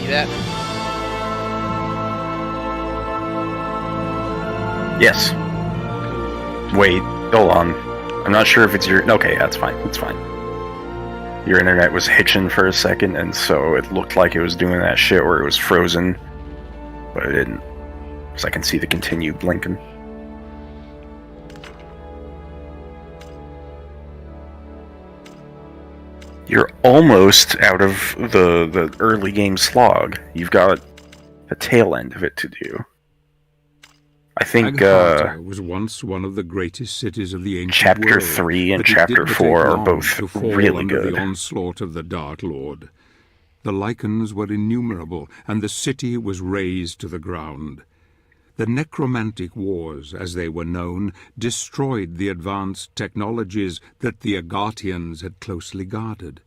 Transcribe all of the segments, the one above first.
see that? Yes. Wait, hold on. I'm not sure if it's your... Okay, that's fine. It's fine. Your internet was hitching for a second, and so it looked like it was doing that shit where it was frozen. But it didn't. Because I can see the continue blinking. You're almost out of the early game slog. You've got the tail end of it to do. I think Agharta was once one of the greatest cities of the ancient Chapter world, 3 and but it Chapter didn't 4 take are long both to fall really under good. the onslaught of the Dark Lord. The lichens were innumerable, and the city was razed to the ground. The necromantic wars, as they were known, destroyed the advanced technologies that the Aghartians had closely guarded.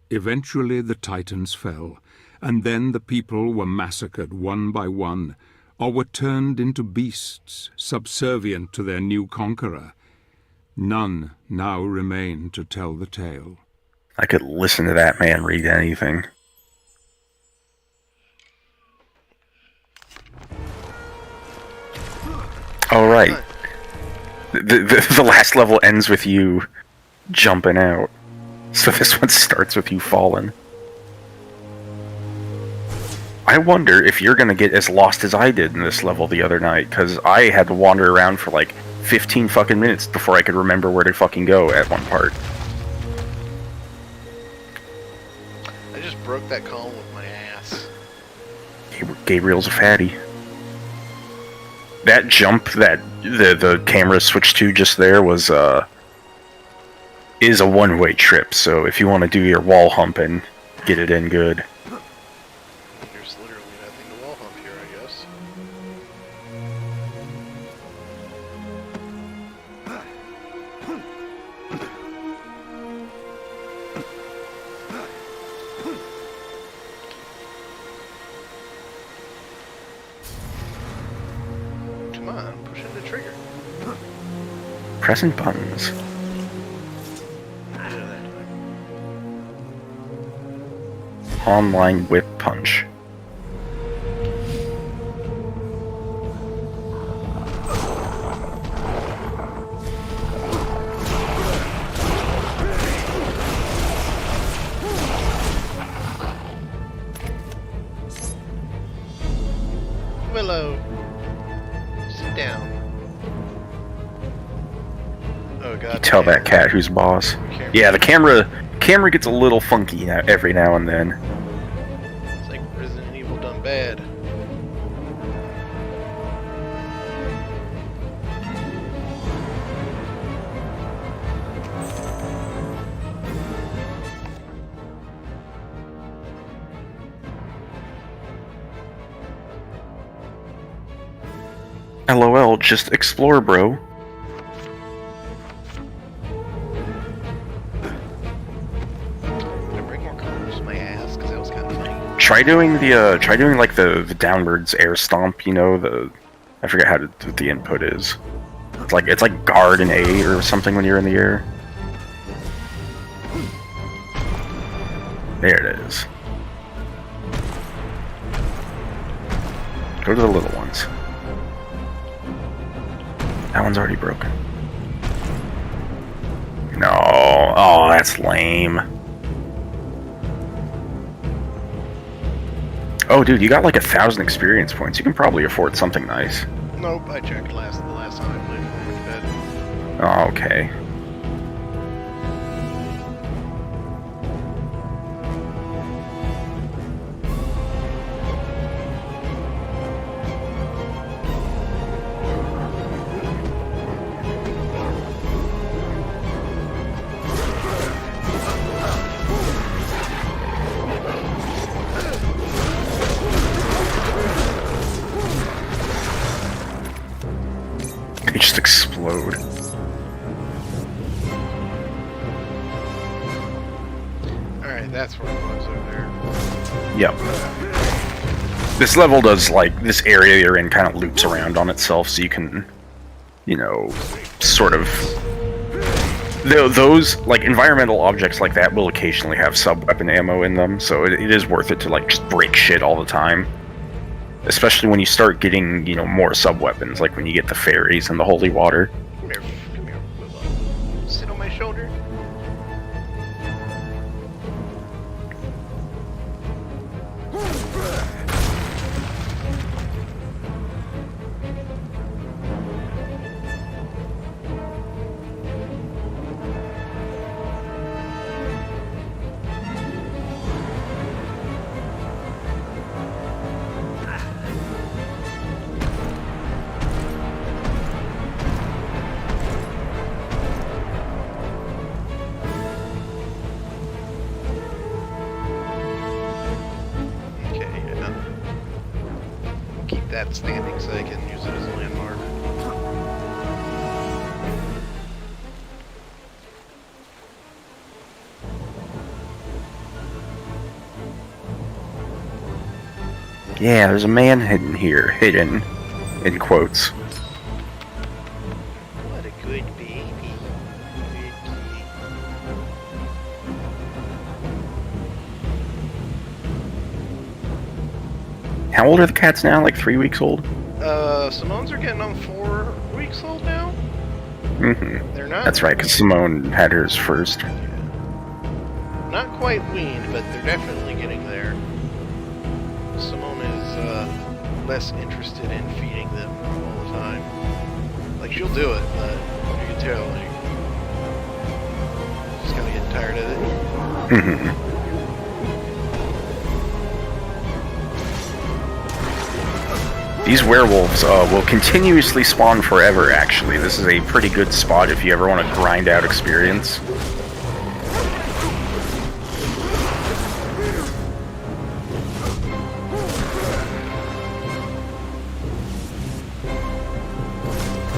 Eventually the Titans fell, and then the people were massacred one by one, or were turned into beasts, subservient to their new conqueror. None now remain to tell the tale. I could listen to that man read anything. All right. The last level ends with you jumping out. So this one starts with you falling. I wonder if you're gonna get as lost as I did in this level the other night, because I had to wander around for like 15 fucking minutes before I could remember where to fucking go at one part. I just broke that column with my ass. Gabriel's a fatty. That jump that the camera switched to just there was is a one-way trip, so if you want to do your wall humping, get it in good. There's literally nothing to wall hump here, I guess. Come on, push in the trigger. Pressing buttons. Online whip punch. Willow, sit down. Oh god. You tell that cat who's boss. Camera. Yeah, the camera gets a little funky every now and then. It's like Resident Evil done bad. LOL, just explore, bro. Try doing like the downwards air stomp, you know, I forget what the input is. It's like guard and A or something when you're in the air. There it is. Go to the little ones. That one's already broken. No. Oh, that's lame. Oh, dude, you got like 1,000 experience points. You can probably afford something nice. Nope, I checked the last time I played before went to bed. Oh, okay. They just explode. Alright, that's where it was over there. Yep. This level does, like, this area you're in kind of loops around on itself, so you can, you know, sort of those like environmental objects like that will occasionally have sub-weapon ammo in them, so it is worth it to like just break shit all the time. Especially when you start getting, you know, more sub-weapons, like when you get the fairies and the holy water. Come here, Willow. Sit on my shoulder. That standing so I can use it as a landmark. Yeah, there's a man hidden here. Hidden. In quotes. What a good baby. Good kitty. How old are the cats now? Like 3 weeks old? Simone's are getting on 4 weeks old now? Mm-hmm. They're not... That's right, because Simone had hers first. Yeah. Not quite weaned, but they're definitely getting there. Simone is, less interested in feeding them all the time. Like, she'll do it, but you can tell, like... she's kinda getting tired of it. Mm-hmm. These werewolves will continuously spawn forever, actually. This is a pretty good spot if you ever want to grind out experience.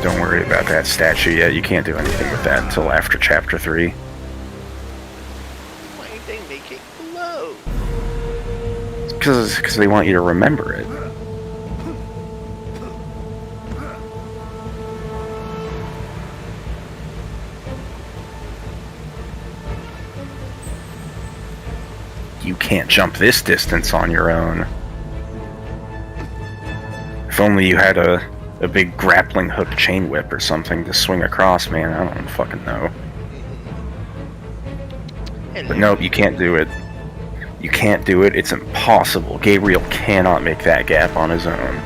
Don't worry about that statue yet. You can't do anything with that until after Chapter 3. Why did they make it glow? It's because they want you to remember it. You can't jump this distance on your own. If only you had a big grappling hook chain whip or something to swing across, man. I don't fucking know. But nope, you can't do it. You can't do it. It's impossible. Gabriel cannot make that gap on his own.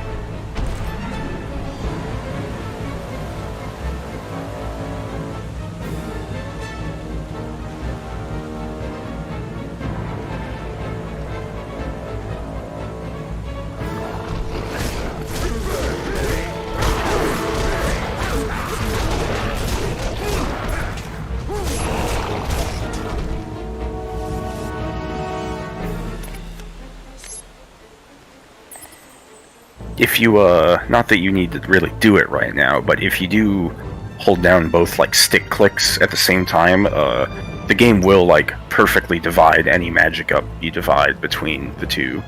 If you, not that you need to really do it right now, but if you do hold down both, like, stick clicks at the same time, the game will, like, perfectly divide any magic up you divide between the two.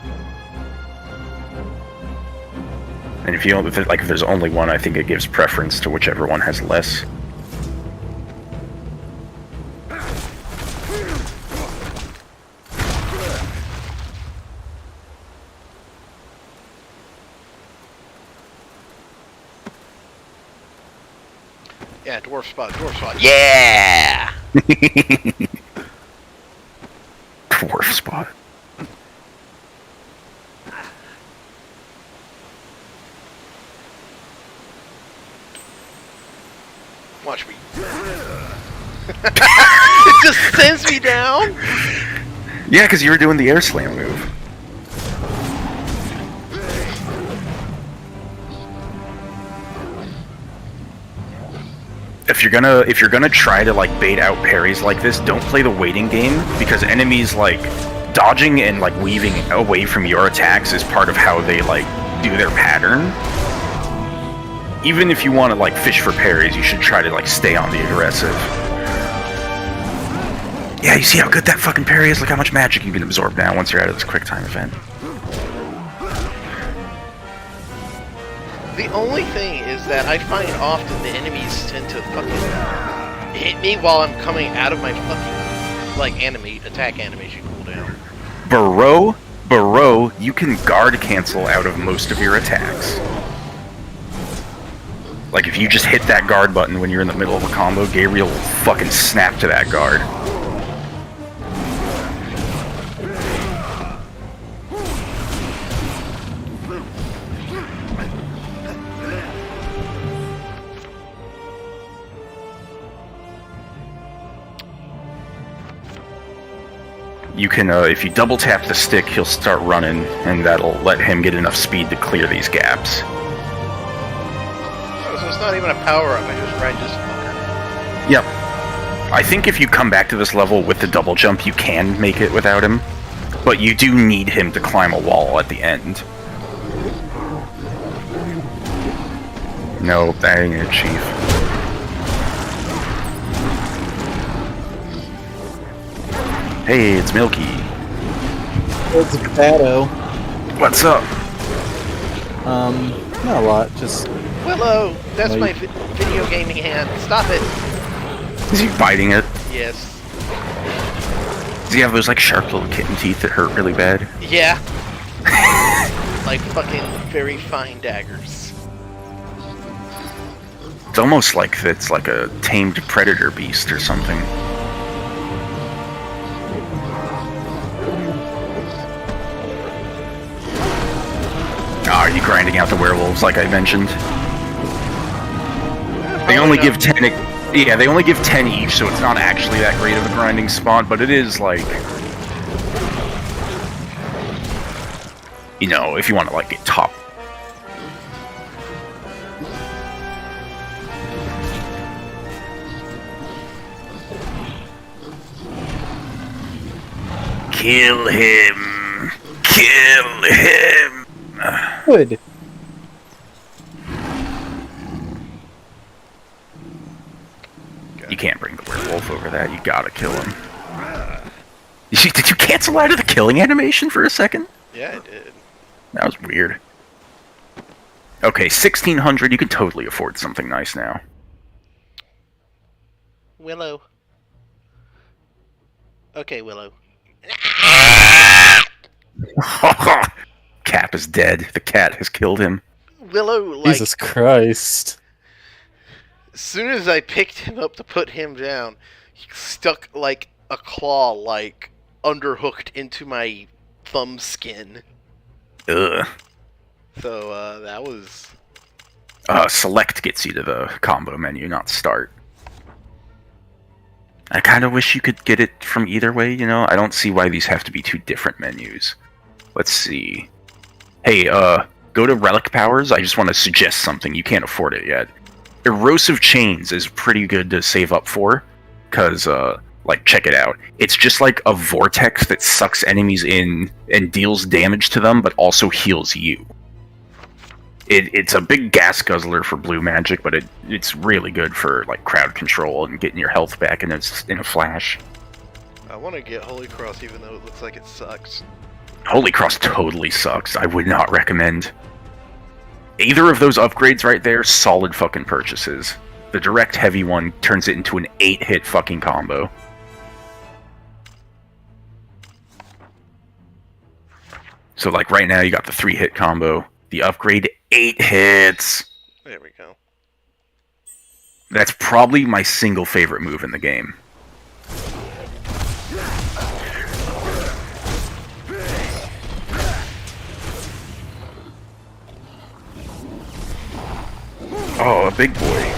And if you don't, if there's only one, I think it gives preference to whichever one has less. Yeah, dwarf spot, yeah! Dwarf spot. Watch me. It just sends me down? Yeah, because you were doing the air slam move. If you're gonna try to like bait out parries like this, don't play the waiting game, because enemies like dodging and like weaving away from your attacks is part of how they like do their pattern. Even if you want to like fish for parries, you should try to like stay on the aggressive. Yeah, you see how good that fucking parry is? Look how much magic you can absorb now once you're out of this quick time event. The only thing is that I find often the enemies tend to fucking hit me while I'm coming out of my fucking, like, attack animation cooldown. Burrow, you can guard cancel out of most of your attacks. Like, if you just hit that guard button when you're in the middle of a combo, Gabriel will fucking snap to that guard. You can, if you double tap the stick, he'll start running, and that'll let him get enough speed to clear these gaps. So it's not even a power-up, I just ride this fucker. Yep. I think if you come back to this level with the double jump, you can make it without him, but you do need him to climb a wall at the end. No, that ain't it, Chief. Hey, it's Milky. It's a potato. What's up? Not a lot, just... Willow! That's my video gaming hand. Stop it! Is he biting it? Yes. Does he have those, like, sharp little kitten teeth that hurt really bad? Yeah. Like fucking very fine daggers. It's almost like it's like a tamed predator beast or something. Are you grinding out the werewolves like I mentioned? They only give 10. Yeah, they only give 10 each, so it's not actually that great of a grinding spot, but it is like, you know, if you want to like get top. Kill him! Kill him! Good. You can't bring the werewolf over that. You gotta kill him. Did you cancel out of the killing animation for a second? Yeah, I did. That was weird. Okay, 1600. You can totally afford something nice now. Willow. Okay, Willow. Cap is dead. The cat has killed him. Willow, like, Jesus Christ. as soon as I picked him up to put him down, he stuck like a claw, like, underhooked into my thumb skin. Ugh. So, that was... Select gets you to the combo menu, not start. I kind of wish you could get it from either way, you know? I don't see why these have to be two different menus. Let's see. Hey, go to Relic Powers. I just want to suggest something. You can't afford it yet. Erosive Chains is pretty good to save up for, because, like, check it out. It's just like a vortex that sucks enemies in and deals damage to them, but also heals you. It's a big gas guzzler for blue magic, but it's really good for, like, crowd control and getting your health back in a flash. I want to get Holy Cross even though it looks like it sucks. Holy Cross totally sucks. I would not recommend. Either of those upgrades right there, solid fucking purchases. The direct heavy one turns it into an 8-hit fucking combo. So, like, right now you got the 3-hit combo. The upgrade, 8 hits. There we go. That's probably my single favorite move in the game. Oh, a big boy.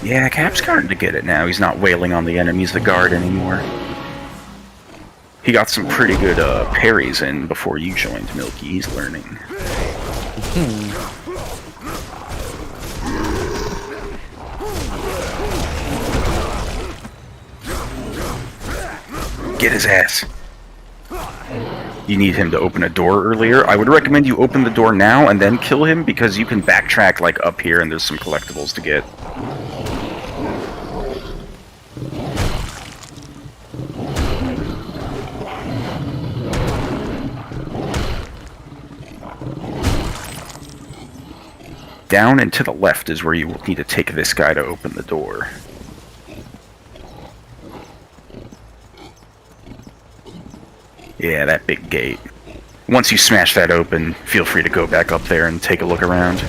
Yeah, Cap's starting to get it now. He's not wailing on the enemies, the guard, anymore. He got some pretty good parries in before you joined, Milky. He's learning. Get his ass. You need him to open a door earlier. I would recommend you open the door now and then kill him, because you can backtrack like up here and there's some collectibles to get. down and to the left is where you will need to take this guy to open the door. Yeah, that big gate. Once you smash that open, feel free to go back up there and take a look around.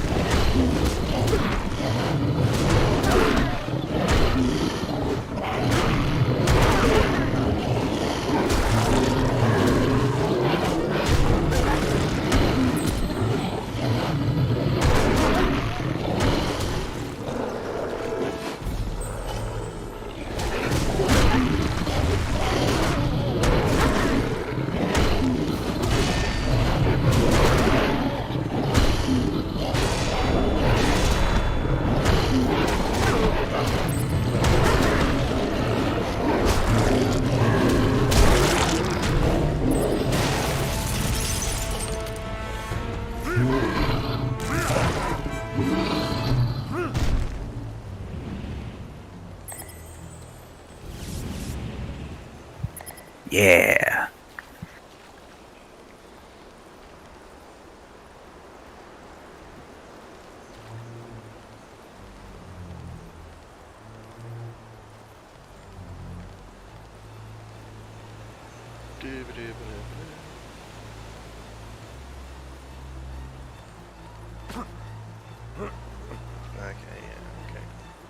Yeah.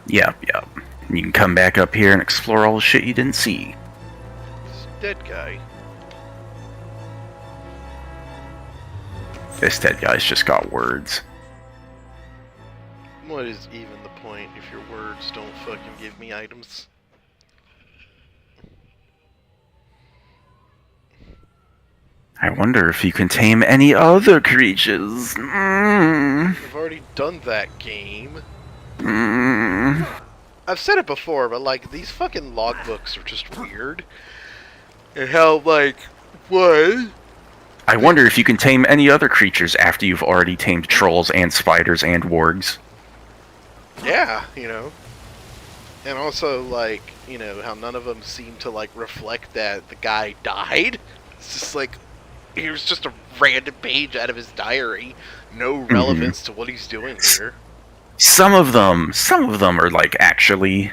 Yep. You can come back up here and explore all the shit you didn't see. This dead guy. This dead guy's just got words. What is even the point if your words don't fucking give me items? I wonder if you can tame any other creatures. I've already done that game. I've said it before, but like these fucking logbooks are just weird. And how like what? I wonder if you can tame any other creatures after you've already tamed trolls and spiders and wargs. Yeah, you know. And also like, you know, how none of them seem to like reflect that the guy died. It's just like here's just a random page out of his diary, no relevance to what he's doing here. Some of them are like actually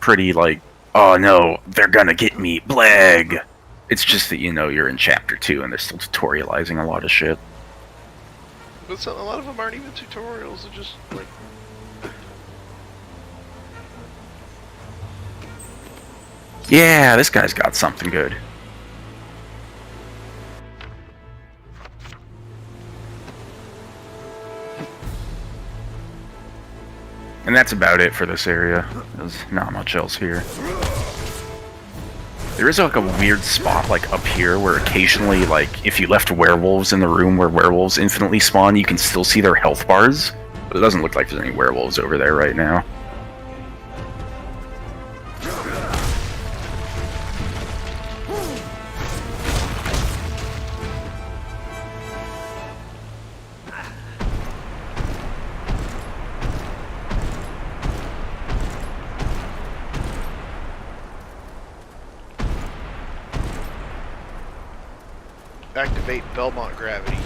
pretty like, oh no, they're gonna get me, blag. It's just that you know you're in chapter 2 and they're still tutorializing a lot of shit. But a lot of them aren't even tutorials, they're just like yeah, this guy's got something good. And that's about it for this area. There's not much else here. There is like a weird spot like up here where occasionally like if you left werewolves in the room where werewolves infinitely spawn, you can still see their health bars. But it doesn't look like there's any werewolves over there right now. activate Belmont gravity.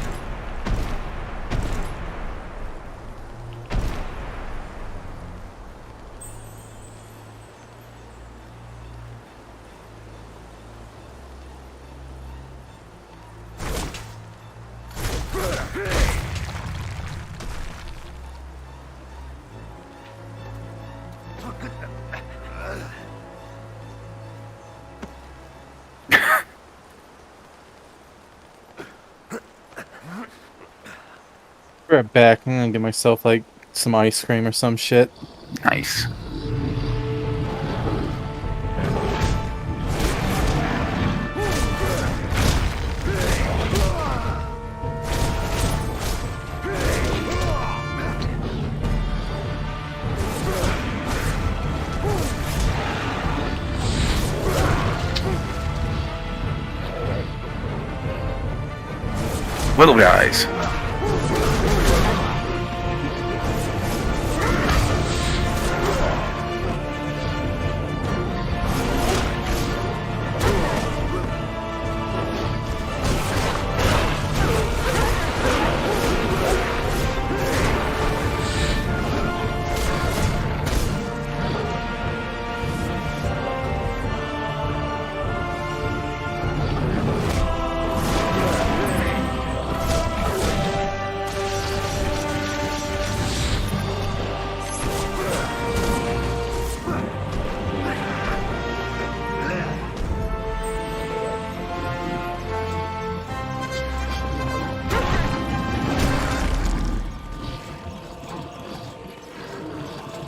Right back. I'm gonna get myself like some ice cream or some shit. Nice. Little guys.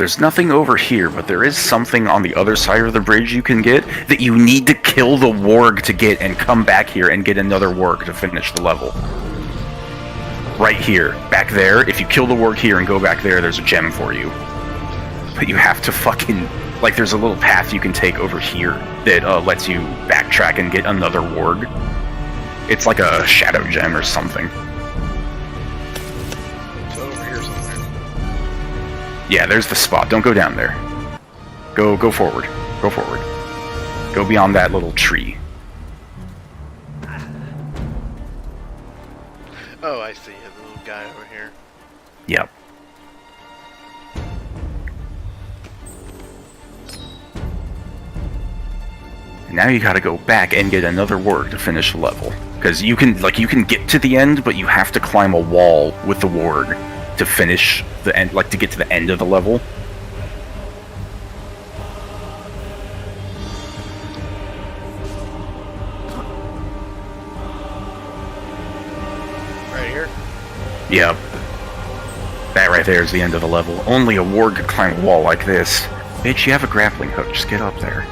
There's nothing over here, but there is something on the other side of the bridge you can get that you need to kill the warg to get and come back here and get another warg to finish the level. Right here. Back there. If you kill the warg here and go back there, there's a gem for you. But you have to fucking... Like, there's a little path you can take over here that lets you backtrack and get another warg. It's like a shadow gem or something. It's over here somewhere. Yeah, there's the spot. Don't go down there. Go forward. Go forward. Go beyond that little tree. Oh, I see. The little guy over here. Yep. Now you gotta go back and get another warg to finish the level. Because you can get to the end, but you have to climb a wall with the warg to finish the end, like to get to the end of the level. Right here? Yep. That right there is the end of the level. Only a warg could climb a wall like this. Bitch, you have a grappling hook. Just get up there.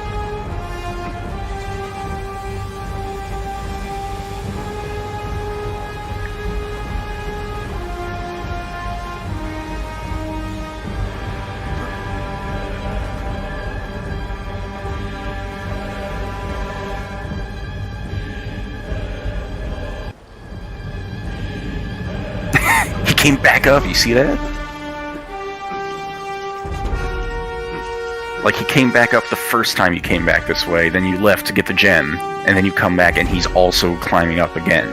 Came back up, you see that? Like, he came back up the first time you came back this way, then you left to get the gem, and then you come back and he's also climbing up again.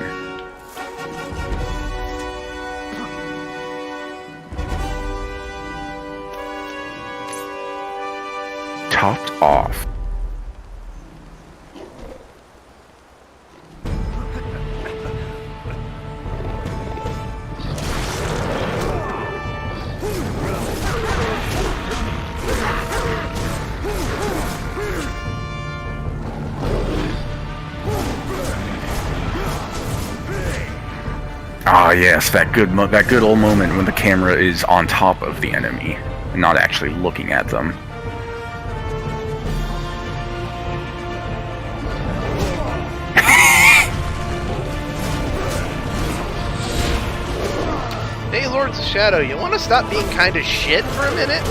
Topped off. Ah, yes, that good old moment when the camera is on top of the enemy and not actually looking at them. Hey, Lords of Shadow, you want to stop being kind of shit for a minute?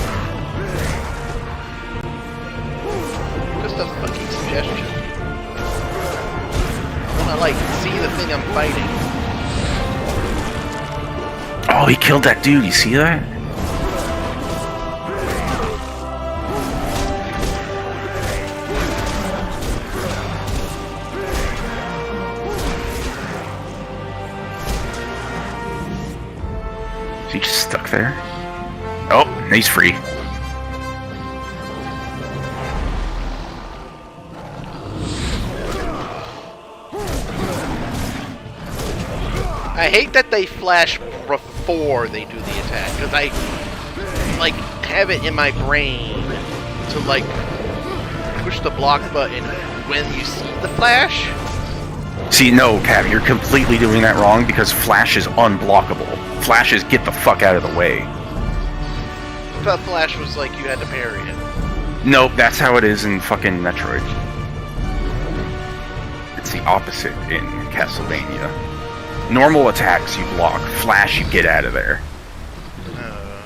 Just a fucking suggestion. I want to, like, see the thing I'm fighting. Oh, he killed that dude, you see that? Is he just stuck there? Oh, he's free. I hate that they flash before they do the attack, because I, like, have it in my brain to, like, push the block button when you see the flash. See, no, Cap, you're completely doing that wrong because Flash is unblockable. Flash is get the fuck out of the way. I thought flash was like you had to parry it. Nope, that's how it is in fucking Metroid. It's the opposite in Castlevania. Normal attacks you block, flash you get out of there. Oh,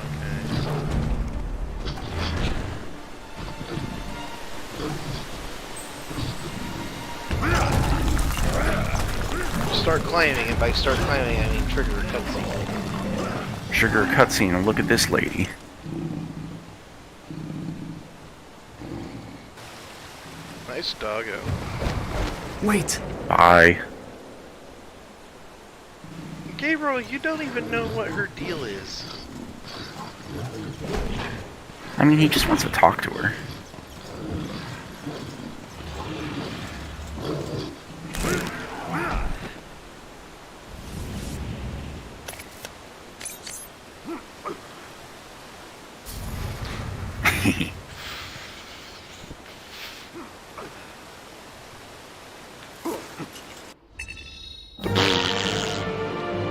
okay. Start climbing, and by start climbing I mean trigger a cutscene. Trigger a cutscene and look at this lady. Nice doggo. Wait. Bye. Gabriel, you don't even know what her deal is. I mean, he just wants to talk to her.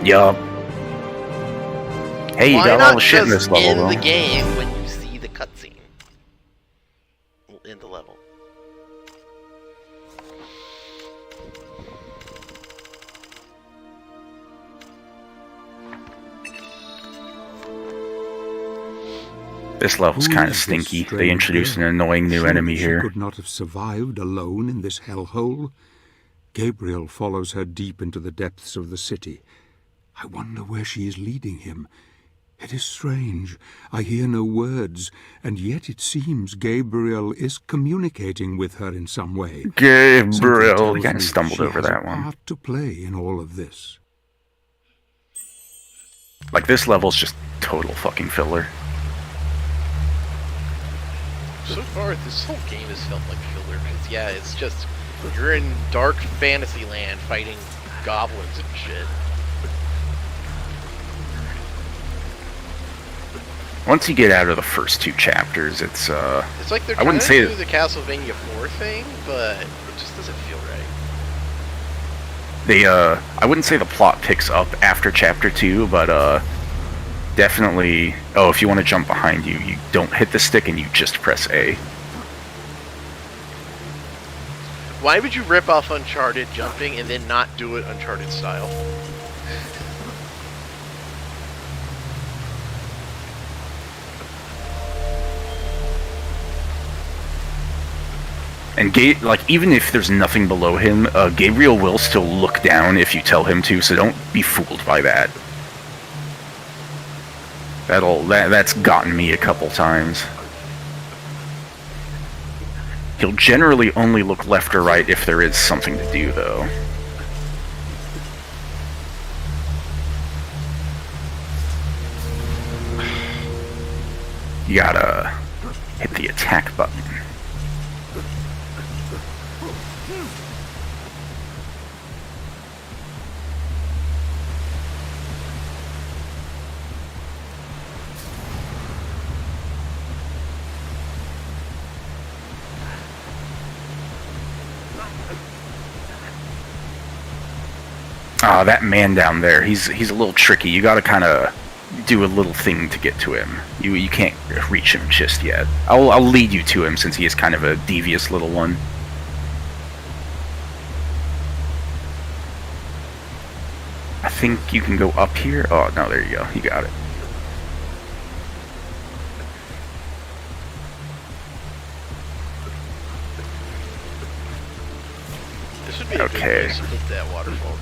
Yup. Hey, you Why got not all the shit in just this level, end though. the game when you see the cutscene? in the level. This level's Who kind of is this stinky. They strange introduced an girl? annoying new Surely enemy she here. could not have survived alone in this hellhole. Gabriel follows her deep into the depths of the city. I wonder where she is leading him. It is strange. I hear no words, and yet it seems Gabriel is communicating with her in some way. Gabriel. Something He tells kind of me stumbled she over has that a one. part to play in all of this. Like, this level's just total fucking filler. So far, this whole game has felt like filler, because yeah, it's just, you're in dark fantasy land fighting goblins and shit. Once you get out of the first 2 chapters, it's It's like they're I trying wouldn't to say do the Castlevania 4 thing, but it just doesn't feel right. they I wouldn't say the plot picks up after chapter 2, but definitely. Oh, if you want to jump behind you, you don't hit the stick and you just press A. Why would you rip off Uncharted jumping and then not do it Uncharted style? And like, even if there's nothing below him, Gabriel will still look down if you tell him to, so don't be fooled by that. That's gotten me a couple times. He'll generally only look left or right if there is something to do, though. You gotta hit the attack button. That man down there, he's a little tricky. You gotta kind of do a little thing to get to him. You can't reach him just yet. I'll lead you to him since he is kind of a devious little one. I think you can go up here. Oh, no, there you go. You got it. This would be a good Okay. place to put that waterfall remix.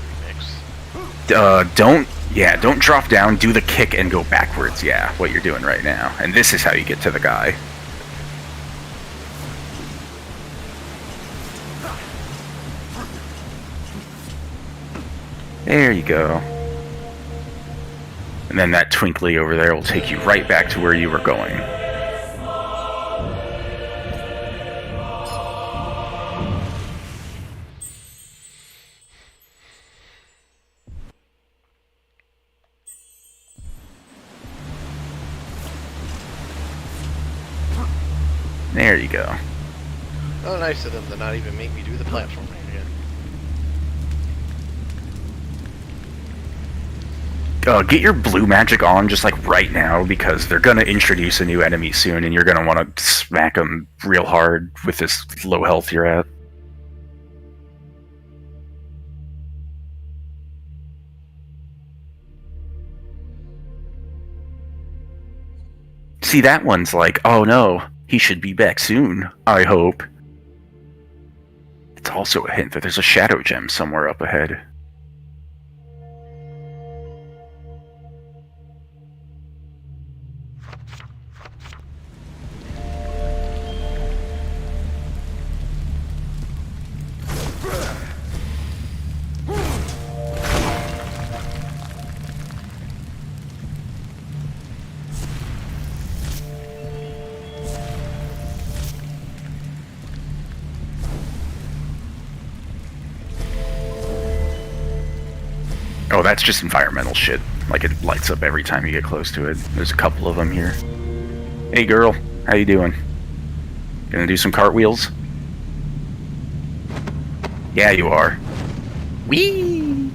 Don't drop down, do the kick and go backwards, yeah, what you're doing right now. And this is how you get to the guy. There you go. And then that twinkly over there will take you right back to where you were going. There you go. Oh, nice of them to not even make me do the platform again. Get your blue magic on just like right now, because they're gonna introduce a new enemy soon and you're gonna want to smack them real hard with this low health you're at. See, that one's like, oh no, he should be back soon, I hope. It's also a hint that there's a shadow gem somewhere up ahead. Oh, that's just environmental shit. Like, it lights up every time you get close to it. There's a couple of them here. Hey girl, how you doing? Gonna do some cartwheels? Yeah, you are. Whee!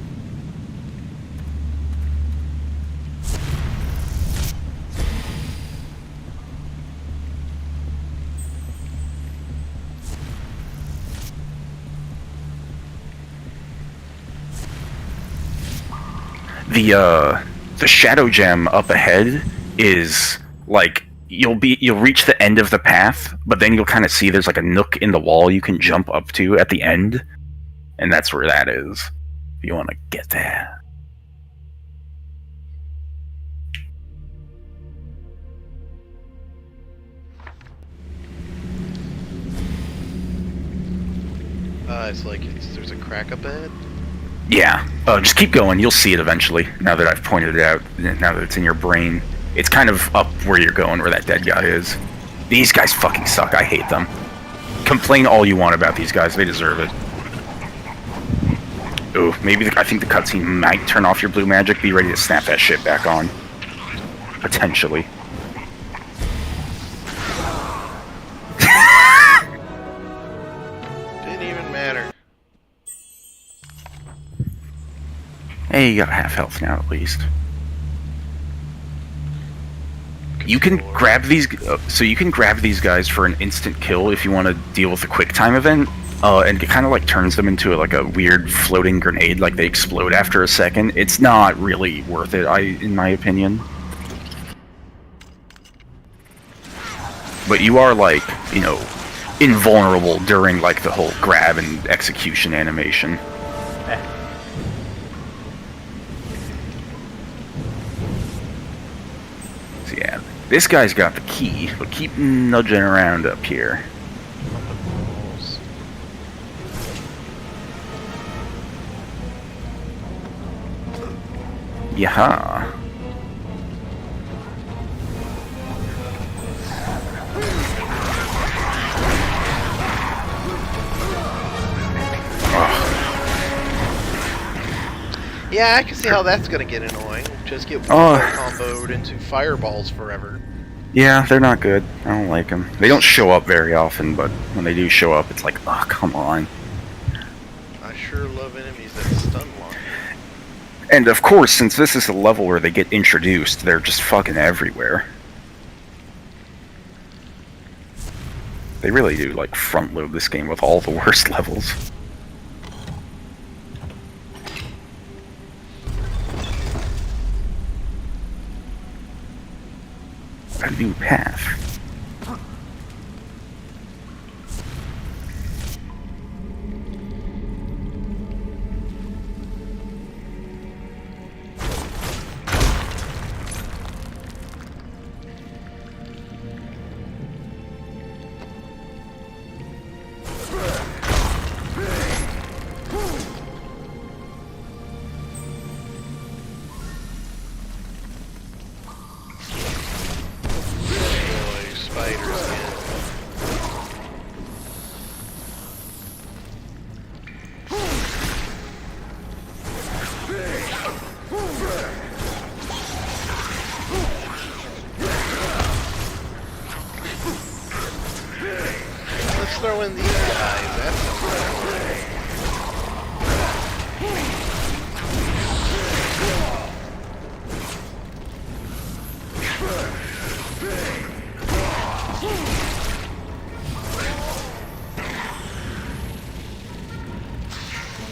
the shadow gem up ahead is like you'll reach the end of the path, but then you'll kind of see there's like a nook in the wall you can jump up to at the end, and that's where that is. If you want to get there. There's a crack up ahead? Yeah. Just keep going. You'll see it eventually. Now that I've pointed it out, now that it's in your brain. It's kind of up where you're going, where that dead guy is. These guys fucking suck. I hate them. Complain all you want about these guys. They deserve it. Ooh, maybe I think the cutscene might turn off your blue magic. Be ready to snap that shit back on. Potentially. Hey, you got half health now at least. You can grab these, so you can grab these guys for an instant kill if you want to deal with the quick time event, and it kind of like turns them into like a weird floating grenade, like they explode after a second. It's not really worth it, in my opinion. But you are like, you know, invulnerable during like the whole grab and execution animation. So yeah, this guy's got the key, but keep nudging around up here. Yaha. Yeah, I can see how that's gonna get annoying. Just get comboed into fireballs forever. Yeah, they're not good. I don't like them. They don't show up very often, but when they do show up, it's like, oh, come on. I sure love enemies that stun lock. And of course, since this is a level where they get introduced, they're just fucking everywhere. They really do, like, front load this game with all the worst levels. A new path. Throw in these guys. That's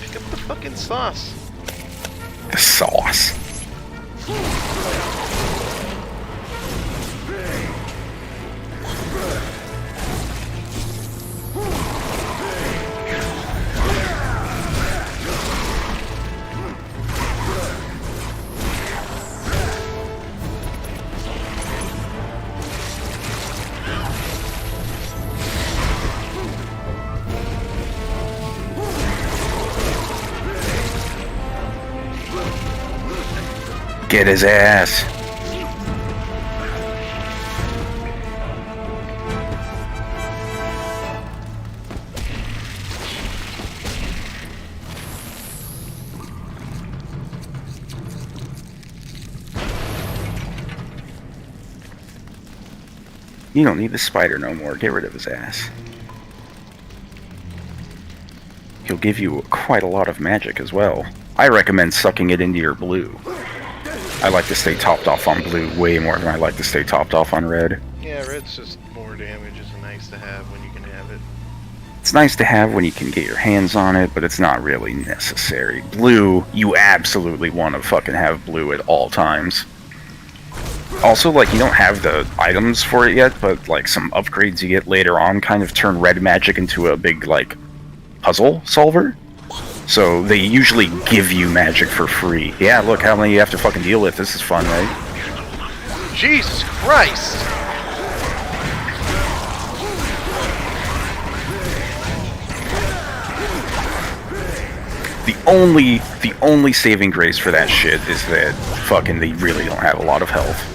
pick up the fucking sauce. The sauce. Get his ass. You don't need the spider no more. Get rid of his ass. He'll give you quite a lot of magic as well. I recommend sucking it into your blue. I like to stay topped off on blue way more than I like to stay topped off on red. Yeah, red's just more damage. It's nice to have when you can have it. It's nice to have when you can get your hands on it, but it's not really necessary. Blue, you absolutely want to fucking have blue at all times. Also, like, you don't have the items for it yet, but, like, some upgrades you get later on kind of turn red magic into a big, like, puzzle solver. So, they usually give you magic for free. Yeah, look how many you have to fucking deal with. This is fun, right? Jesus Christ! The only saving grace for that shit is that fucking they really don't have a lot of health.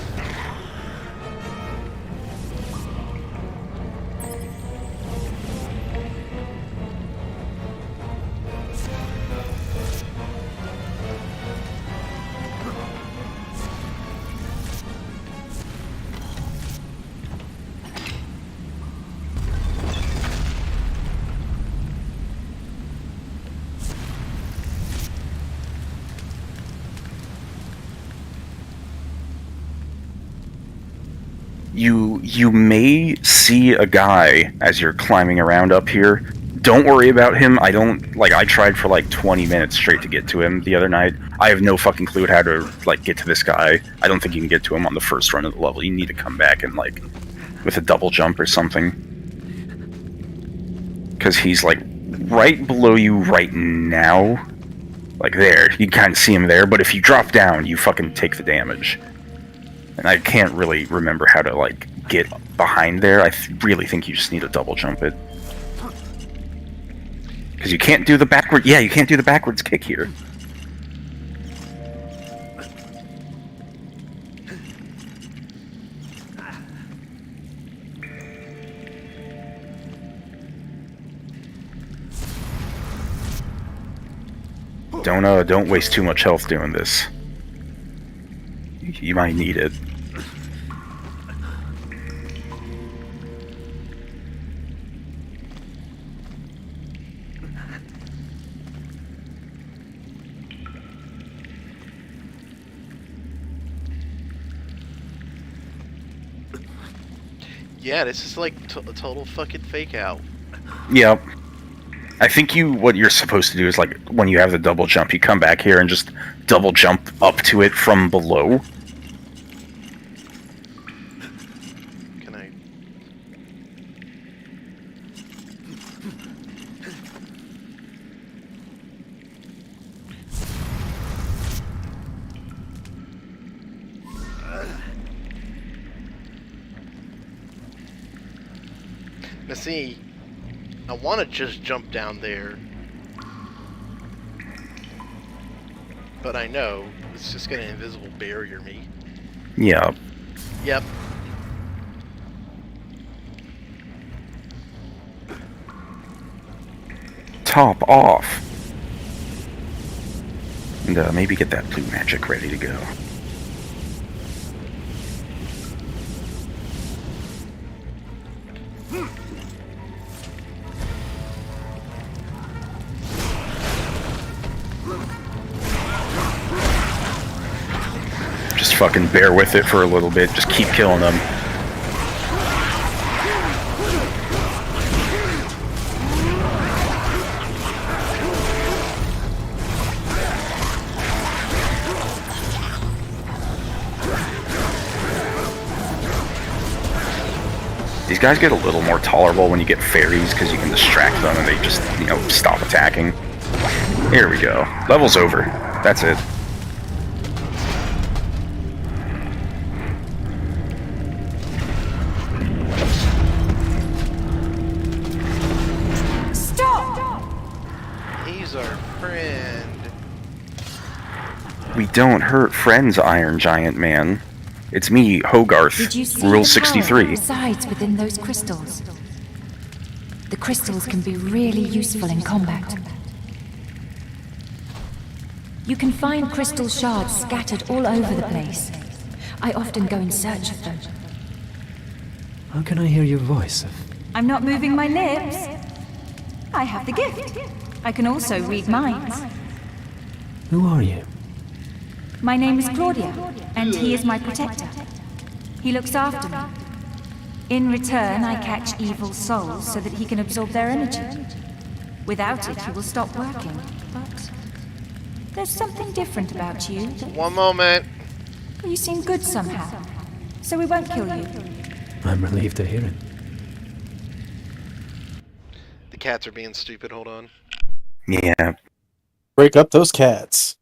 You may see a guy as you're climbing around up here. Don't worry about him. I tried for like 20 minutes straight to get to him the other night. I have no fucking clue how to, like, get to this guy. I don't think you can get to him on the first run of the level. You need to come back and, like, with a double jump or something. Because he's, like, right below you right now. Like, there. You can kind of see him there, but if you drop down, you fucking take the damage. And I can't really remember how to, like, get behind there. I really think you just need to double jump it. Because you can't do the backward... Yeah, you can't do the backwards kick here. Don't waste too much health doing this. You might need it. Yeah, this is like a total fucking fake out. Yep. I think what you're supposed to do is, like, when you have the double jump, you come back here and just double jump up to it from below. Can I... Now see, I want to just jump down there, but I know it's just going to invisible barrier me. Yeah. Yep. Top off. And maybe get that blue magic ready to go. Just fucking bear with it for a little bit. Just keep killing them. These guys get a little more tolerable when you get fairies because you can distract them and they just, stop attacking. Here we go. Level's over. That's it. We don't hurt friends, Iron Giant Man. It's me, Hogarth, Did you see Rule the 63. power resides within those crystals? The crystals can be really useful in combat. You can find crystal shards scattered all over the place. I often go in search of them. How can I hear your voice? I'm not moving my lips. I have the gift. I can also read minds. Who are you? My name is Claudia, and he is my protector. He looks after me. In return, I catch evil souls so that he can absorb their energy. Without it, he will stop working. But there's something different about you. One moment. You seem good somehow. So we won't kill you. I'm relieved to hear it. The cats are being stupid. Hold on. Yeah. Break up those cats.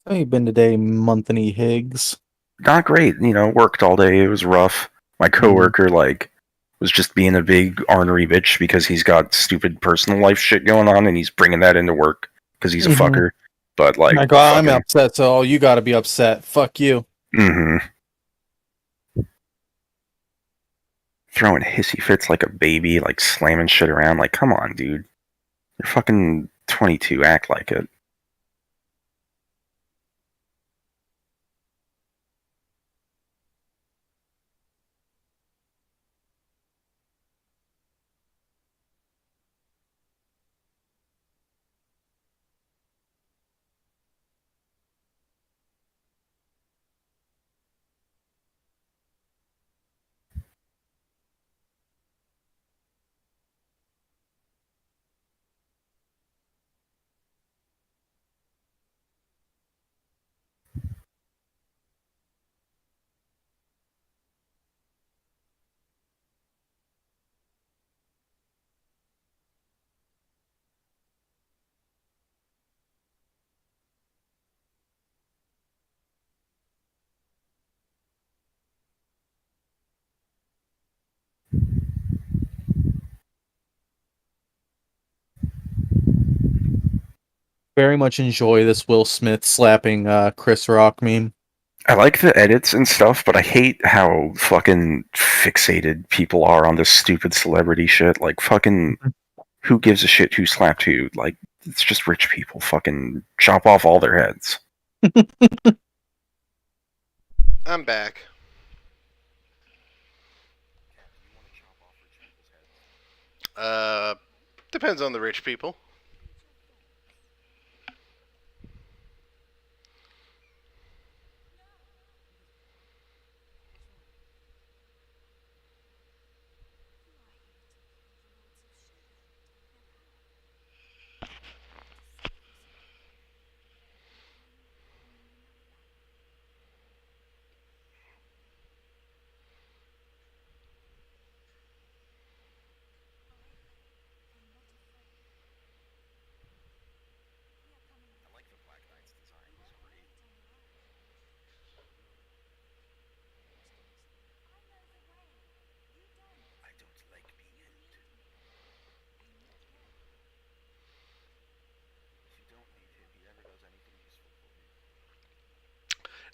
How you been today, Monthony Higgs? Not great. Worked all day. It was rough. My coworker, was just being a big ornery bitch because he's got stupid personal life shit going on and he's bringing that into work because he's a fucker. But, I'm upset, so you gotta be upset. Fuck you. Throwing hissy fits like a baby, slamming shit around. Come on, dude. You're fucking 22. Act like it. Very much enjoy this Will Smith slapping Chris Rock meme. I like the edits and stuff, but I hate how fucking fixated people are on this stupid celebrity shit. Who gives a shit who slapped who? It's just rich people. Fucking chop off all their heads. I'm back. Depends on the rich people.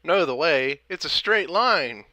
No, the way. It's a straight line.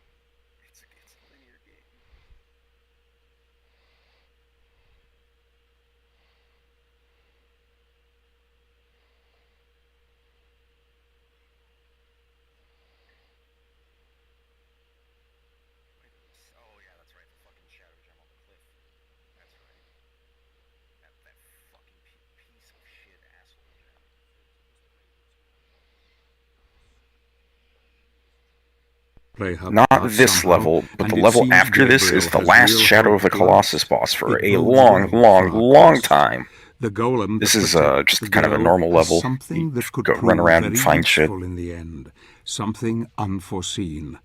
Not this level, but the level after this is the last Shadow of the Colossus boss for a long, long, long time. The golem This is just kind of a normal level. Something that could run around and very find shit. useful in the end. Something unforeseen.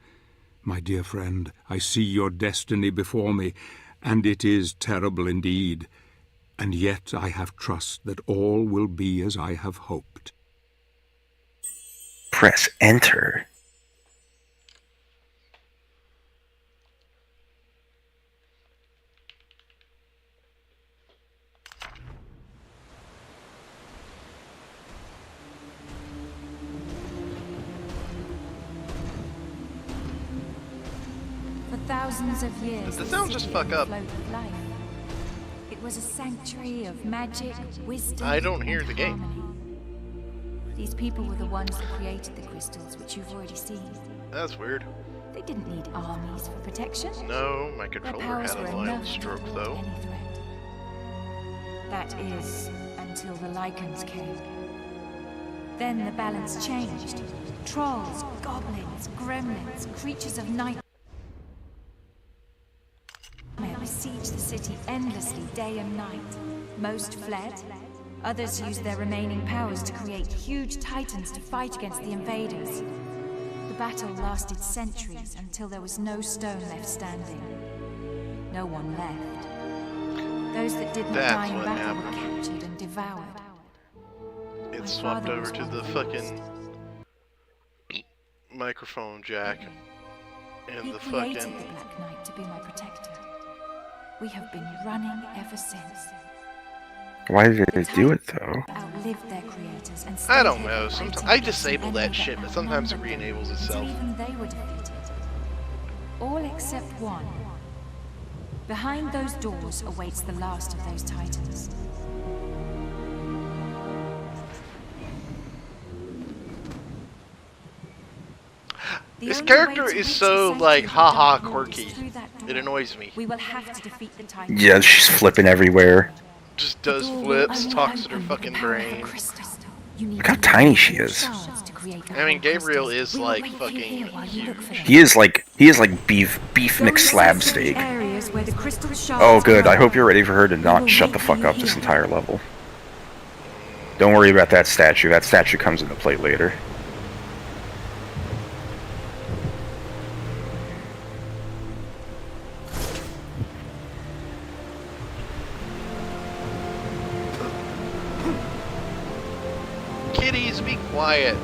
My dear friend, I see your destiny before me, and it is terrible indeed. And yet I have trust that all will be as I have hoped. Press enter. thousands of years, Does the sound just fuck up? flowed with life. It was a sanctuary of magic, wisdom, I don't hear and the game. harmony. These people were the ones that created the crystals, which you've already seen. That's weird. They didn't need armies for protection. No, my Their controller powers had were a violent enough to stroke halt though. any threat. That is, until the Lycans came. Then the balance changed. Trolls, goblins, gremlins, creatures of night besieged the city endlessly day and night. Most fled. Others used their remaining powers to create huge titans to fight against the invaders. The battle lasted centuries until there was no stone left standing. No one left. Those that did not die in what battle were happened. captured and devoured. It swapped over to the fucking microphone jack and He the created fucking. the Black Knight to be my protector. We have been running ever since. Why did it do it though? Outlived their creators and I don't stayed know. here Sometimes fighting I against disable an that enemy shit, but that sometimes it outnumbered them re-enables until itself. even they were defeated. All except one. Behind those doors awaits the last of those titans. The This only character way to is reach so, the like, sanctuary of the haha Dark Lord is quirky. through that door. It annoys me. We will have to defeat the titans. Yeah, she's flipping everywhere. Just The does door will flips, only talks to her open with fucking the power of a brain. crystal. You need Look how to tiny use she your is. shards to create the I mean, whole Gabriel crystals. is We will like wait for you fucking here while you look for huge. them. He is like beef Go and McSlab search steak. areas where the crystal shards Oh good, I grow. hope you're ready for her to We not will shut the wait for fuck you up this here. entire level. Don't worry about that statue. That statue comes into play later. Kitties, be quiet.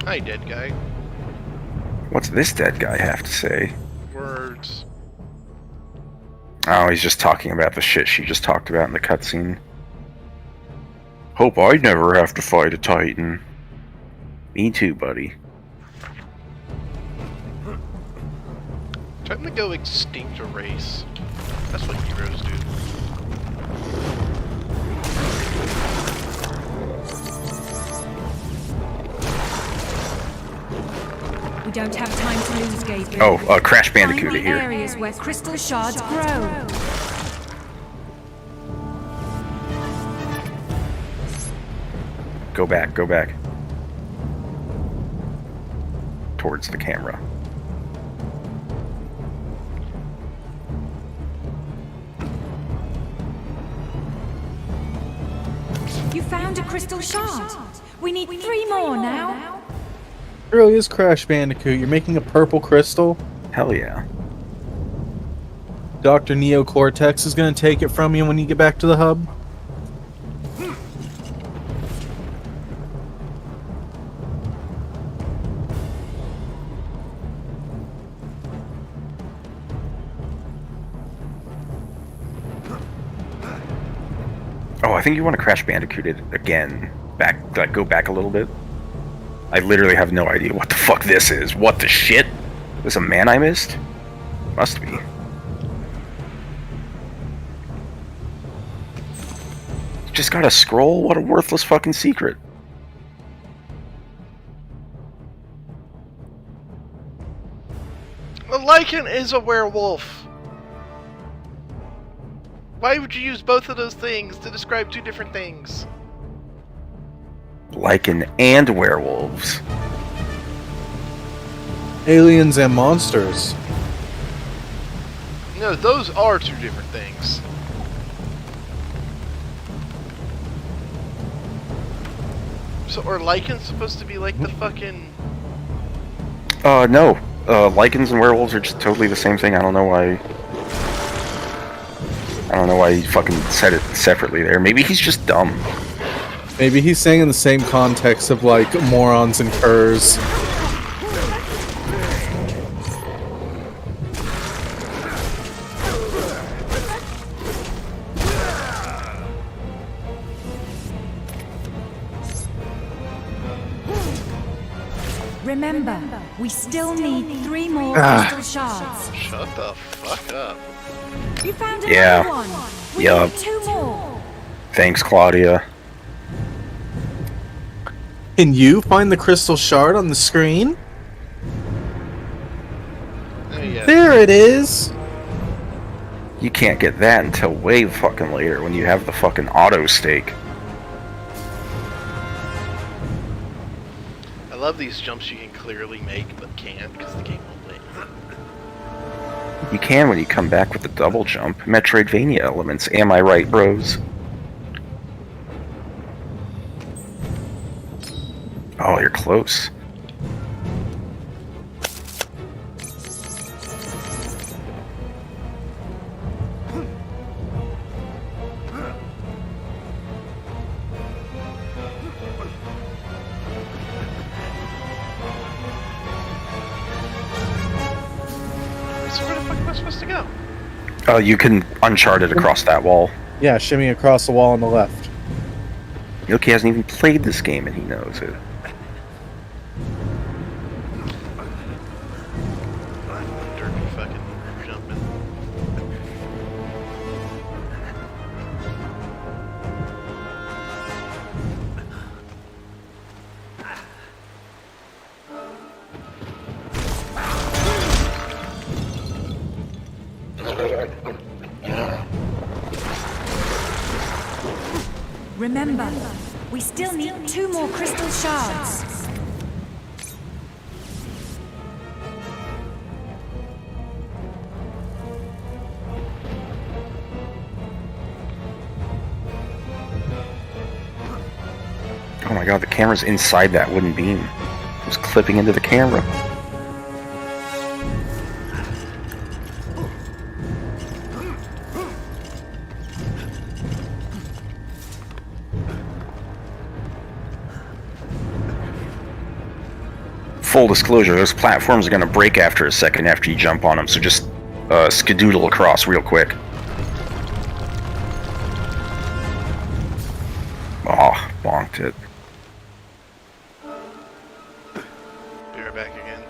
Hi, dead guy. What's this dead guy have to say? Words. Oh, he's just talking about the shit she just talked about in the cutscene. Hope I never have to fight a Titan. Me too, buddy. Time to go extinct a race. That's what heroes do. We don't have time to lose, Gabriel. Oh, Crash Find Bandicoot the here. areas where crystal shards grow. Go back, go back. Towards the camera. You found a crystal shard. We need 3 more now. It really is Crash Bandicoot. You're making a purple crystal. Hell yeah. Dr. Neo Cortex is going to take it from you when you get back to the hub. Oh, I think you want to Crash Bandicoot it again. Back, like, go back a little bit. I literally have no idea what the fuck this is. What the shit? This a man I missed? Must be. Just got a scroll? What a worthless fucking secret. A Lycan is a werewolf. Why would you use both of those things to describe two different things? Lycan and werewolves. Aliens and monsters. No, those are two different things. So are lichens supposed to be like the fucking... No. Lycans and werewolves are just totally the same thing. I don't know why he fucking said it separately there. Maybe he's just dumb. Maybe he's saying in the same context of, like, morons and curs. Remember, we still need 3 more crystal shards. Shut the fuck up. You found another Yeah. one. We Yup. need 2 more. Thanks, Claudia. Can you find the crystal shard on the screen? Oh, yeah. There it is! You can't get that until way fucking later when you have the fucking auto stake. I love these jumps you can clearly make, but can't because the game won't let you. You can when you come back with the double jump. Metroidvania elements, am I right, bros? Oh, you're close. So where the fuck am I supposed to go? You can unchart it across that wall. Yeah, shimmy across the wall on the left. Look, he hasn't even played this game and he knows it. Dirty fucking jumping. Remember, we still need 2 more crystal shards. Oh my god, the camera's inside that wooden beam. It was clipping into the camera. Full disclosure, those platforms are going to break after a second after you jump on them, so just skedoodle across real quick. Oh, bonked it. Be right back again.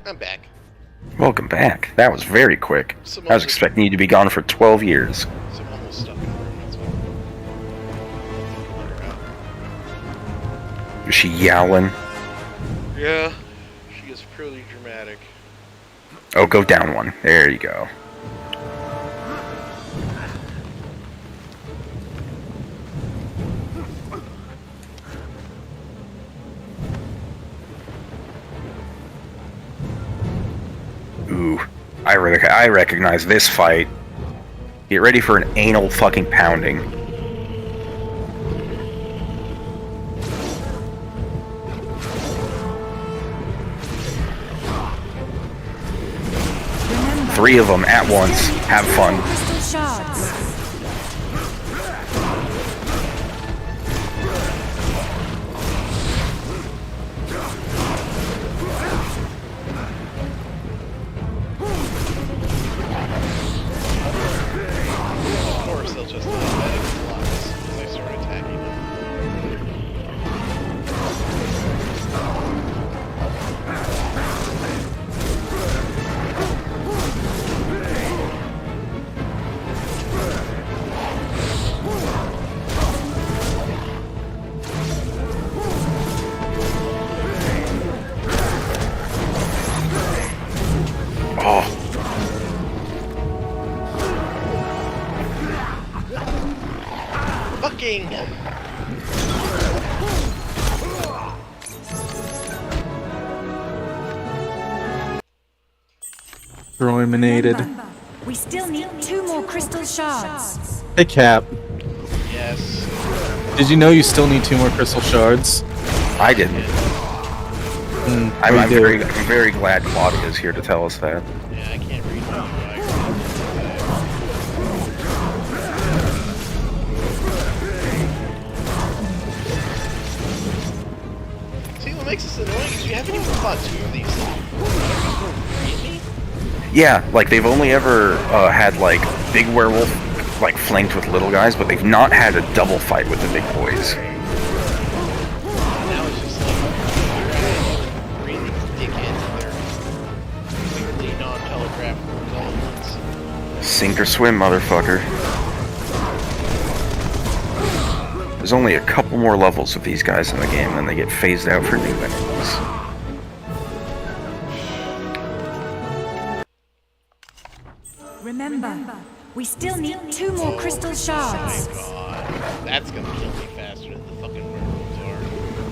I'm back. Welcome back. That was very quick. I was expecting you to be gone for 12 years. Someone was stuck in the room, that's why. Let her out. Is she yowling? Yeah, she is pretty dramatic. Oh, go down one. There you go. Ooh, I recognize this fight. Get ready for an anal fucking pounding. Remember, 3 of them at once. Have fun. crystal shards. Of course, they'll just let it blocks as they start attacking them. fucking... Roiminated. Remember, we still need 2 more crystal shards. Hey, Cap. Yes. Did you know you still need 2 more crystal shards? I didn't. I'm we do. very glad Claudia is here to tell us that. Yeah, I can't read my See, what makes this annoying is you haven't even fought 2 of these things. Really? Yeah, like they've only ever had like big werewolf like flanked with little guys, but they've not had a double fight with the big boys. Now it's just like, you're really dig into their clearly non-telegraphical developments. Sink or swim, motherfucker. There's only a couple more levels of these guys in the game, then they get phased out for new enemies. Remember, we still need 2 more crystal shards. God, that's gonna kill me faster than the fucking werewolves are.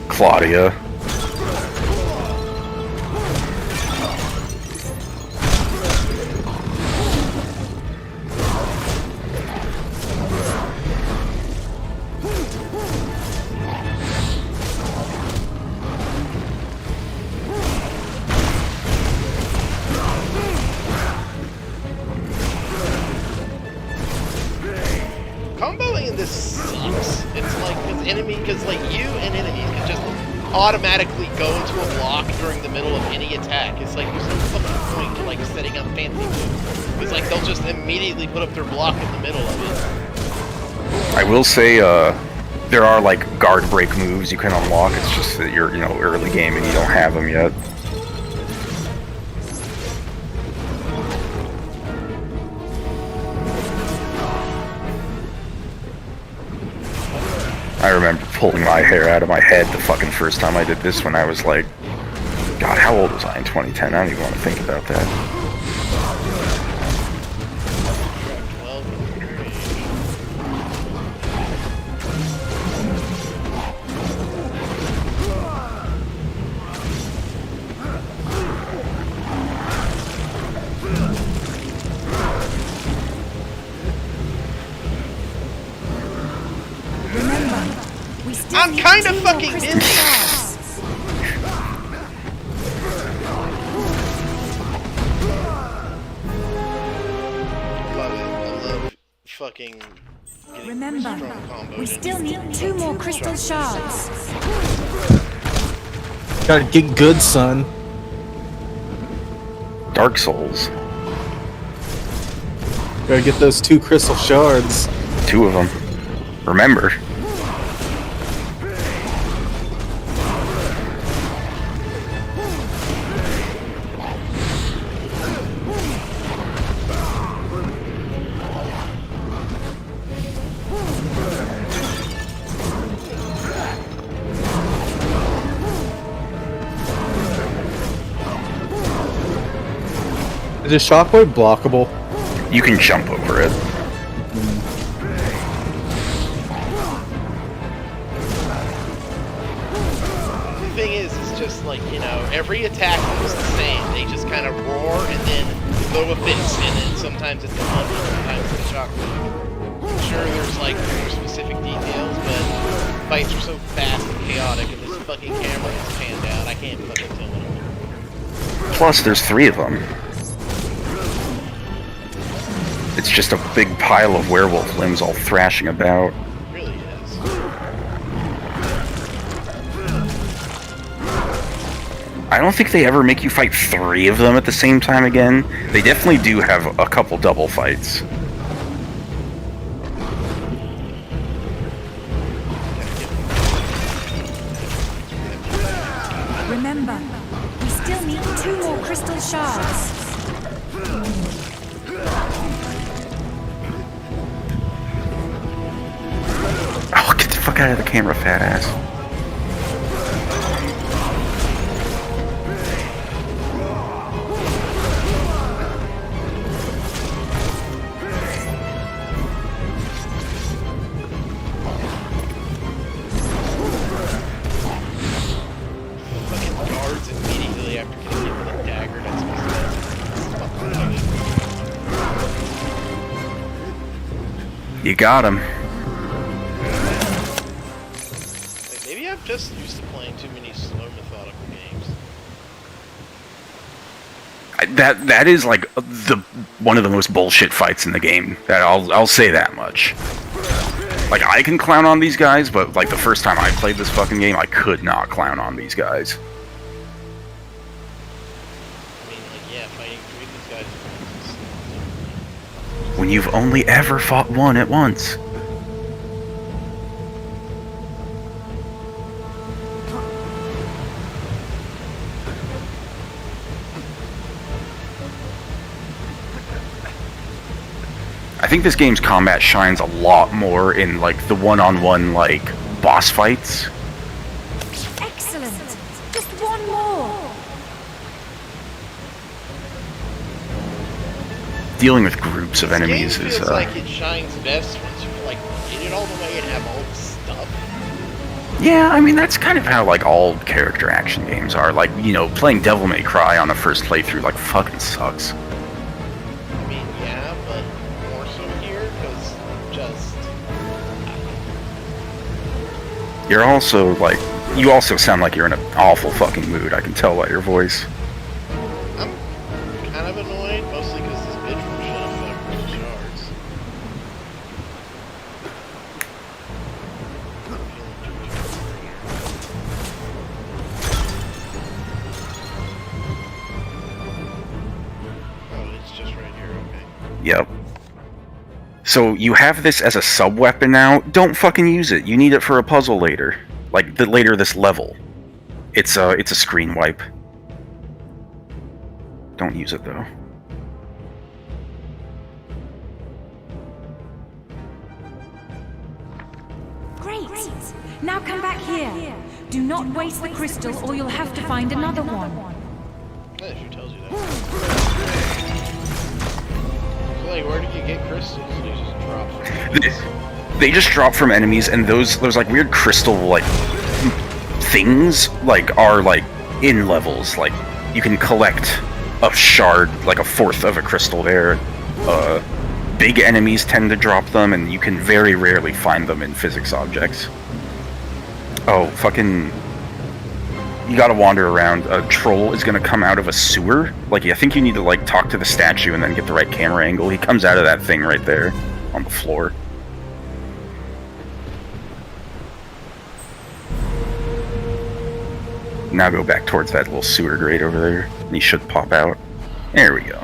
Claudia. Comboing in this sucks. It's like, because like you and enemies can just automatically go into a block during the middle of any attack. It's like, there's no fucking point to like setting up fancy moves. Because like, they'll just immediately put up their block in the middle of it. I will say, there are like guard break moves you can unlock. It's just that you're, early game and you don't have them yet. I remember pulling my hair out of my head the fucking first time I did this when I was like, God, how old was I in 2010? I don't even want to think about that. We still I'm need kinda 2 more fucking crystal busy. shards. Love it. I love fucking getting Remember, strong combos we in. still need 2 more crystal shards. Gotta get good, son. Dark Souls. Gotta get those 2 crystal shards. 2 of them. Remember. Is the shockwave blockable? You can jump over it. The thing is, it's just like, every attack is the same. They just kind of roar and then throw a fist, and then sometimes it's a lump, sometimes it's a shockwave. Sure, there's like more specific details, but fights are so fast and chaotic, and this fucking camera is panned out. I can't fucking tell what I'm doing. Plus, there's 3 of them. It's just a big pile of werewolf limbs all thrashing about. It really is. I don't think they ever make you fight 3 of them at the same time again. They definitely do have a couple double fights. Remember, we still need 2 more crystal shards. Oh, get the fuck out of the camera, fat ass. You got him. Like, maybe I'm just used to playing too many slow, methodical games. That is like one of the most bullshit fights in the game. That I'll say that much. Like, I can clown on these guys, but like the first time I played this fucking game, I could not clown on these guys. I mean, like, yeah, fighting three of these guys at once When you've only ever fought one at once. I think this game's combat shines a lot more in like the one-on-one like boss fights. Excellent! Just one more! Dealing with groups of enemies game is feels like it shines best once you like get it all the way and have all the stuff. yeah, I mean that's kind of how like all character action games are. Like, you know, playing Devil May Cry on the first playthrough like fucking sucks. I mean, yeah, but more so here because just You're also like, you also sound like you're in an awful fucking mood. I can tell by your voice. I'm kind of annoyed, mostly because this bitch will shut up fucking shards. Oh, it's just right here, okay. Yep. So you have this as a sub-weapon now. Don't fucking use it. You need it for a puzzle later. Like, later this level. It's a screen wipe. Don't use it, though. Great! Now come back here. Do not waste the crystal or you'll have to find another one. Yeah, she tells you that. So, like, where did you get crystals? They just drop from They just drop from enemies, and those like weird crystal like things like are like in levels. Like, you can collect a shard, like a fourth of a crystal there. Big enemies tend to drop them, and you can very rarely find them in physics objects. Oh, fucking... You gotta wander around. A troll is gonna come out of a sewer. Like, I think you need to, like, talk to the statue and then get the right camera angle. He comes out of that thing right there on the floor. Now go back towards that little sewer grate over there, and he should pop out. There we go.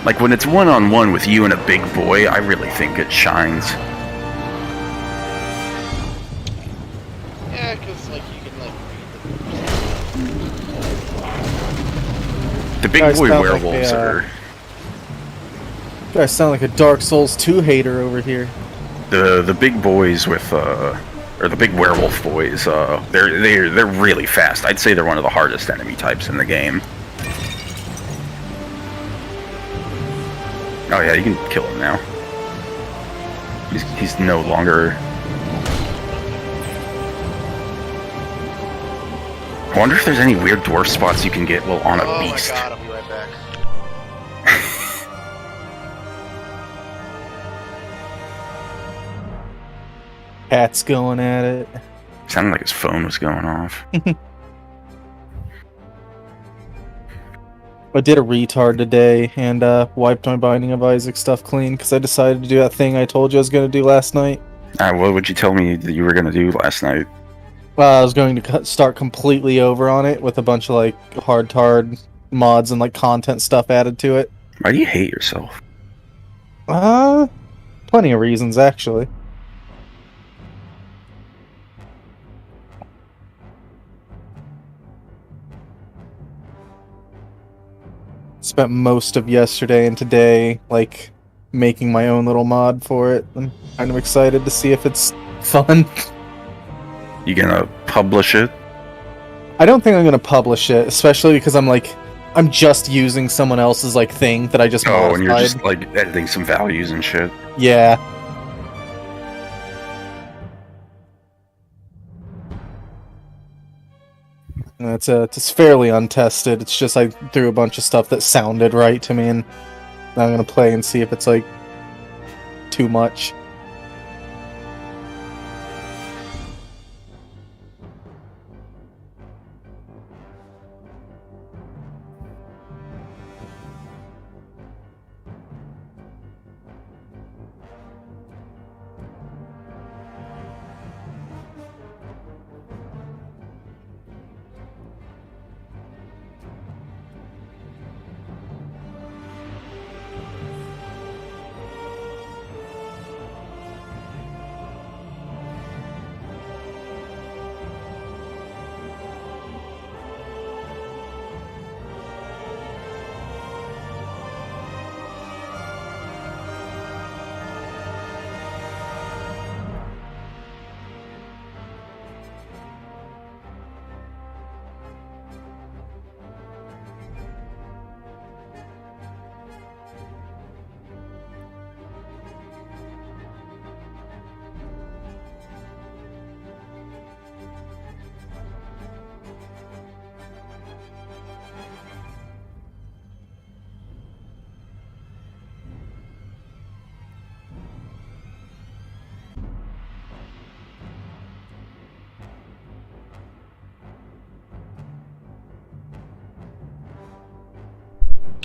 Like, when it's one-on-one with you and a big boy, I really think it shines. Yeah, because, like, you can, like, read The big Guys boy sound like werewolves are... You guys sound like a Dark Souls 2 hater over here. The big boys with, or the big werewolf boys, they're really fast. I'd say they're one of the hardest enemy types in the game. Oh yeah, you can kill him now. He's no longer... I wonder if there's any weird dwarf spots you can get while on a beast. Oh my god, I'll be right back. Cat's going at it. Sounded like his phone was going off. I did a retard today and wiped my Binding of Isaac stuff clean because I decided to do that thing I told you I was going to do last night. What would you tell me that you were going to do last night? I was going to start completely over on it with a bunch of like hard-tard mods and like content stuff added to it. Why do you hate yourself? Plenty of reasons actually. spent most of yesterday and today, like, making my own little mod for it. I'm kind of excited to see if it's fun. You gonna publish it? I don't think I'm gonna publish it, especially because I'm just using someone else's, like, thing that I just modified. Oh, and you're just, like, editing some values and shit. Yeah. It's fairly untested. It's just I threw a bunch of stuff that sounded right to me, and now I'm gonna play and see if it's, like, too much.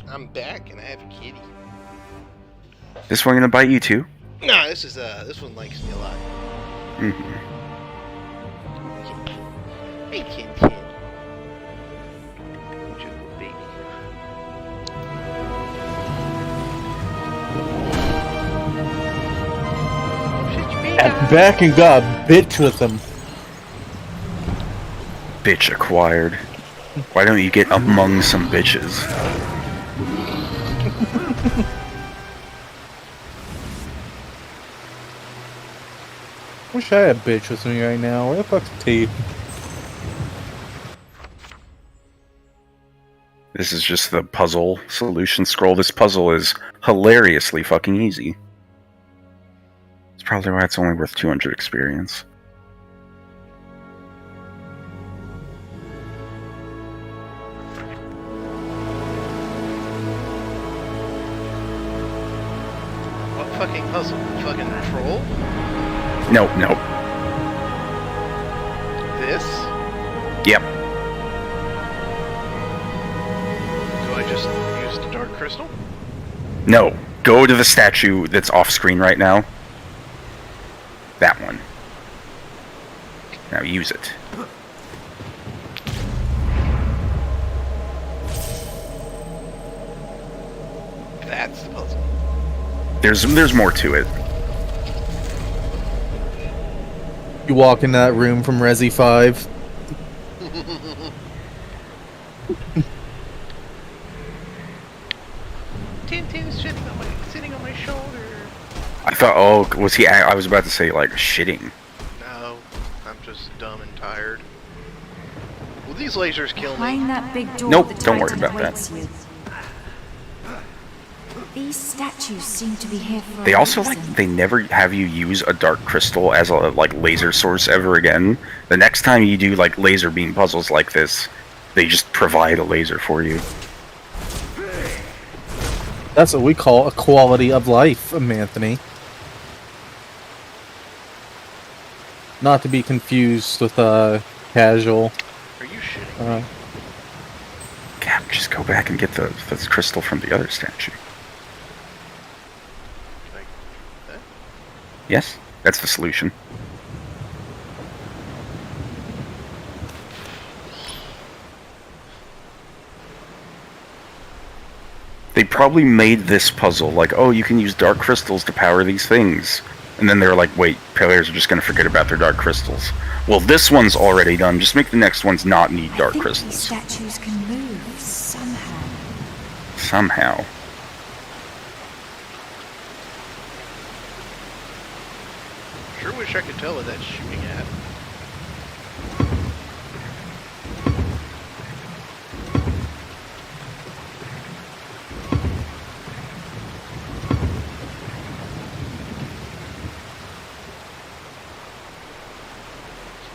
I'm back and I have a kitty. This one gonna bite you too? No, this one likes me a lot. Mm-hmm. Hey, kid. Just a baby. I'm back and got a bitch with him. Bitch acquired. Why don't you get among some bitches? Wish I had a bitch with me right now. Where the fuck's T? This is just the puzzle solution scroll. This puzzle is hilariously fucking easy. It's probably why it's only worth 200 experience. What fucking puzzle? Fucking troll? Nope. This? Yep. Do I just use the dark crystal? No. Go to the statue that's off screen right now. That one. Now use it. That's the puzzle. There's more to it. You walk into that room from Resi 5. Tintin's sitting on my shoulder. I thought, oh, was he? I was about to say, like, shitting. No, I'm just dumb and tired. Will these lasers kill me? Behind that big door, Nope, the don't worry Titan about that. awaits you. These statues seem to be here for They a also, reason. like, they never have you use a dark crystal as a, like, laser source ever again. The next time you do, like, laser beam puzzles like this, they just provide a laser for you. That's what we call a quality of life, Anthony. Not to be confused with casual. Are you shitting me? Cap, just go back and get the crystal from the other statue. Like that? Yes, that's the solution. They probably made this puzzle like, oh, you can use dark crystals to power these things. And then they're like, wait, players are just going to forget about their dark crystals. Well, this one's already done. Just make the next ones not need dark I think crystals. these statues can move somehow. somehow. Sure wish I could tell what that's shooting at.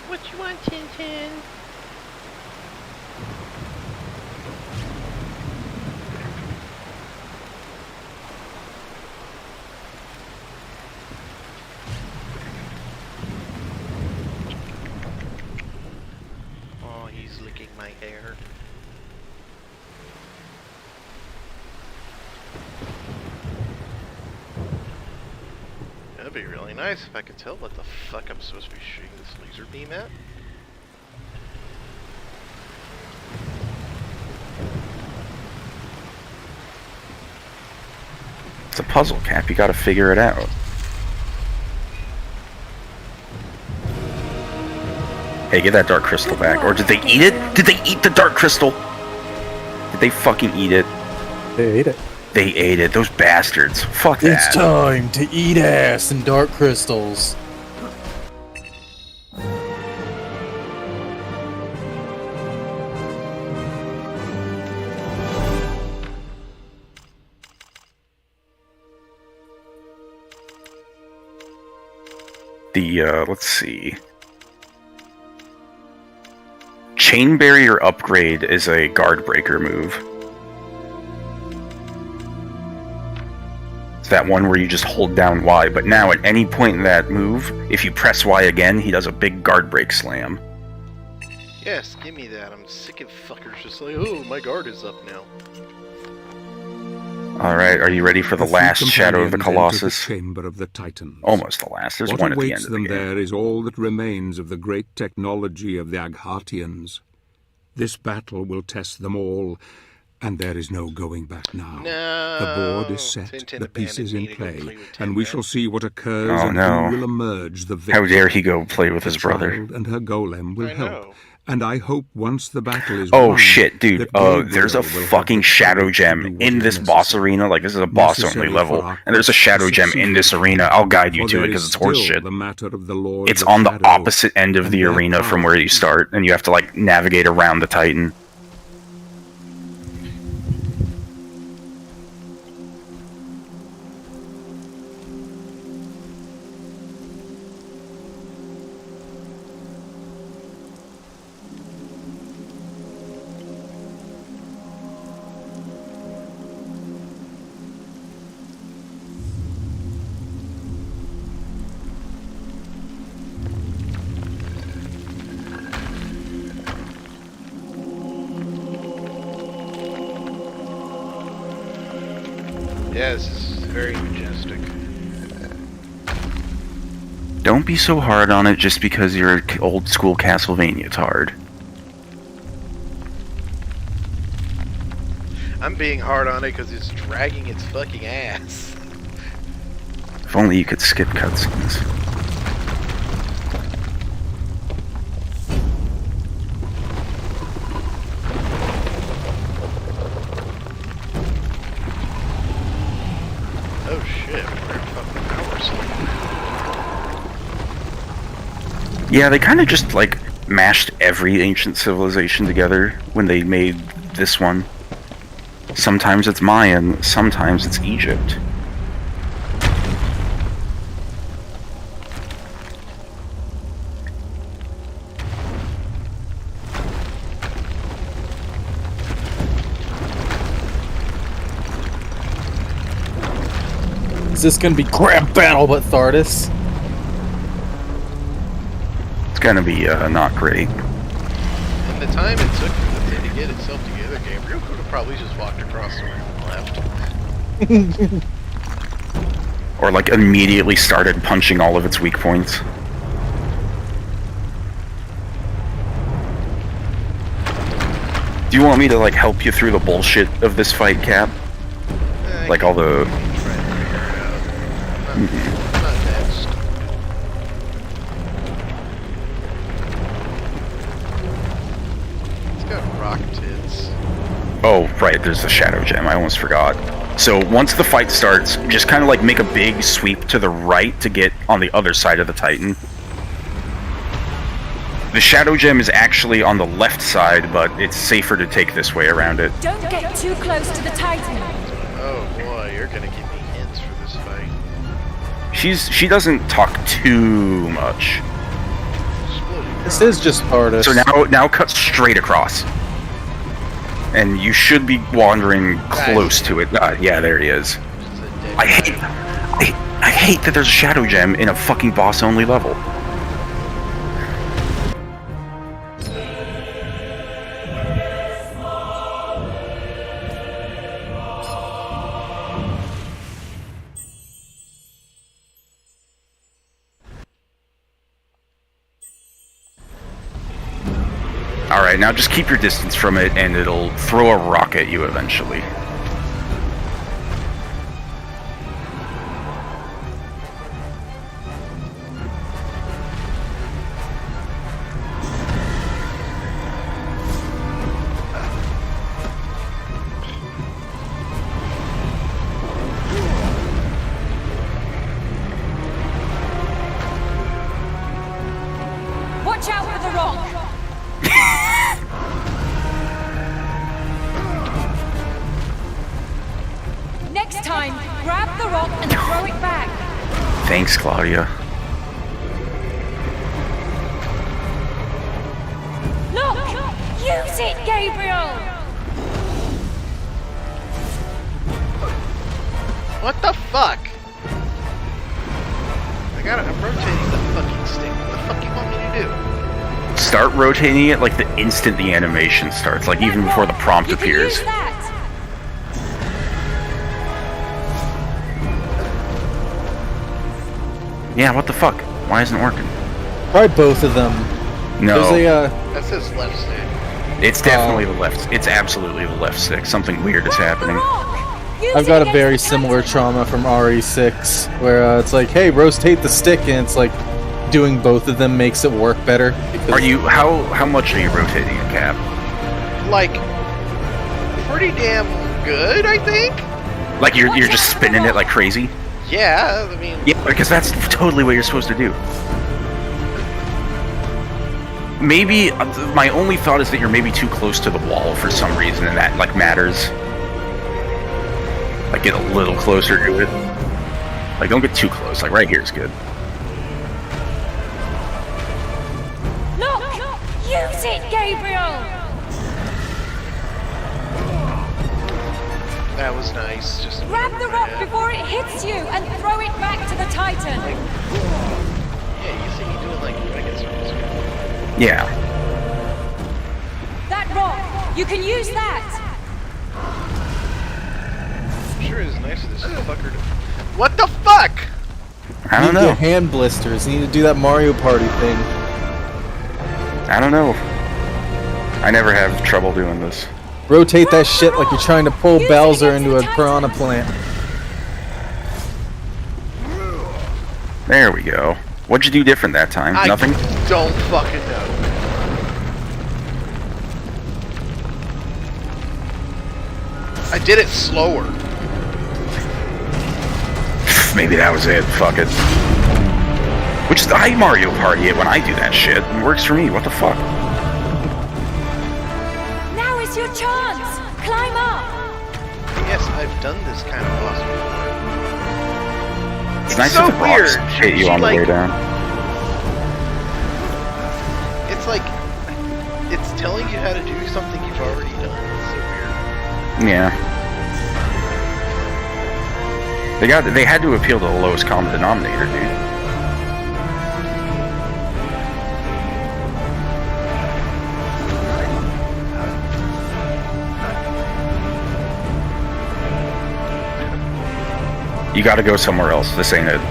What you want, Tintin? Oh, he's licking my hair. That'd be really nice if I could tell what the fuck I'm supposed to be shooting this laser beam at. It's a puzzle, Cap. You gotta figure it out. Hey, get that dark crystal back. Or did they eat it? Did they eat the dark crystal? Did they fucking eat it? They ate it. They ate it. Those bastards. Fuck that. It's time to eat ass and dark crystals. Let's see. Chain barrier upgrade is a guard breaker move. It's that one where you just hold down Y, but now at any point in that move, if you press Y again, he does a big guard break slam. Yes, give me that. I'm sick of fuckers just like, oh, my guard is up now. Alright, are you ready for the last Shadow of the Colossus? The chamber of the Titans. Almost the last. There's What one at the awaits end of them the game. there is all that remains of the great technology of the Aghatians. This battle will test them all, and there is no going back now. No. The board is set, Tintin the pieces in abandoned me to go play, play with and we Tin shall see what occurs Oh, and no. who will emerge the victor. How dare he go play with his The brother? child and her golem will I help. know. And I hope once the battle is Oh won, shit, dude. that Gabriel There's a will have fucking the shadow courage to gem do what in is this boss necessary. arena. Like, this is a boss only Necessary level. for our And there's a quest shadow to gem in this arena. I'll guide you For to it there because is it's horse still shit. the matter of the Lord It's of on the Shadow, opposite end of and the their arena from power. where you start, and you have to, like, navigate around the Titan. Yeah, this is very majestic. Don't be so hard on it just because you're an old school Castlevania tard. I'm being hard on it because it's dragging its fucking ass. If only you could skip cutscenes. Oh shit, we're in fucking power slave. Yeah, they kind of just, like, mashed every ancient civilization together when they made this one. Sometimes it's Mayan, sometimes it's Egypt. Is this gonna be Grab Battle but Thardis? It's gonna be, not great. And the time it took for the thing to get itself together, Gabriel could have probably just walked across the room and left. Or, like, immediately started punching all of its weak points. Do you want me to, like, help you through the bullshit of this fight, Cap? Like all the... Try to figure it out. Not that stupid. It's got rock tits. Oh, right, there's the Shadow Gem. I almost forgot. So once the fight starts, just kind of like make a big sweep to the right to get on the other side of the Titan. The Shadow Gem is actually on the left side, but it's safer to take this way around it. Don't get too close to the Titan. Oh boy, you're gonna give me hints for this fight. She doesn't talk too much. This is just hardest. So now cut straight across. And you should be wandering close to it. Yeah, there he is. I hate that there's a Shadow Gem in a fucking boss-only level. Alright, now just keep your distance from it and it'll throw a rock at you eventually. Watch out for the rock. Next time, grab the rock and throw it back. Thanks, Claudia. Look! Use it, Gabriel! What the fuck? I'm rotating the fucking stick. What the fuck you want me to do? Start rotating it like the instant the animation starts, like even before the prompt You can appears. use that. Yeah, what the fuck? Why isn't it working? Try both of them. No, There's a, That says left stick. it's definitely the left. It's absolutely the left stick. Something weird is Grab the happening. rock. Use I've it got a against very the similar Titan. trauma from RE6, where it's like, hey, rotate the stick, and it's like doing both of them makes it work better. Because Are you how much are you rotating it, Cap? Like, pretty damn good, I think? Like you're just spinning it like crazy? Yeah, I mean, Yeah, because that's totally what you're supposed to do. Maybe my only thought is that you're maybe too close to the wall for some reason, and that like matters. Like get a little closer to it. Like don't get too close. Like right here is good. Look! Use it, Gabriel! that was nice. Just Grab the rock before it hits you and throw it back to the Titan. Yeah, you see me doing like mega circles. Yeah. That rock, you can use that. Sure is nice of this fucker to... What the fuck? I don't you need know. hand blisters. You need to do that Mario Party thing. I don't know. I never have trouble doing this. Rotate that shit like you're trying to pull Use it Bowser against into a the Titan. piranha plant. There we go. What'd you do different that time? I Nothing? don't fucking know. I did it slower. Maybe that was it. Fuck it. Which is I Mario Party it when I do that shit. It works for me. What the fuck? Now is your chance. Climb up. Yes, I've done this kind of boss before. It's nice so if the rocks weird. hit you She, on the way like- down. It's like it's telling you how to do something you've already done. It's so weird. Yeah. They had to appeal to the lowest common denominator, dude. You gotta go somewhere else. This ain't it.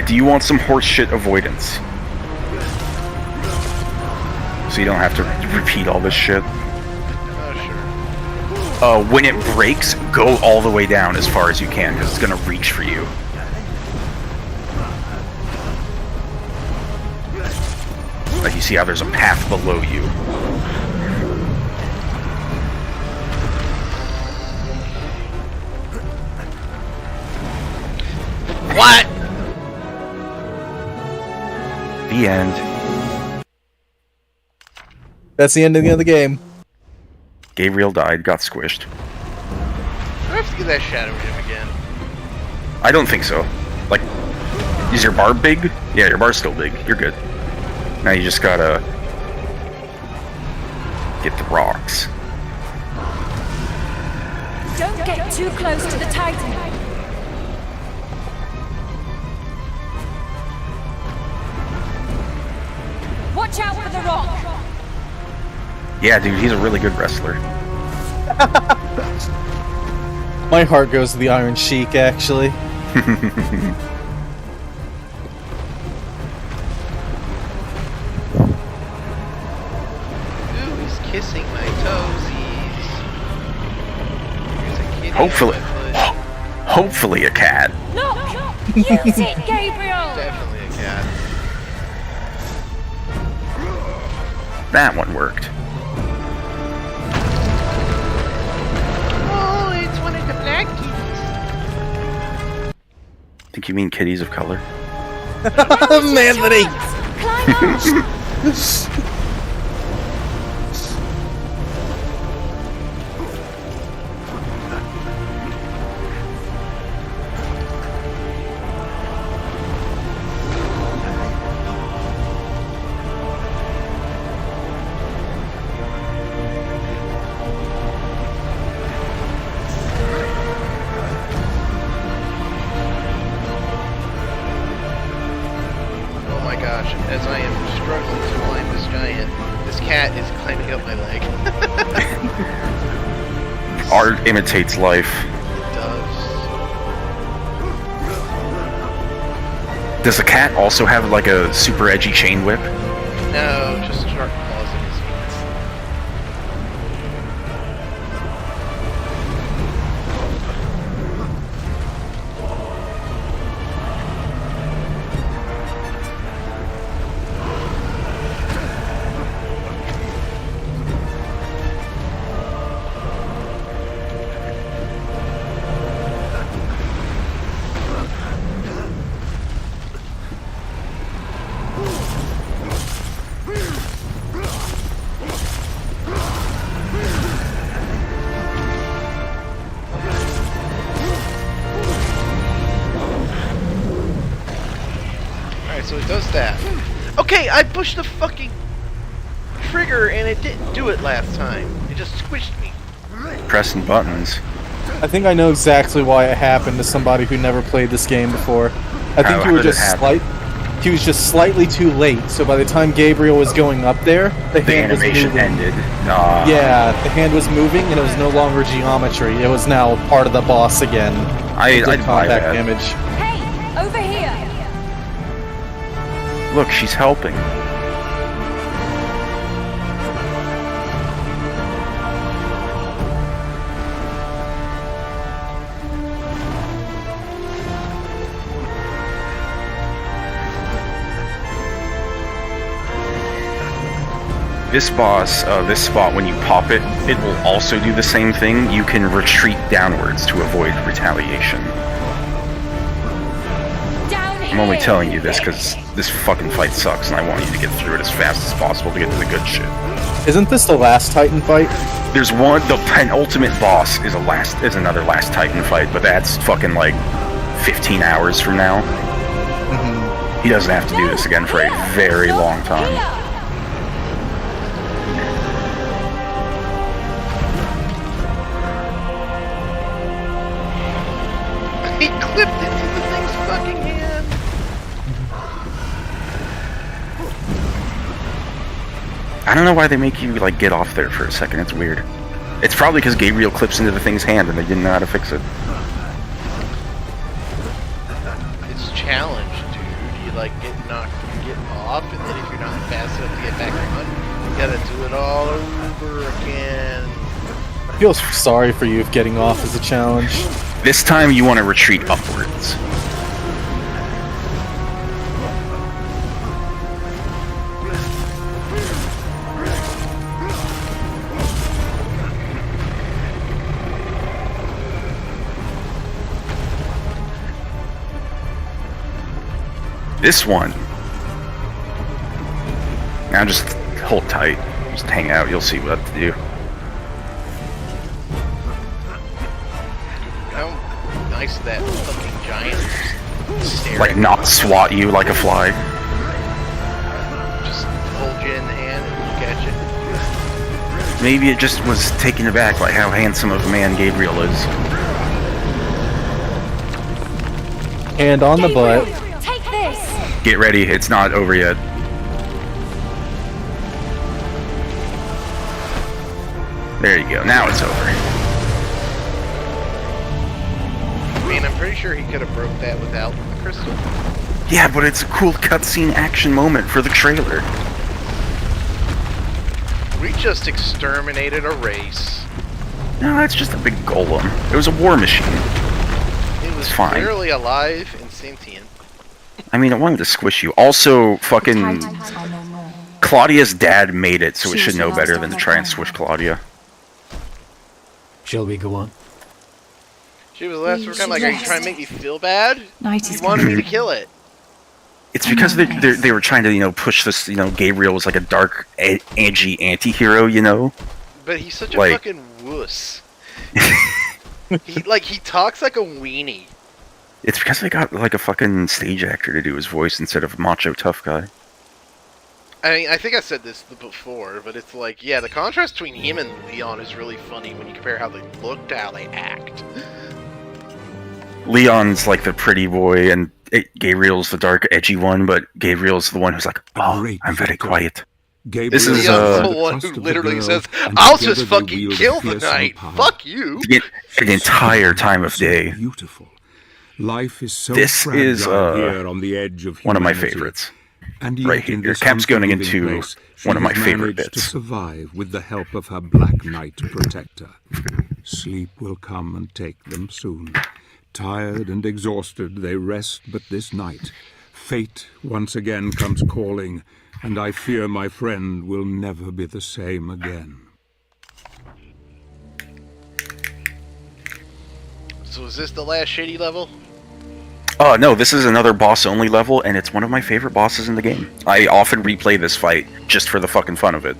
Do you want some horse shit avoidance? So you don't have to repeat all this shit? Oh, sure. When it breaks, go all the way down as far as you can, because it's gonna reach for you. Like, you see how there's a path below you. What? The end. That's the ending of the game. Gabriel died, got squished. Do I have to get that shadow of him again? I don't think so. Like, is your bar big? Yeah, your bar's still big. You're good. Now you just gotta get the rocks. Don't get too close to the Titan. Watch out for the rock. Yeah, dude, he's a really good wrestler. My heart goes to the Iron Sheik, actually. Ooh, he's kissing my toesies. There's a kitty Hopefully. on my foot. Hopefully a cat. Look! Use it, Gabriel! Definitely a cat. That one worked. Oh, it's one of the black kitties. Think you mean kitties of color? Manly! Climb up! Oh my gosh, as I am struggling to climb this giant, this cat is climbing up my leg. Art imitates life. It does. Does the cat also have like a super edgy chain whip? No, just sharp claws in his feet. Alright, so it does that. Okay, I pushed the fucking trigger and it didn't do it last time. It just squished me. Pressing buttons. I think I know exactly why it happened to somebody who never played this game before. I think How you were did it just happen? he was just slightly too late, so by the time Gabriel was going up there, the The hand was animation moving. ended. Yeah, the hand was moving and it was no longer geometry. It was now part of the boss again. I'd buy Contact that. damage. Hey, over here! Look, she's helping. This boss, this spot, when you pop it, it will also do the same thing. You can retreat downwards to avoid retaliation. Down I'm only here. telling you this because this fucking fight sucks and I want you to get through it as fast as possible to get to the good shit. Isn't this the last Titan fight? There's one, the penultimate boss is another last Titan fight, but that's fucking like 15 hours from now. He doesn't have to do this again for a very long time. Here. He clipped it to the thing's fucking hand. I don't know why they make you like get off there for a second. It's weird. It's probably because Gabriel clips into the thing's hand and they didn't know how to fix it. It's challenge, dude. get off, and then if you're not fast enough to get back on, you gotta do it all over again. I feel sorry for you if getting off is a challenge. This time you want to retreat upwards. This one. Now just hold tight. Just hang out. You'll see what to do. How nice that fucking giant stare Like at not swat you like a fly. just hold you in the hand and look at you. Maybe it just was taken aback by how handsome of a man Gabriel is. Hand on the butt. Take this! Get ready. It's not over yet. There you go. Now it's over. I mean, I'm pretty sure he could have broke that without the crystal. Yeah, but it's a cool cutscene action moment for the trailer. We just exterminated a race. No, it's just a big golem. It was a war machine. It was fine. clearly alive and sentient. I mean, it wanted to squish you. Also, fucking Titans are no more. Claudia's dad made it, so it should know better than to try and squish Claudia. Shall we go on? She was last kind of like, are you trying to make me feel bad? Night You is wanted me to coming. kill it. It's because they were trying to, push this, Gabriel was like a dark, edgy anti-hero, But he's such a Like- fucking wuss. he talks like a weenie. It's because they got, like, a fucking stage actor to do his voice instead of a macho tough guy. I mean, I think I said this before, but it's like, yeah, the contrast between him and Leon is really funny when you compare how they look to how they act. Leon's, like, the pretty boy, and Gabriel's the dark, edgy one, but Gabriel's the one who's like, oh, Great I'm very victory. quiet. Gabriel This is, Leon's the the one trust who of the literally girl, says, and I'll together just they fucking wield kill the fearsome night. power. Fuck you. For the entire time of So day. beautiful. Life is so This fragile is, here on the edge of One of my humanity. favorites. And Right yet in here. this Cap's going unforgiving into place, she one of my has favorite managed to bits. survive with the help of her Black Knight protector. Sleep will come and take them soon. Tired and exhausted, they rest but this night. Fate once again comes calling, and I fear my friend will never be the same again. So is this the last shady level? No, this is another boss-only level, and it's one of my favorite bosses in the game. I often replay this fight just for the fucking fun of it.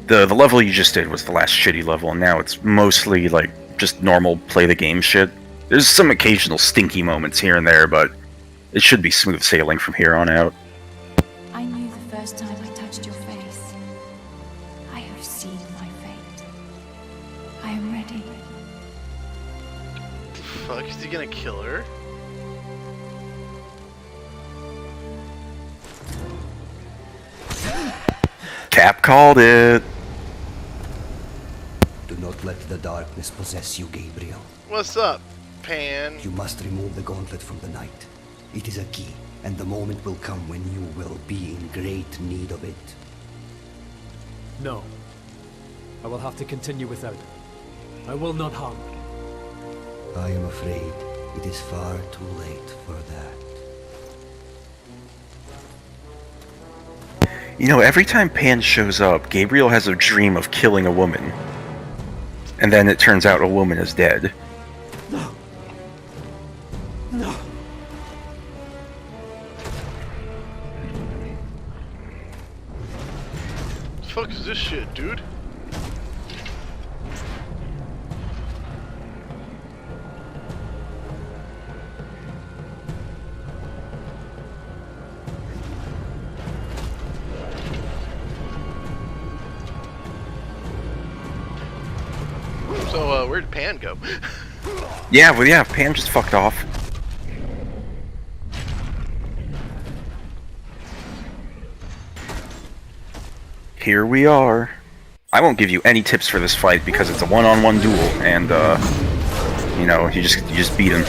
The level you just did was the last shitty level, and now it's mostly, like, just normal play-the-game shit. There's some occasional stinky moments here and there, but it should be smooth sailing from here on out. I knew the first time I touched your face. I have seen my fate. I am ready. Fuck, is he gonna kill her? Cap called it! Do not let the darkness possess you, Gabriel. What's up, Pan? You must remove the gauntlet from the night. It is a key, and the moment will come when you will be in great need of it. No. I will have to continue without. I will not harm. I am afraid it is far too late for that. Every time Pan shows up, Gabriel has a dream of killing a woman. And then it turns out a woman is dead. No. No. The fuck is this shit, dude? So, where'd Pan go? Yeah, Pan just fucked off. Here we are. I won't give you any tips for this fight because it's a one-on-one duel, and you just beat him.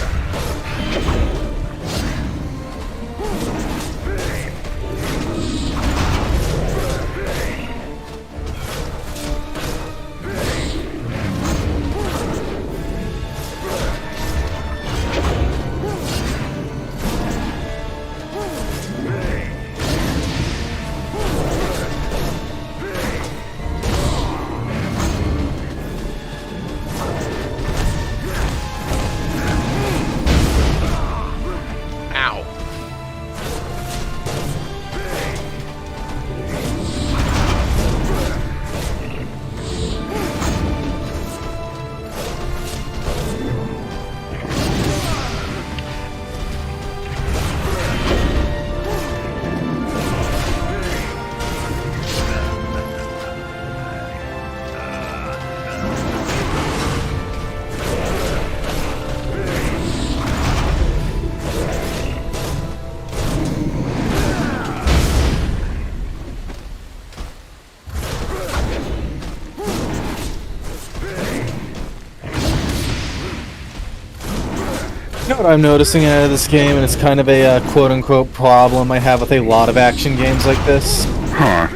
You know what I'm noticing out of this game, and it's kind of a quote-unquote problem I have with a lot of action games like this? Huh.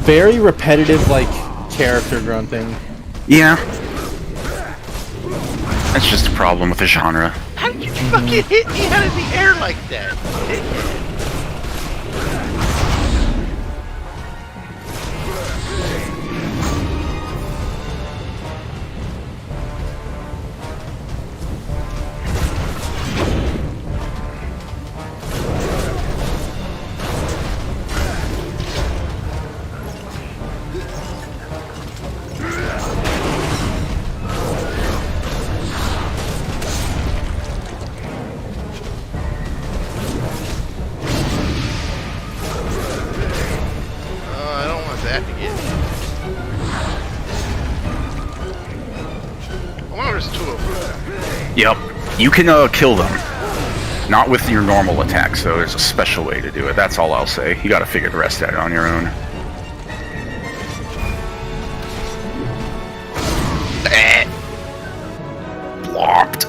Very repetitive, like, character grunting. Yeah. That's just a problem with the genre. How did you fucking hit me out of the air like that? Yep. You can kill them. Not with your normal attacks, though. There's a special way to do it. That's all I'll say. You gotta figure the rest out on your own. Blocked.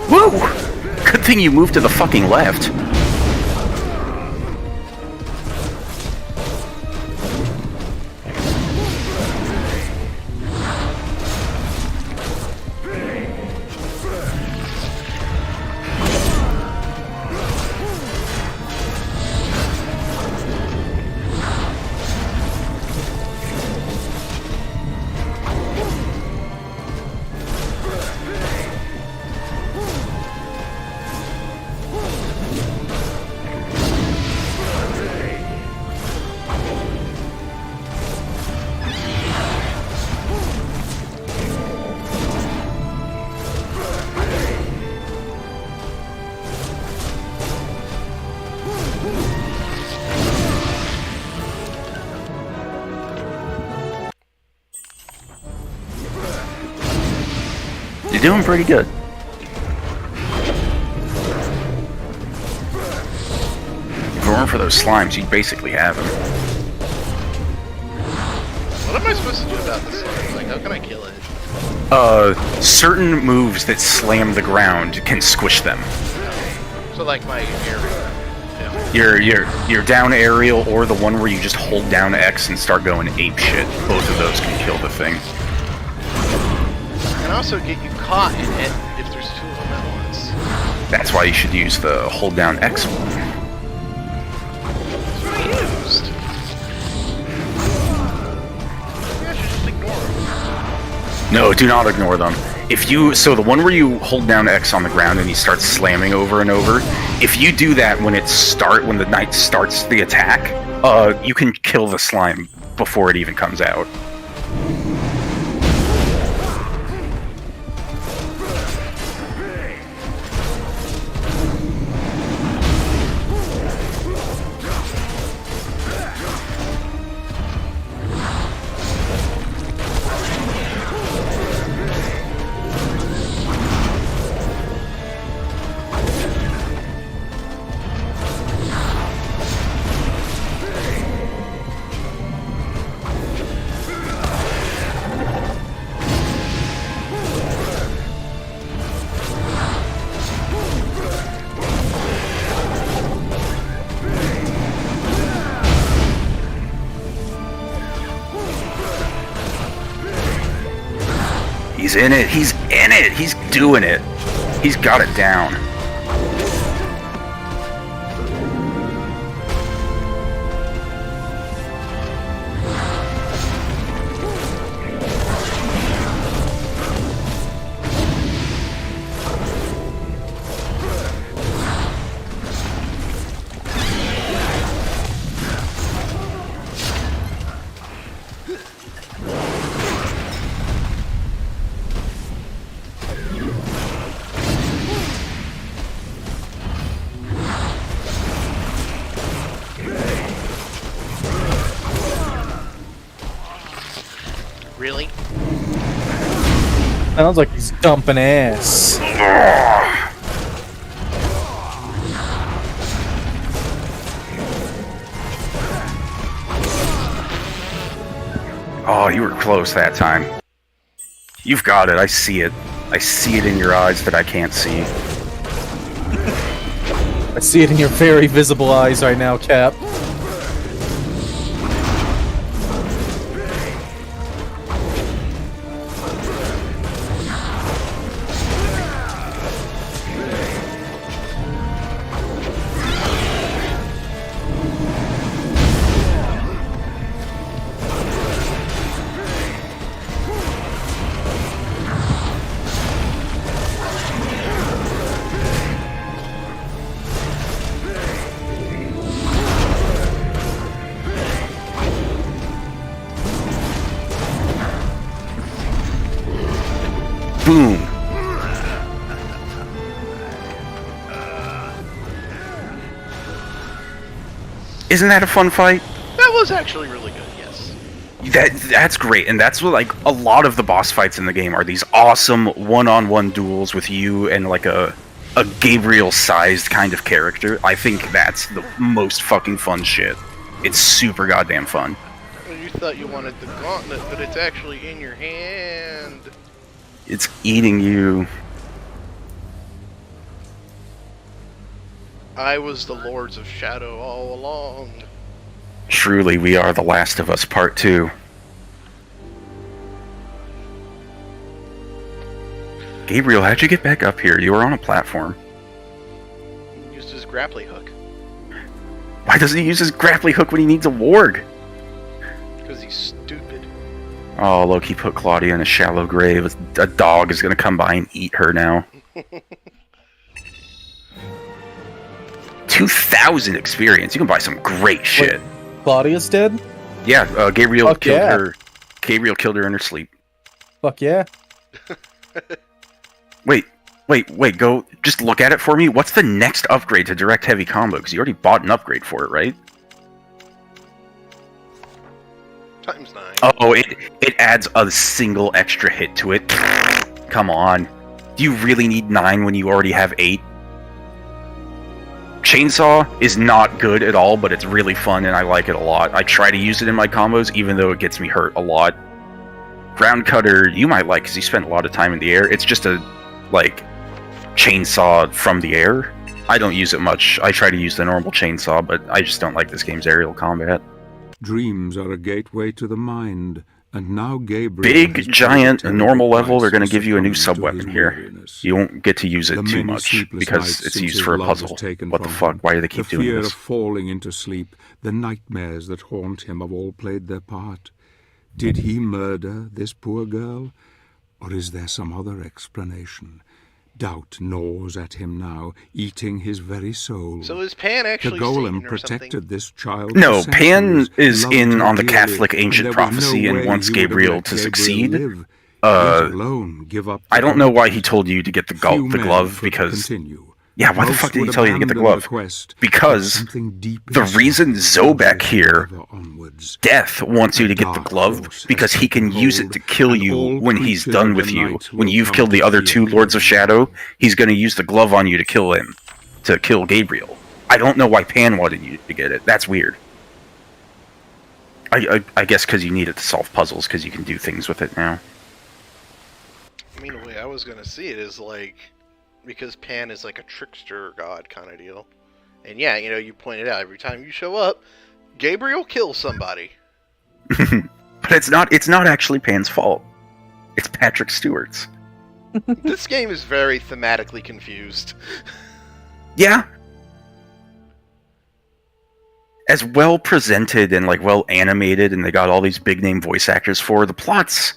Woo! Good thing you moved to the fucking left. You're doing pretty good. If it weren't for those slimes, you'd basically have them. What am I supposed to do about this slime? Like, how can I kill it? Certain moves that slam the ground can squish them. So, like my aerial. Yeah. Your down aerial or the one where you just hold down X and start going ape shit. Both of those can kill the thing. And also get you caught in it if there's two of them at once. That's why you should use the hold down X one. That's what I used. Maybe I should just ignore them. No, do not ignore them. So the one where you hold down X on the ground and he starts slamming over and over, if you do that when the knight starts the attack, you can kill the slime before it even comes out. He's in it. He's in it. He's doing it. He's got it down. Really? Sounds like he's dumping ass. Oh, you were close that time. You've got it. I see it. I see it in your eyes that I can't see. I see it in your very visible eyes right now, Cap. Boom! Isn't that a fun fight? That was actually really good, yes. That's great, and that's what, like, a lot of the boss fights in the game are these awesome one-on-one duels with you and like a Gabriel-sized kind of character. I think that's the most fucking fun shit. It's super goddamn fun. You thought you wanted the gauntlet, but it's actually in your hand. It's eating you. I was the Lords of Shadow all along. Truly, we are The Last of Us Part 2. Gabriel, how'd you get back up here? You were on a platform. He used his grappling hook. Why doesn't he use his grappling hook when he needs a warg? Because he's stupid. Oh, look, he put Claudia in a shallow grave. A dog is gonna come by and eat her now. 2,000 experience. You can buy some great shit. Wait, Claudia's dead? Yeah, Gabriel Fuck killed yeah. her. Gabriel killed her in her sleep. Fuck yeah. Wait, go, just look at it for me. What's the next upgrade to direct heavy combo? Because you already bought an upgrade for it, right? ×9. Oh, it adds a single extra hit to it. Come on. Do you really need 9 when you already have 8? Chainsaw is not good at all, but it's really fun and I like it a lot. I try to use it in my combos, even though it gets me hurt a lot. Ground Cutter, you might like, because you spend a lot of time in the air. It's just a, like, chainsaw from the air. I don't use it much. I try to use the normal chainsaw, but I just don't like this game's aerial combat. Dreams are a gateway to the mind, and now Gabriel... Big, has giant, paid a normal terrible level, they're going to price give you a new for succumbing to sub-weapon his here. weariness. You won't get to use it The too many much, sleepless because nights it's since used his for a love was puzzle. taken What the from fuck? him, Why do they keep the doing fear this? of falling into sleep, the nightmares that haunt him have all played their part. Did he murder this poor girl? Or is there some other explanation? Doubt gnaws at him now, eating his very soul. So is Pan actually The golem Satan or protected something? this child. No, for Pan centuries, is loved in her on the dearly, Catholic and ancient there was prophecy no and way wants he would have Gabriel let to Gabriel succeed. live, let alone give up the I don't know why he gauntlet. told you to get the Few men glove, could because... continue. Yeah, why the Most fuck did he would tell you to get the abandon glove? quest, Because but something deep the inside reason Zobek drove here, ever onwards. Death, wants you to A get the dark glove, force because has he can taken use it hold, to kill and you all when he's creatures done of with the you. night When will you've come killed the to other fear 2 Lords of him. Shadow, he's going to use the glove on you to kill him. To kill Gabriel. I don't know why Pan wanted you to get it. That's weird. I guess because you need it to solve puzzles, because you can do things with it now. I mean, the way I was gonna see it is like, because Pan is like a trickster god kind of deal. And yeah, you know, you pointed out, every time you show up, Gabriel kills somebody. But it's not actually Pan's fault. It's Patrick Stewart's. This game is very thematically confused. Yeah. As well presented and like well animated, and they got all these big name voice actors for the plots.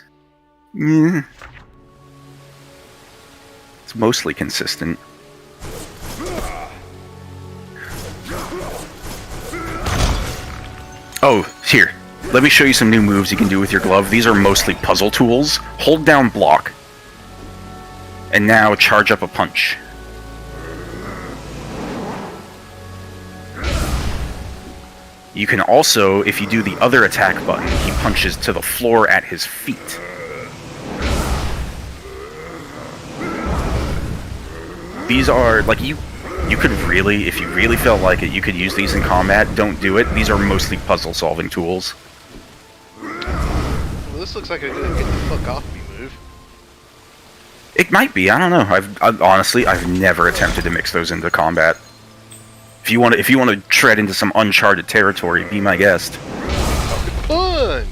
It's mostly consistent. Oh, here. Let me show you some new moves you can do with your glove. These are mostly puzzle tools. Hold down block. And now charge up a punch. You can also, if you do the other attack button, he punches to the floor at his feet. These are, like, you could really, if you really felt like it, you could use these in combat. Don't do it. These are mostly puzzle-solving tools. Well, this looks like a good get the fuck off me move. It might be. I don't know. Honestly, I've never attempted to mix those into combat. If you want to tread into some uncharted territory, be my guest. Punch!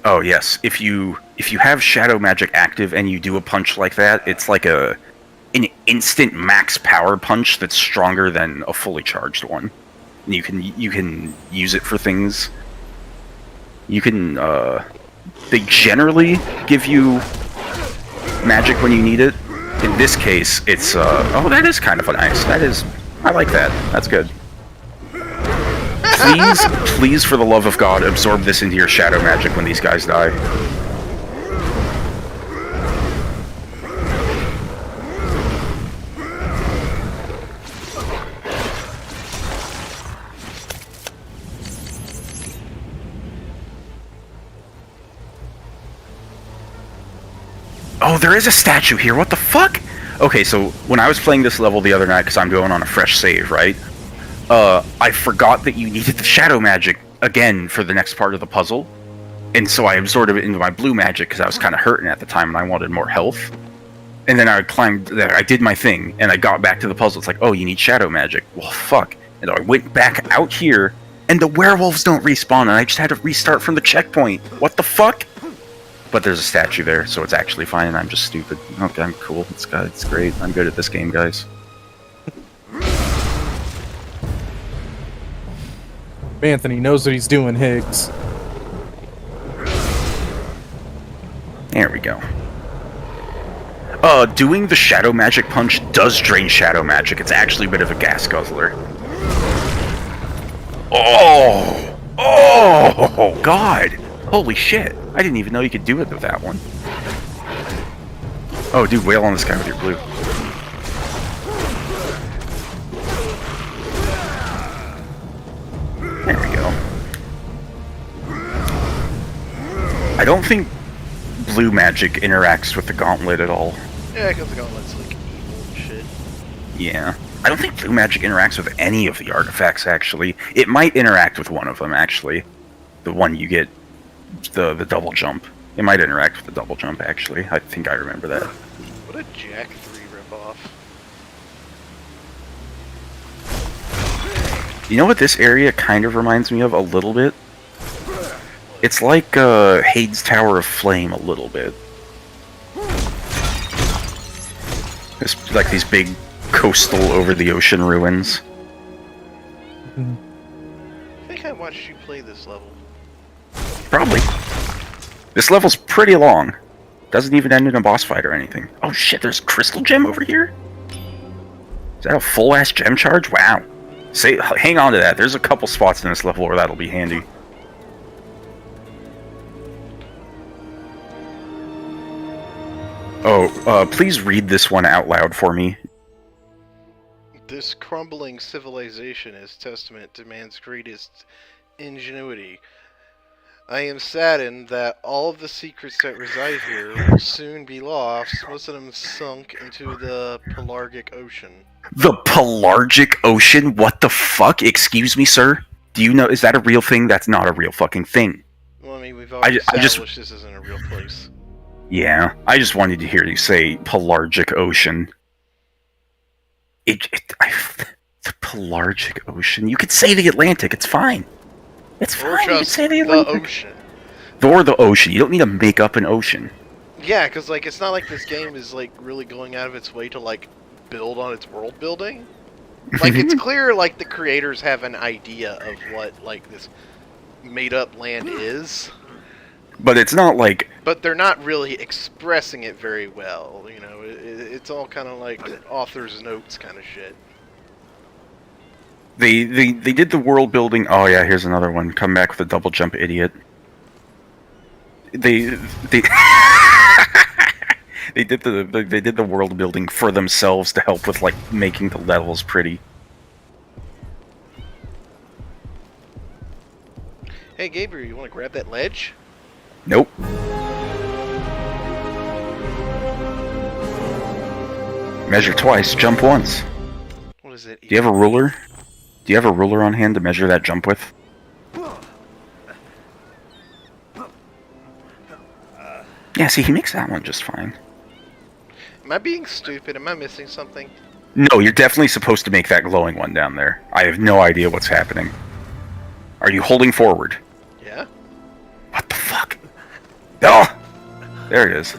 Oh yes, if you have shadow magic active and you do a punch like that, it's like an instant max power punch that's stronger than a fully charged one. And you can use it for things. You can they generally give you magic when you need it. In this case, it's oh, that is kind of nice. I like that. That's good. Please, for the love of God, absorb this into your shadow magic when these guys die. Oh, there is a statue here. What the fuck? Okay, so when I was playing this level the other night, because I'm going on a fresh save, right? I forgot that you needed the shadow magic again for the next part of the puzzle. And so I absorbed it into my blue magic because I was kind of hurting at the time and I wanted more health. And then I climbed there, I did my thing, and I got back to the puzzle. It's like, oh, you need shadow magic. Well, fuck. And I went back out here, and the werewolves don't respawn, and I just had to restart from the checkpoint. What the fuck? But there's a statue there, so it's actually fine, and I'm just stupid. Okay, I'm cool. It's great. I'm good at this game, guys. Anthony knows what he's doing, Higgs. There we go. Doing the shadow magic punch does drain shadow magic. It's actually a bit of a gas guzzler. Oh! Oh! God! Holy shit. I didn't even know you could do it with that one. Oh, dude, wail on this guy with your blue. There we go. I don't think blue magic interacts with the gauntlet at all. Yeah, because the gauntlet's like evil and shit. Yeah. I don't think blue magic interacts with any of the artifacts, actually. It might interact with one of them, actually. The one you get, the double jump. It might interact with the double jump, actually. I think I remember that. What a Jack 3 ripoff. You know what this area kind of reminds me of a little bit? It's like Hades Tower of Flame a little bit. It's like these big coastal over-the-ocean ruins. I think I watched you play this level. Probably. This level's pretty long. Doesn't even end in a boss fight or anything. Oh shit, there's a crystal gem over here? Is that a full-ass gem charge? Wow. Hang on to that. There's a couple spots in this level where that'll be handy. Oh, please read this one out loud for me. This crumbling civilization is testament to man's greatest ingenuity. I am saddened that all of the secrets that reside here will soon be lost, most of them sunk into the Pelargic Ocean. The Pelargic Ocean? What the fuck? Excuse me, sir? Do you know, is that a real thing? That's not a real fucking thing. Well, I mean, we've already established this isn't a real place. Yeah, I just wanted to hear you say Pelargic Ocean. The Pelargic Ocean? You could say the Atlantic, it's fine. It's fine, you can say the Atlantic. Ocean. Or the ocean. You don't need to make up an ocean. Yeah, because, like, it's not like this game is, like, really going out of its way to, like, build on its world building. Like, it's clear, like, the creators have an idea of what, like, this made-up land is. But it's not like... But they're not really expressing it very well, you know. It's all kind of like author's notes kind of shit. They did the world building... Oh yeah, here's another one. Come back with a double jump, idiot. They they did the world building for themselves to help with, like, making the levels pretty. Hey, Gabriel, you want to grab that ledge? Nope. Measure twice, jump once. Was it? Do you have a ruler? Do you have a ruler on hand to measure that jump with? Yeah, see, he makes that one just fine. Am I being stupid? Am I missing something? No, you're definitely supposed to make that glowing one down there. I have no idea what's happening. Are you holding forward? Yeah. What the fuck? Oh! There it is.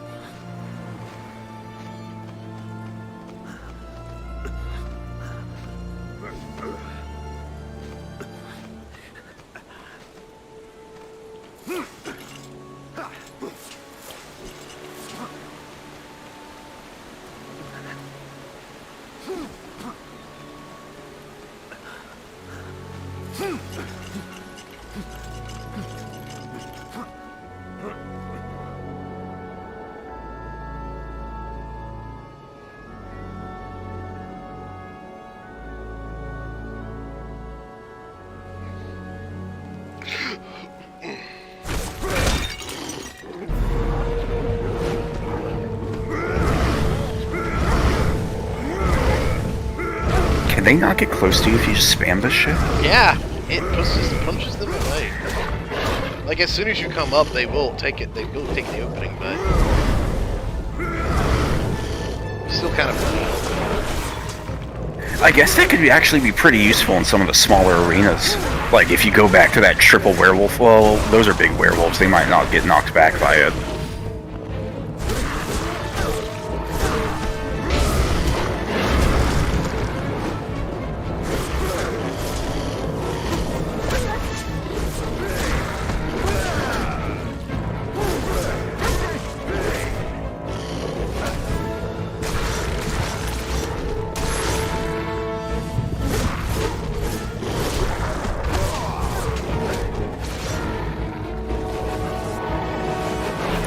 Can they not get close to you if you just spam this shit? Yeah, it punches them away. Like as soon as you come up, they will take it. They will take the opening, but still kind of funny. I guess that could actually be pretty useful in some of the smaller arenas. Like if you go back to that triple werewolf, well, those are big werewolves. They might not get knocked back by it.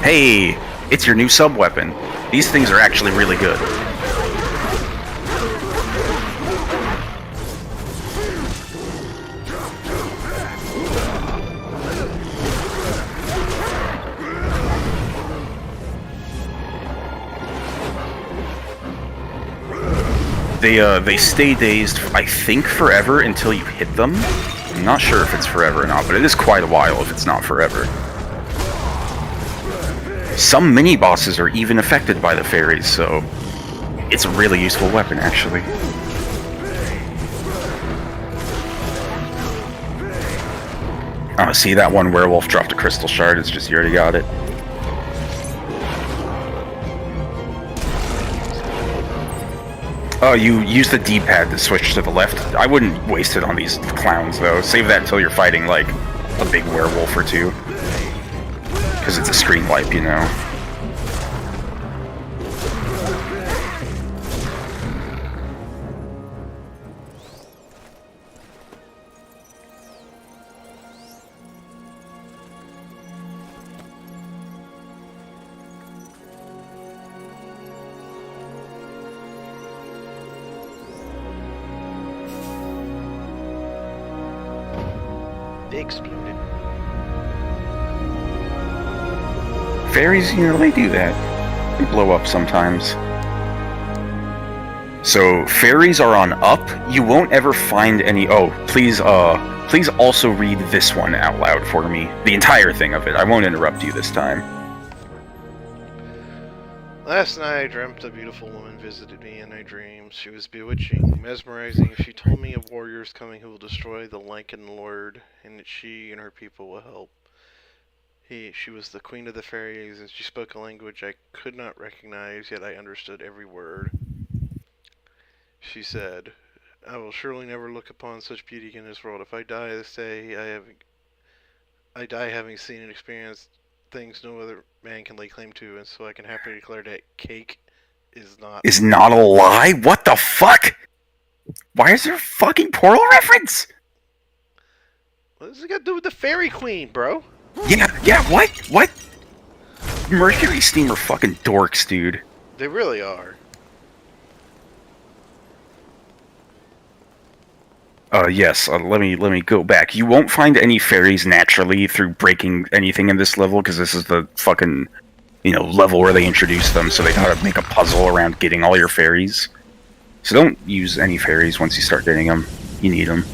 Hey, it's your new sub-weapon. These things are actually really good. They stay dazed, I think, forever until you hit them. I'm not sure if it's forever or not, but it is quite a while if it's not forever. Some mini-bosses are even affected by the fairies, so it's a really useful weapon, actually. Oh, see, that one werewolf dropped a crystal shard, it's just you already got it. Oh, you use the D-pad to switch to the left. I wouldn't waste it on these clowns, though. Save that until you're fighting, like, a big werewolf or two. Because it's a screen wipe, you know. They exploded. Fairies, you know, they do that. They blow up sometimes. So, fairies are on up. You won't ever find any... Oh, please also read this one out loud for me. The entire thing of it. I won't interrupt you this time. Last night I dreamt a beautiful woman visited me in my dreams. She was bewitching, mesmerizing. She told me of warriors coming who will destroy the Lycan Lord, and that she and her people will help. She was the queen of the fairies, and she spoke a language I could not recognize, yet I understood every word. She said, "I will surely never look upon such beauty in this world. If I die this day, I die having seen and experienced things no other man can lay claim to, and so I can happily declare that cake is not a lie? What the fuck? Why is there a fucking Portal reference? What does it got to do with the fairy queen, bro? Yeah, what? Mercury Steam are fucking dorks, dude. They really are. Yes, let me go back. You won't find any fairies naturally through breaking anything in this level, because this is the fucking, level where they introduce them, so they gotta make a puzzle around getting all your fairies. So don't use any fairies once you start getting them. You need them.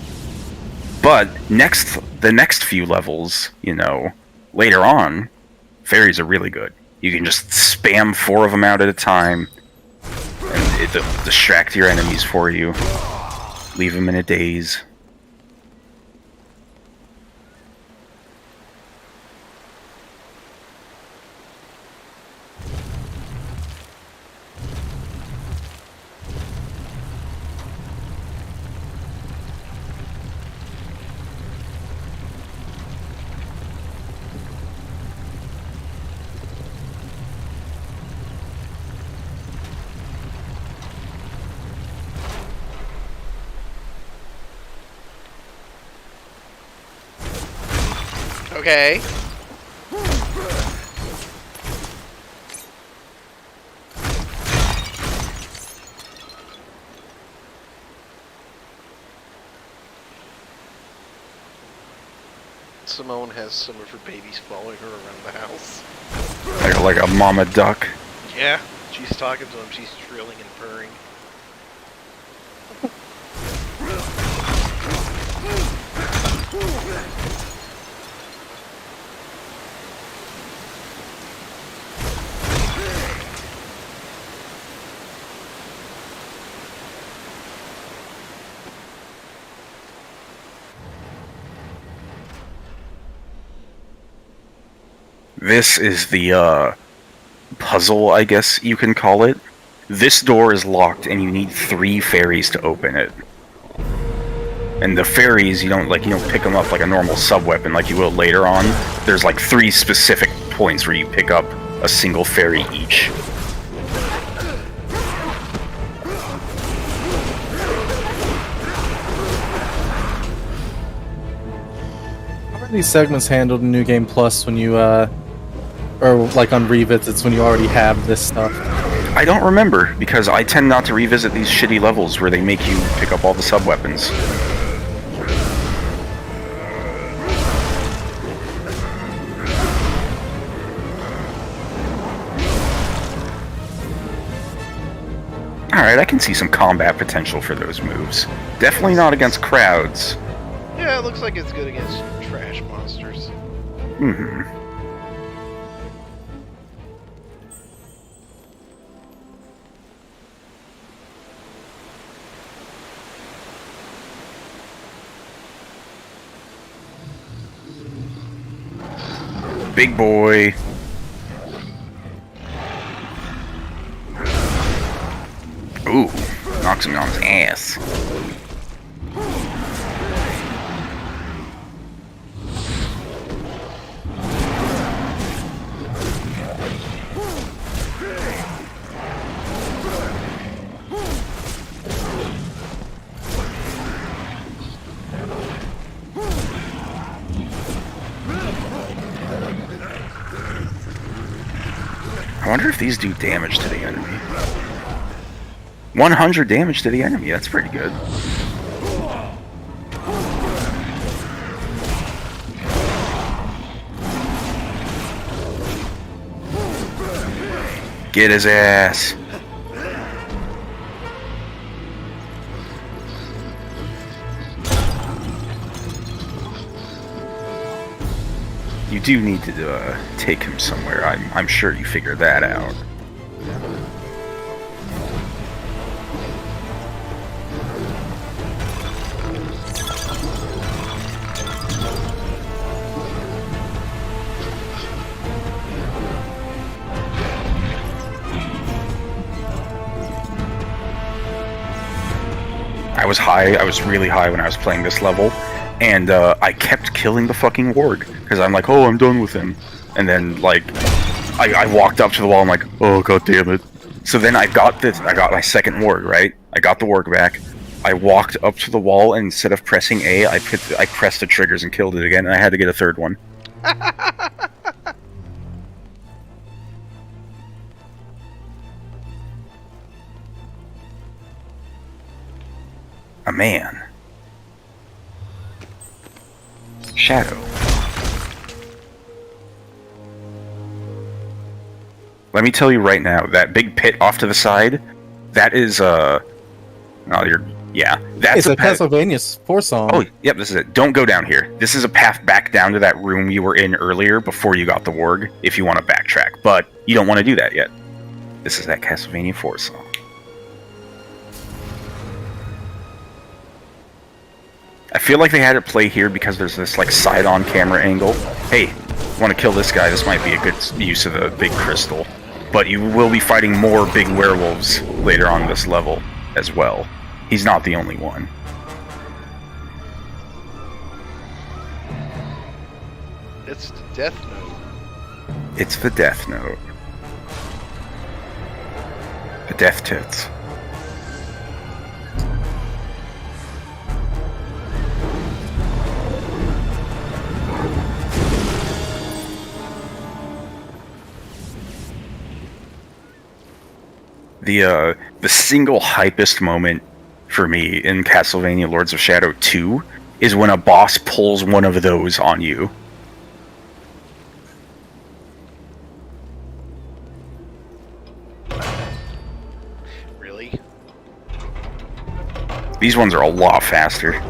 But the next few levels, you know, later on, fairies are really good. You can just spam 4 of them out at a time, and it'll distract your enemies for you. Leave them in a daze. Okay. Simone has some of her babies following her around the house. Like a mama duck. Yeah, she's talking to them. She's trilling and purring. This is the puzzle, I guess you can call it. This door is locked and you need 3 fairies to open it. And the fairies, you don't pick them up like a normal sub-weapon like you will later on. There's like 3 specific points where you pick up a single fairy each. How are these segments handled in New Game Plus when you, or like on revisits when you already have this stuff? I don't remember, because I tend not to revisit these shitty levels where they make you pick up all the sub-weapons. Alright, I can see some combat potential for those moves. Definitely not against crowds. Yeah, it looks like it's good against trash monsters. Mm-hmm. Big boy. Ooh, knocks him on his ass. I wonder if these do damage to the enemy. 100 damage to the enemy, that's pretty good. Get his ass. You do need to take him somewhere. I'm sure you figured that out. I was high. I was really high when I was playing this level. And I kept killing the fucking warg, because I'm like, oh, I'm done with him. And then, like, I walked up to the wall, I'm like, oh, god damn it. So then I got my second warg, right? I got the warg back. I walked up to the wall, and instead of pressing A, I pressed the triggers and killed it again, and I had to get a third one. A man. Shadow. Let me tell you right now, that big pit off to the side, that is Oh, yeah. That's It's a path. Castlevania 4 song. Oh, yep, this is it. Don't go down here. This is a path back down to that room you were in earlier before you got the warg, if you want to backtrack. But you don't want to do that yet. This is that Castlevania 4 song. I feel like they had it play here because there's this, like, side-on camera angle. Hey, want to kill this guy, this might be a good use of the big crystal. But you will be fighting more big werewolves later on this level as well. He's not the only one. It's the Death Note. It's the Death Note. The Death Tits. The single hypest moment for me in Castlevania Lords of Shadow 2 is when a boss pulls one of those on you. Really? These ones are a lot faster.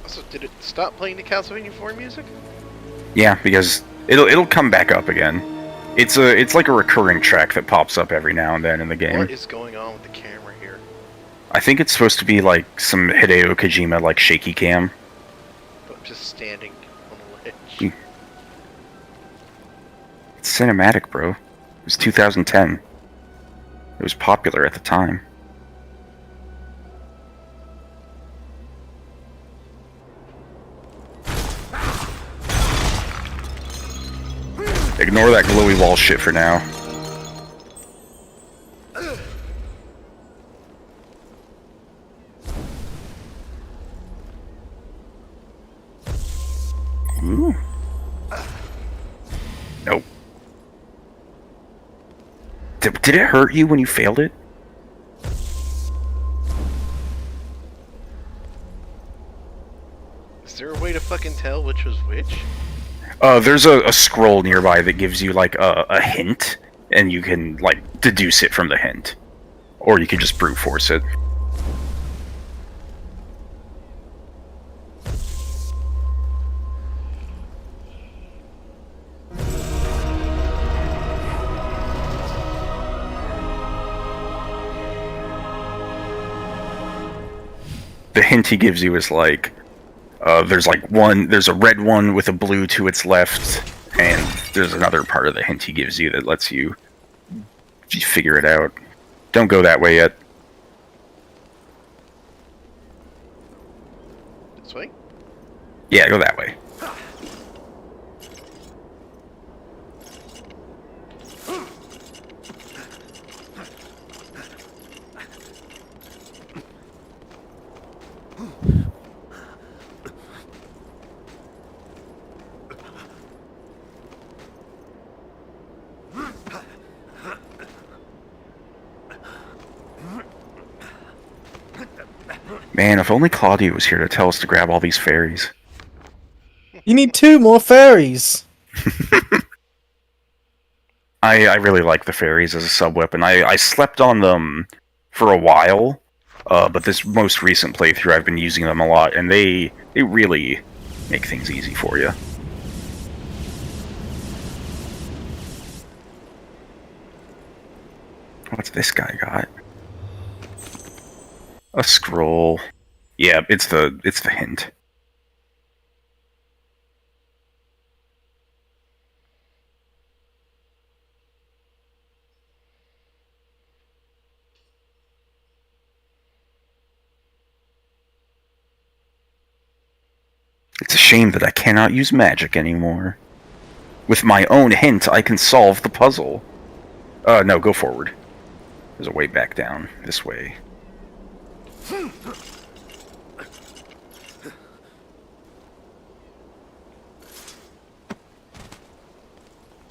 Also, did it stop playing the Castlevania 4 music? Yeah, because it'll come back up again. It's like a recurring track that pops up every now and then in the game. What is going on with the camera here? I think it's supposed to be like some Hideo Kojima like shaky cam. But I'm just standing on the ledge. It's cinematic, bro. It was 2010. It was popular at the time. Ignore that glowy wall shit for now. Ooh. Nope. Did it hurt you when you failed it? Is there a way to fucking tell which was which? There's a scroll nearby that gives you, like, a hint, and you can, like, deduce it from the hint. Or you can just brute force it. The hint he gives you is, like, there's a red one with a blue to its left, and there's another part of the hint he gives you that lets you figure it out. Don't go that way yet. This way? Yeah, go that way. Man, if only Claudia was here to tell us to grab all these fairies. You need 2 more fairies! I really like the fairies as a sub-weapon. I slept on them for a while, but this most recent playthrough I've been using them a lot, and they really make things easy for you. What's this guy got? A scroll. Yeah, it's the hint. It's a shame that I cannot use magic anymore. With my own hint, I can solve the puzzle. No, go forward. There's a way back down. This way.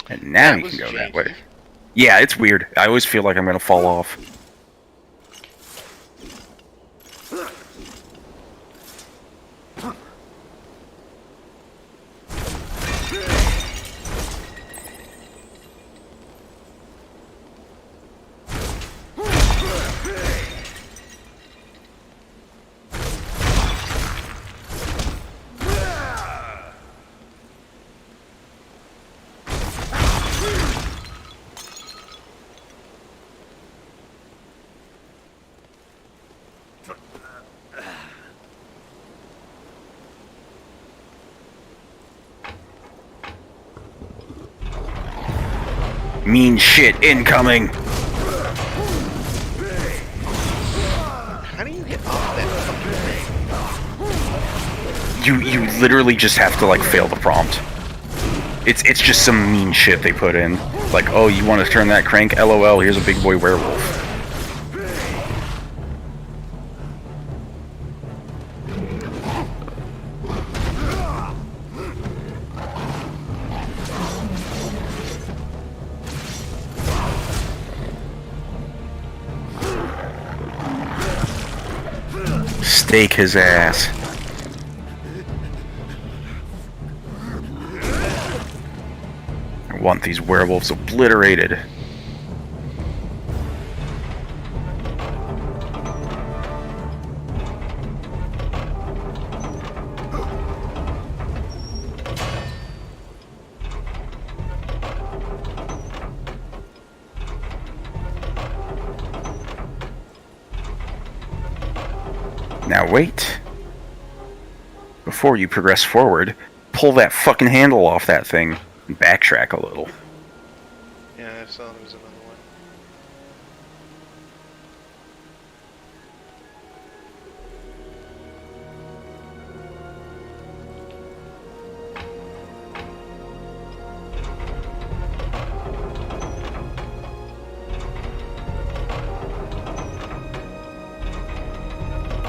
And now That you was can go janky. that way. Yeah, it's weird. I always feel like I'm gonna fall off. Mean shit incoming! How do you get off that fucking thing? You literally just have to, like, fail the prompt. It's just some mean shit they put in. Like, oh, you want to turn that crank? LOL, here's a big boy werewolf. Stake his ass. I want these werewolves obliterated. Now wait. Before you progress forward, pull that fucking handle off that thing and backtrack a little. Yeah, I saw there was another one.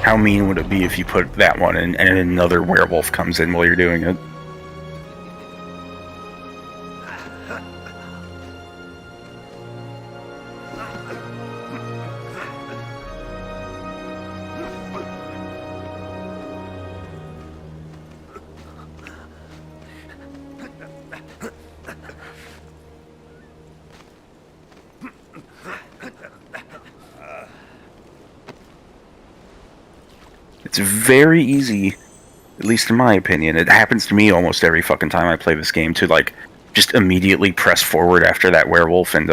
How mean would it be if you put that one in and another werewolf comes in while you're doing it? It's very easy, at least in my opinion. It happens to me almost every fucking time I play this game to, like, just immediately press forward after that werewolf and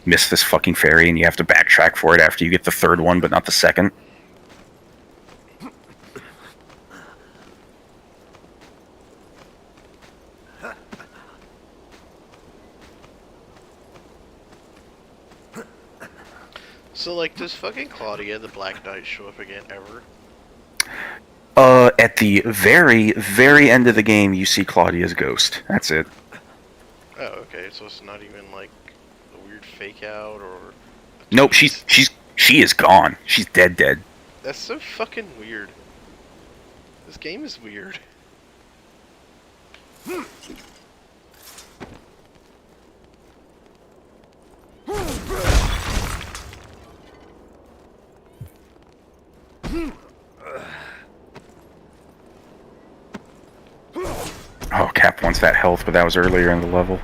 miss this fucking fairy, and you have to backtrack for it after you get the third one, but not the second. So, like, does fucking Claudia, the Black Knight, show up again ever? At the very, very end of the game, you see Claudia's ghost. That's it. Oh, okay, so it's not even, like, a weird fake out, or... Nope, she is gone. She's dead. That's so fucking weird. This game is weird. Oh, Cap wants that health, but that was earlier in the level.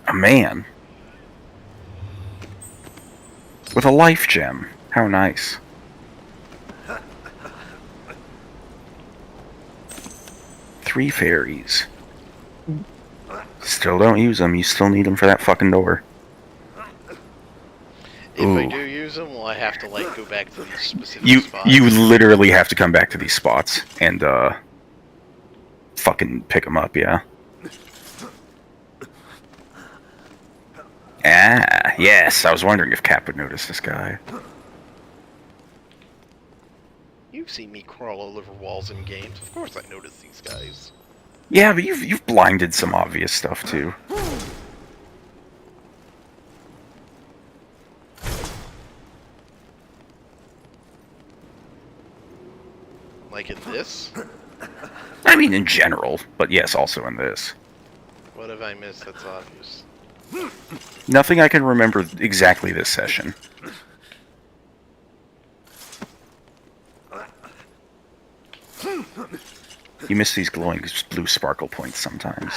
A man. With a life gem. How nice. Three fairies. Still don't use them. You still need them for that fucking door. If I Ooh. do use them, will I have to like go back to these specific spots? You literally have to come back to these spots and fucking pick them up, yeah. Ah, yes. I was wondering if Cap would notice this guy. You've seen me crawl all over walls in games. Of course I notice these guys. Yeah, but you've blinded some obvious stuff too. Like in this? I mean, in general, but yes, also in this. What have I missed that's obvious? Nothing I can remember exactly this session. You miss these glowing blue sparkle points sometimes.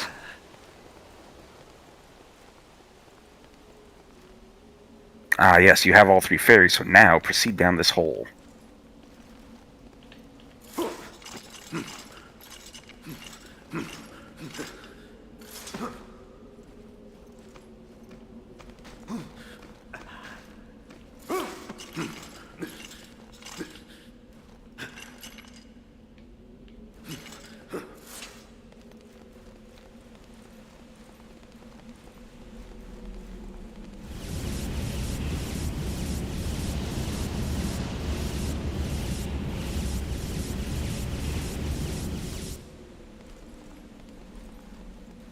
Ah, yes, you have all 3 fairies, so now proceed down this hole.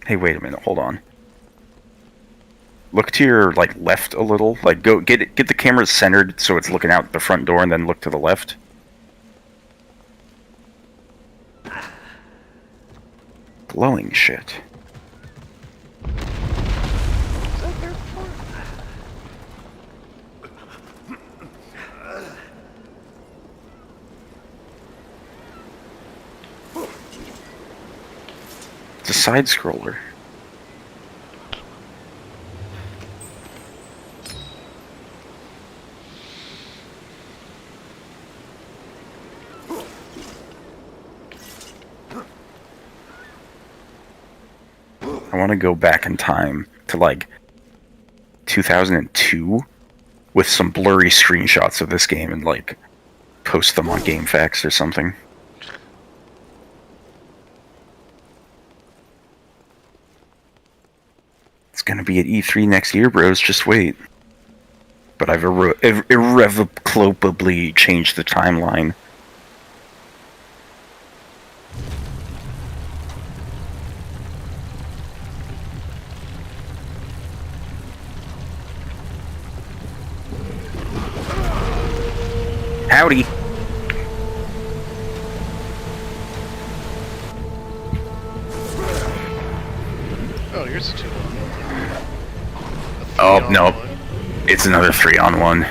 Hey, wait a minute, hold on. Look to your, like, left a little. Like, go get the camera centered so it's looking out the front door, and then look to the left. Glowing shit. It's a side scroller. I want to go back in time to like 2002 with some blurry screenshots of this game and like post them on GameFAQs or something. It's gonna be at E3 next year, bros. Just wait. But I've irrevocably changed the timeline. Howdy. Oh, here's a 2-on-1. Oh, no. It's another 3-on-1.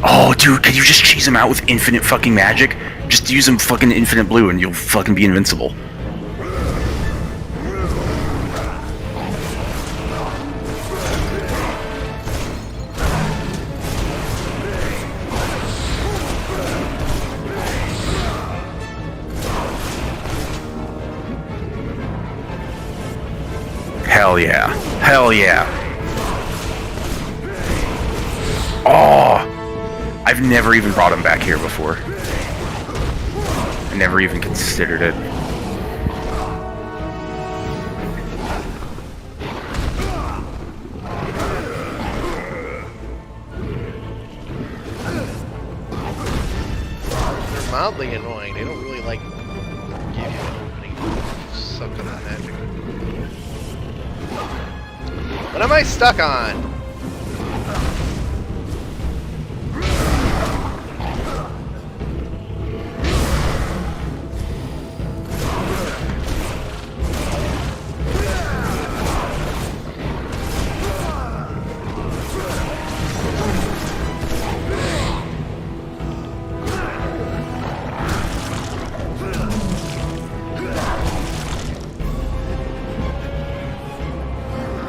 Oh, dude, can you just cheese him out with infinite fucking magic? Just use him fucking infinite blue and you'll fucking be invincible. Hell yeah. Hell yeah. Oh! I've never even brought him back here before. I never even considered it. They're mildly annoying. They don't really like give you an opening to suck on that magic. What am I stuck on?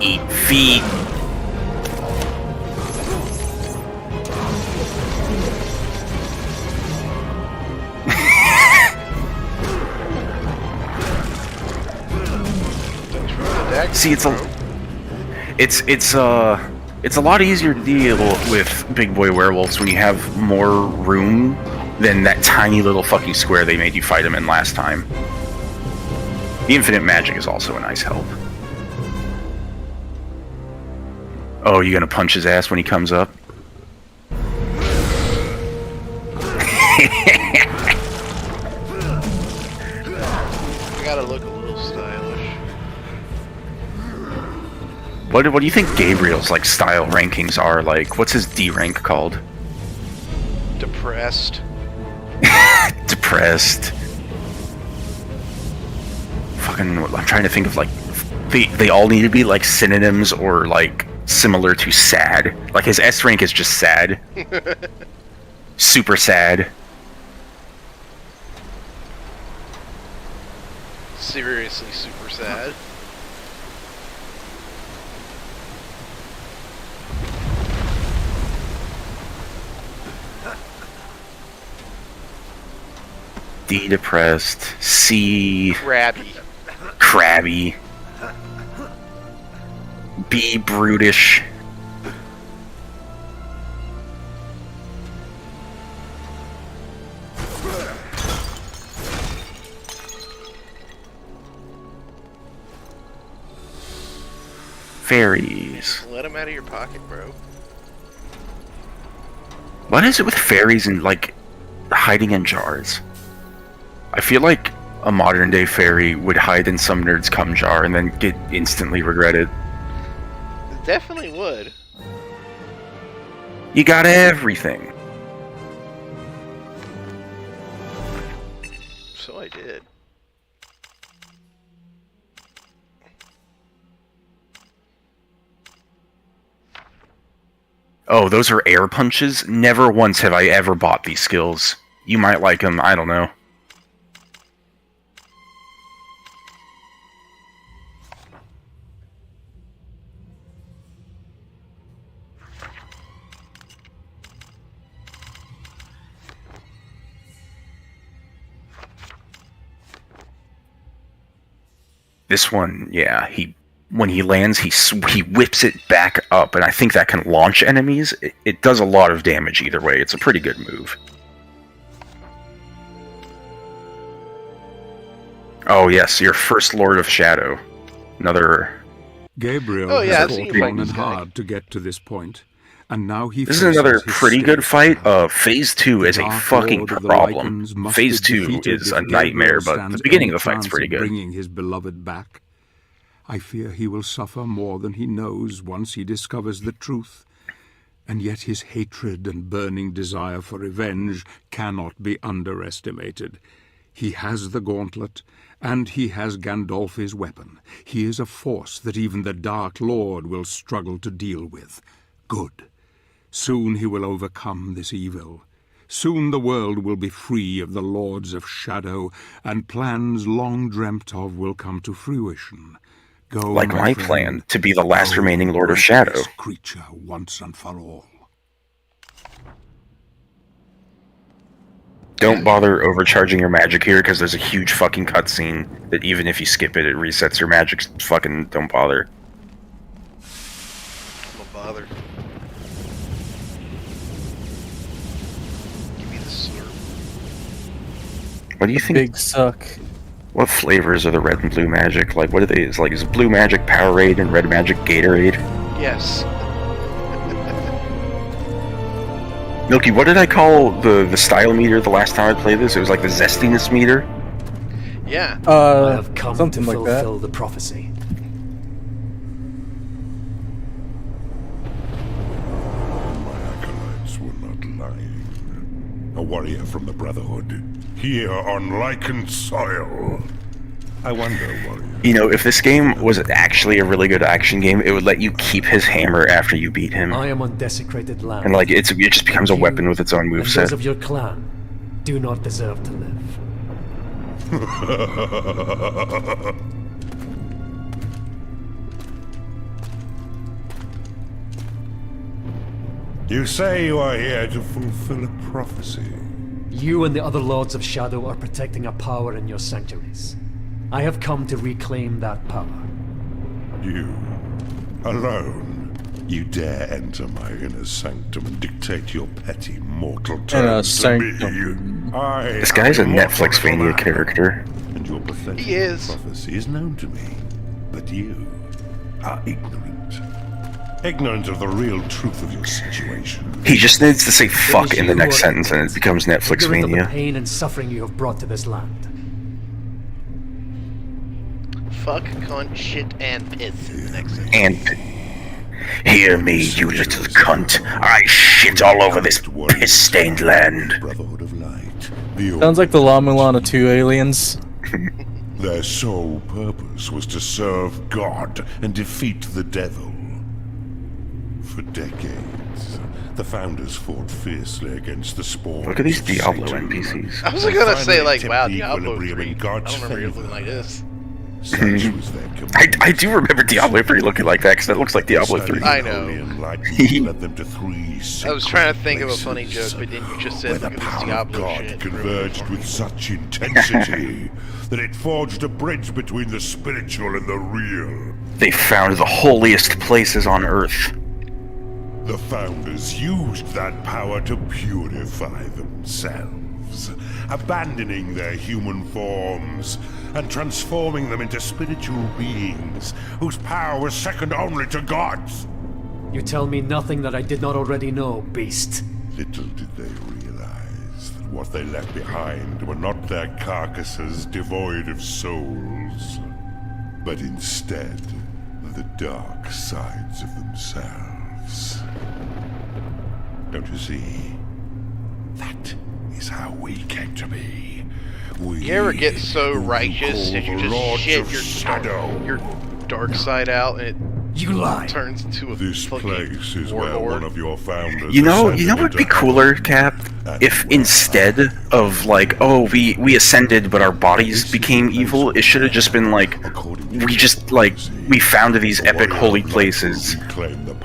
Eat feet. Daggers, See, it's a lot easier to deal with big boy werewolves when you have more room than that tiny little fucking square they made you fight him in last time. The infinite magic is also a nice help. Oh, you gonna punch his ass when he comes up? I gotta look a little stylish. What do you think Gabriel's like style rankings are like? What's his D rank called? Depressed. Depressed. Fucking, I'm trying to think of like they all need to be like synonyms or like similar to sad. Like his S rank is just sad. Super sad. Seriously super sad. D depressed. C crabby. B brutish. Fairies. Let him out of your pocket, bro. What is it with fairies and like hiding in jars? I feel like a modern day fairy would hide in some nerd's cum jar and then get instantly regretted. It definitely would. You got everything. So I did. Oh, those are air punches? Never once have I ever bought these skills. You might like them, I don't know. This one, yeah, when he lands, he whips it back up, and I think that can launch enemies. It does a lot of damage either way. It's a pretty good move. Oh yes, your first Lord of Shadow. Another... Gabriel I've has seen you fought fight long this and guy. hard to get to this point, and now he This is faces another his pretty good state. fight. Phase 2 is a Dark fucking Lord of the problem. Lycans must Phase be 2 defeated is if a nightmare, Gabriel but stands the beginning any of the fight's chance pretty of good. Bringing his beloved back. I fear he will suffer more than he knows once he discovers the truth, and yet his hatred and burning desire for revenge cannot be underestimated. He has the gauntlet, and he has Gandolfi's weapon. He is a force that even the Dark Lord will struggle to deal with. Good. Soon he will overcome this evil. Soon the world will be free of the Lords of Shadow, and plans long dreamt of will come to fruition. Go, Like my friend, plan, to be the last go remaining Lord of break Shadow. this creature once and for all. Don't bother overcharging your magic here, because there's a huge fucking cutscene that even if you skip it, it resets your magic. Fucking don't bother. Don't bother. Give me the slurp. What do you think? Big suck. What flavors are the red and blue magic? Like, what are they? Is blue magic Powerade and red magic Gatorade? Yes. Milky, what did I call the style meter the last time I played this? It was like the zestiness meter? Yeah. I have come Something to like that. fulfill the prophecy. My acolytes were not lying. A warrior from the Brotherhood, here on Lycan soil. I wonder, warrior. You know, if this game was actually a really good action game, it would let you keep his hammer after you beat him. I am on desecrated land. And like, it just becomes a You weapon with its own and those moveset. of your clan do not deserve to live. You say you are here to fulfill a prophecy. You and the other Lords of Shadow are protecting a power in your sanctuaries. I have come to reclaim that power. You, alone, you dare enter my inner sanctum and dictate your petty mortal terms to me. This guy's a Netflixvania character. And your pathetic He is. prophecy is known to me. But you are ignorant. Ignorant of the real truth of your situation. He just needs to say fuck in the next you sentence and it becomes Ignorant of the Netflixvania. pain and suffering you have brought to this land. Fuck, cunt, shit, and piss in the next sentence. And hear me, you little cunt. I shit all over this piss-stained land. Brotherhood of Light. Sounds like the La Mulana 2 aliens. Their sole purpose was to serve God and defeat the devil. For decades, the founders fought fiercely against the spawn. Look at these of Diablo Satan. NPCs. I was gonna say, like, wow, Finally Diablo equilibrium 3. in I God's don't remember it looking favor. like this. Such was their command. I do remember Diablo 3 looking like that, because that looks like Diablo 3. I know. Holy enlightenment led them to three I was trying to sacred think of a funny places, joke, but then you just where said, the look at this power of Diablo God shit. converged with such intensity that it forged a bridge between the spiritual and the real. They found the holiest places on Earth. The founders used that power to purify themselves, abandoning their human forms and transforming them into spiritual beings whose power was second only to God's. You tell me nothing that I did not already know, beast. Little did they realize that what they left behind were not their carcasses devoid of souls, but instead the dark sides of themselves. Don't you see? That is how we came to be. You ever get so who righteous call that you the just Lords shit of your Shadow. dark side out and You lie. it turns into a This fucking place is where warlord? one of your founders. You know ascended what would be into cooler, heaven. Cap? If instead of like, oh, we ascended but our bodies became evil, it should have just been like, we founded these epic holy places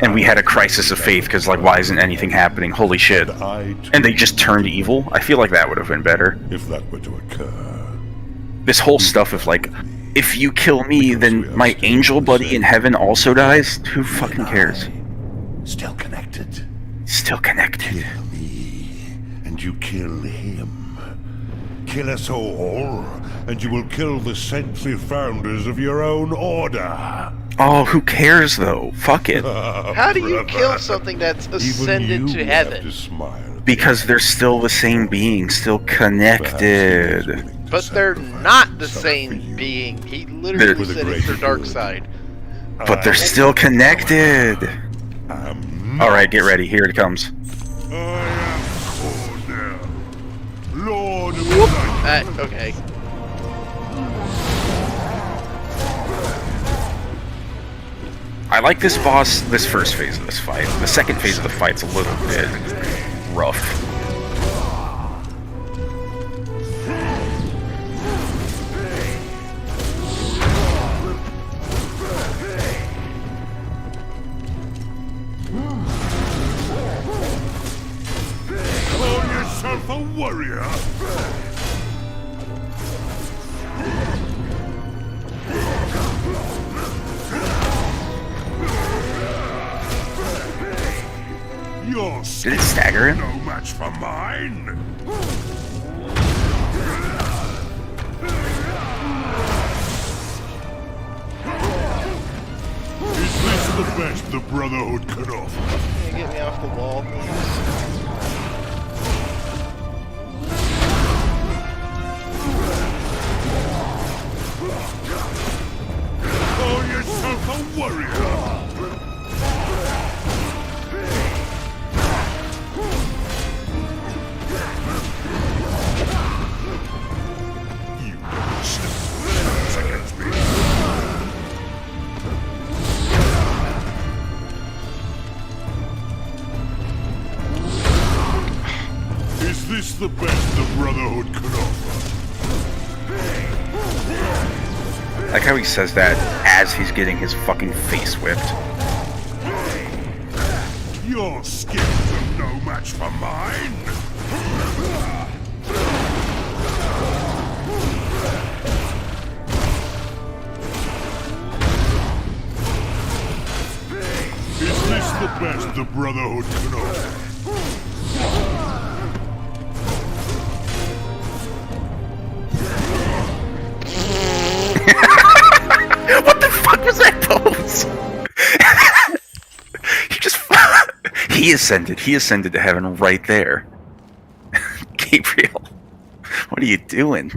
and we had a crisis of faith because like, why isn't anything happening? Holy shit. And they just turned evil? I feel like that would have been better. If that were to occur, This whole stuff of like, if you kill me, then my angel buddy in heaven also dies? Who fucking cares? still connected. Still connected. Kill me, and you kill him. Kill us all, and you will kill the saintly founders of your own order. Oh, who cares though? Fuck it. How do you kill something that's ascended to heaven? Because they're still the same being, still connected. But they're not the same being. He literally said it's their dark side. But they're still connected. Alright, get ready. Here it comes. I am Cornell, Lord of the Light. Okay. I like this boss, this first phase of this fight. The second phase of the fight's a little bit rough. Call yourself a warrior? Your Did it stagger him? no match for mine. Is this the best the Brotherhood could offer? Can you get me off the wall, please? Call yourself a warrior? You don't stand a chance against me. Is this the best the Brotherhood could offer? I like how he says that as he's getting his fucking face whipped. Your skills are no match for mine. the best the Brotherhood can offer? What the fuck was that pose? He just... He ascended to heaven right there. Gabriel, what are you doing?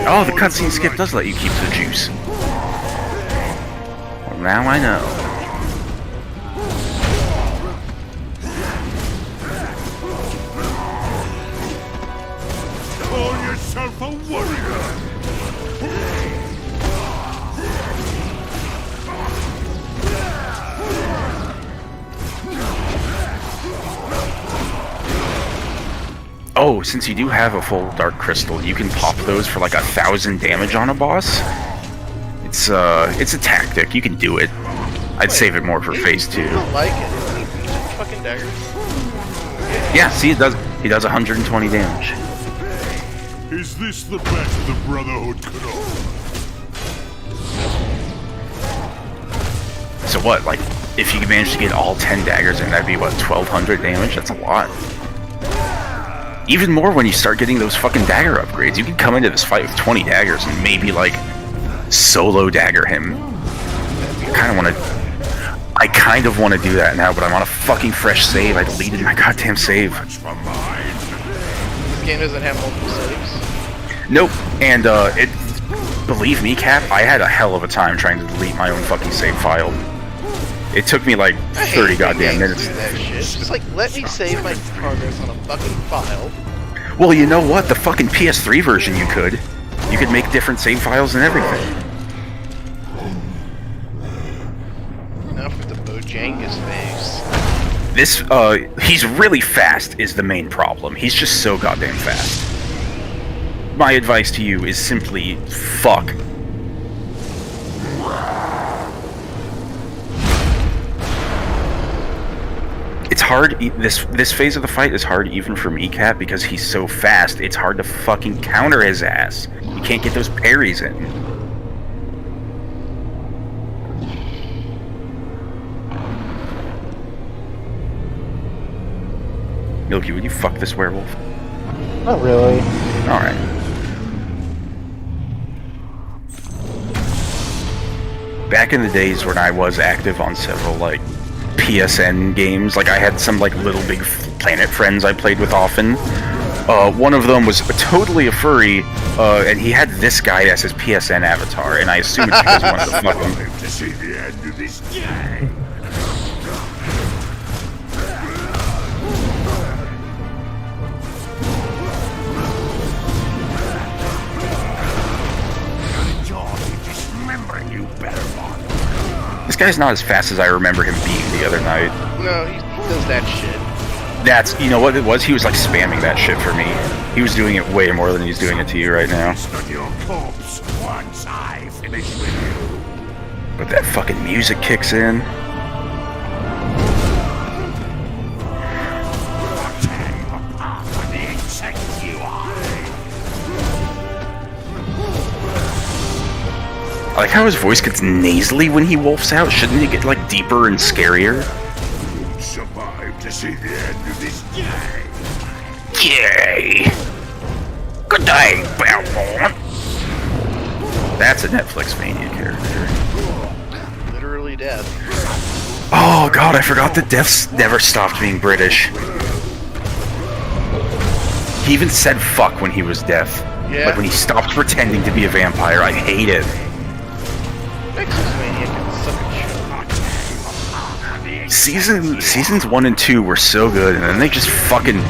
Oh, the cutscene skip does let you keep the juice. Well, now I know. Call yourself a warrior! Oh, since you do have a full Dark Crystal, you can pop those for like 1,000 damage on a boss. It's a tactic. You can do it. I'd save it more for phase 2. I don't like it. He just fucking daggers. Yeah, see, it does. He does 120 damage. Is this the best the Brotherhood could offer? So what? Like, if you manage to get all 10 daggers in, that'd be what, 1,200 damage? That's a lot. Even more when you start getting those fucking dagger upgrades. You can come into this fight with 20 daggers and maybe, like, solo dagger him. I kind of want to do that now, but I'm on a fucking fresh save. I deleted my goddamn save. This game doesn't have multiple saves. Nope. And, believe me, Cap, I had a hell of a time trying to delete my own fucking save file. It took me like 30 goddamn minutes. Do that shit. Just like, let me save my progress on a fucking file. Well, you know what? The fucking PS3 version you could. You could make different save files and everything. Enough with the Bojangus face. This, he's really fast is the main problem. He's just so goddamn fast. My advice to you is simply, fuck. It's hard, this phase of the fight is hard even for me, Cap, because he's so fast, it's hard to fucking counter his ass. You can't get those parries in. Milky, would you fuck this werewolf? Not really. Alright. Back in the days when I was active on several, like, PSN games, like I had some like Little Big Planet friends I played with often. One of them was totally a furry, and he had this guy as his PSN avatar, and I assume it's because he wanted to fuck him. To see the end of this day. This guy's not as fast as I remember him being the other night. No, he does that shit. That's, you know what it was? He was like spamming that shit for me. He was doing it way more than he's doing it to you right now. Your corpse once I finish with you. But that fucking music kicks in. I like how his voice gets nasally when he wolfs out. Shouldn't it get like deeper and scarier? You survive to see the end of this day. Yay! Good day, Belmont. That's a Netflix Mania character. Literally death. Oh god, I forgot that Death's never stopped being British. He even said fuck when he was Death. Yeah. Like when he stopped pretending to be a vampire. I hate it. Seasons 1 and 2 were so good, and then they just fucking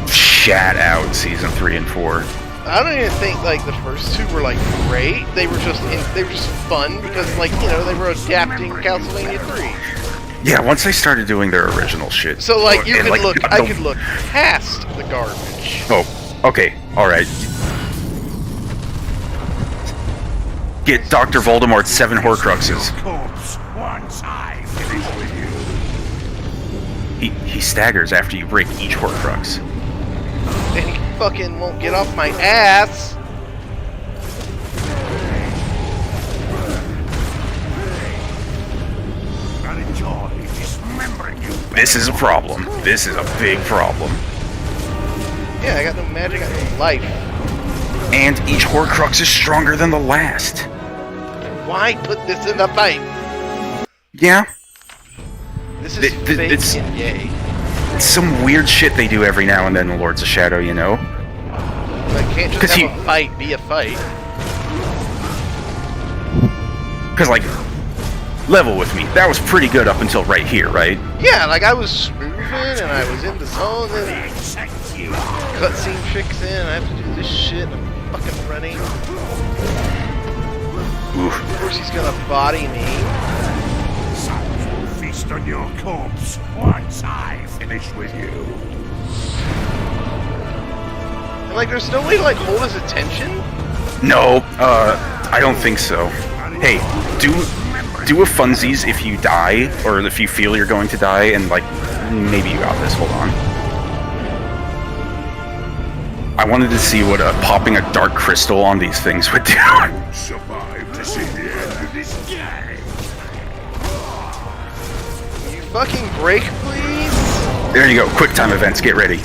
shat out season 3 and 4. I don't even think like the first two were like great. They were just fun because like you know they were adapting Castlevania 3. Yeah, once they started doing their original shit. So like you and, could like, look, I could look past the garbage. Oh, okay, all right. get Dr. Voldemort's 7 Horcruxes. Corpse once I finish with you. He staggers after you break each Horcrux. And he fucking won't get off my ass. I'll enjoy dismembering you. This is a problem. This is a big problem. Yeah, I got no magic, I got no life. And each Horcrux is stronger than the last. Why put this in the fight? Yeah. This is fake it's and gay. some weird shit they do every now and then in Lords of Shadow, you know? Like, can't just have a fight be a fight. Because, like, level with me. That was pretty good up until right here, right? Yeah, like I was moving and I was in the zone, then cutscene kicks in, I have to do this shit, and I'm fucking running. Oof. Of course he's gonna body me. Sun will feast on your corpse once I finish with you. And like there's no way to like hold his attention? No, I don't think so. Hey, do a funsies if you die, or if you feel you're going to die, and like, maybe you got this, hold on. I wanted to see what popping a dark crystal on these things would do. Survive to see the end of this game. You fucking break, please? There you go, quick time events, get ready.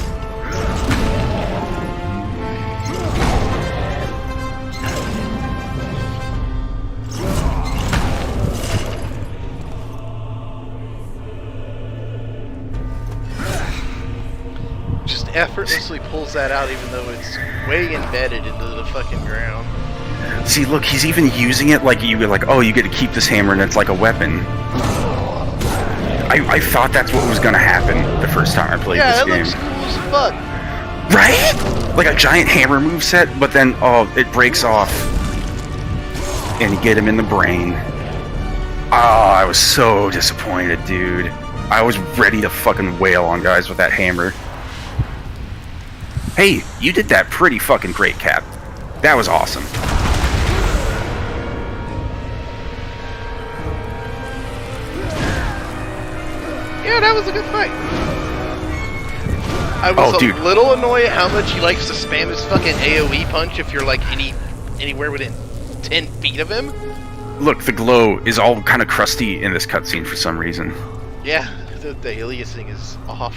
Just effortlessly pulls that out even though it's way embedded into the fucking ground. See, look, he's even using it like you like, oh, you get to keep this hammer and it's like a weapon. I thought that's what was gonna happen the first time I played this game. Yeah, it looks cool as fuck. Right? Like a giant hammer moveset, but then, oh, it breaks off. And you get him in the brain. Oh, I was so disappointed, dude. I was ready to fucking wail on guys with that hammer. Hey, you did that pretty fucking great, Cap. That was awesome. Yeah, that was a good fight. I was a little annoyed at how much he likes to spam his fucking AoE punch if you're like anywhere within 10 feet of him. Look, the glow is all kind of crusty in this cutscene for some reason. Yeah, the aliasing is off.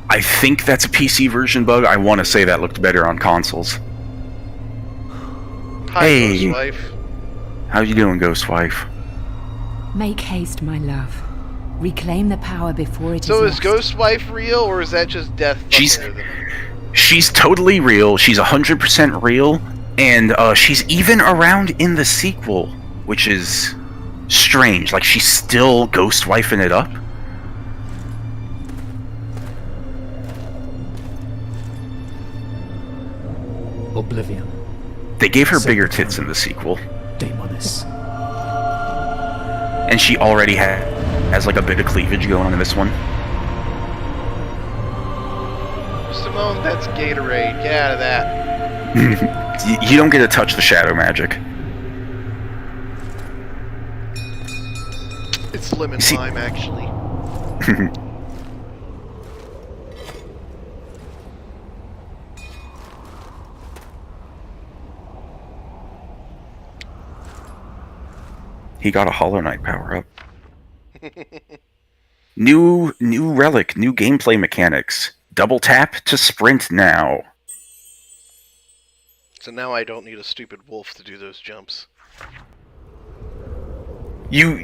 I think that's a PC version bug. I want to say that looked better on consoles. Hi, hey, Ghostwife. How you doing, Ghostwife? Make haste, my love. Reclaim the power before it is So is lost. Ghostwife real, or is that just death? She's totally real. She's 100% real, and she's even around in the sequel, which is strange. Like, she's still Ghostwifing it up. Oblivion. They gave her bigger tits in the sequel. Daemoness. And she already has like a bit of cleavage going on in this one. Simone, that's Gatorade. Get out of that. You don't get to touch the shadow magic. It's lemon lime, actually. He got a Hollow Knight power-up. New relic, new gameplay mechanics. Double tap to sprint now. So now I don't need a stupid wolf to do those jumps.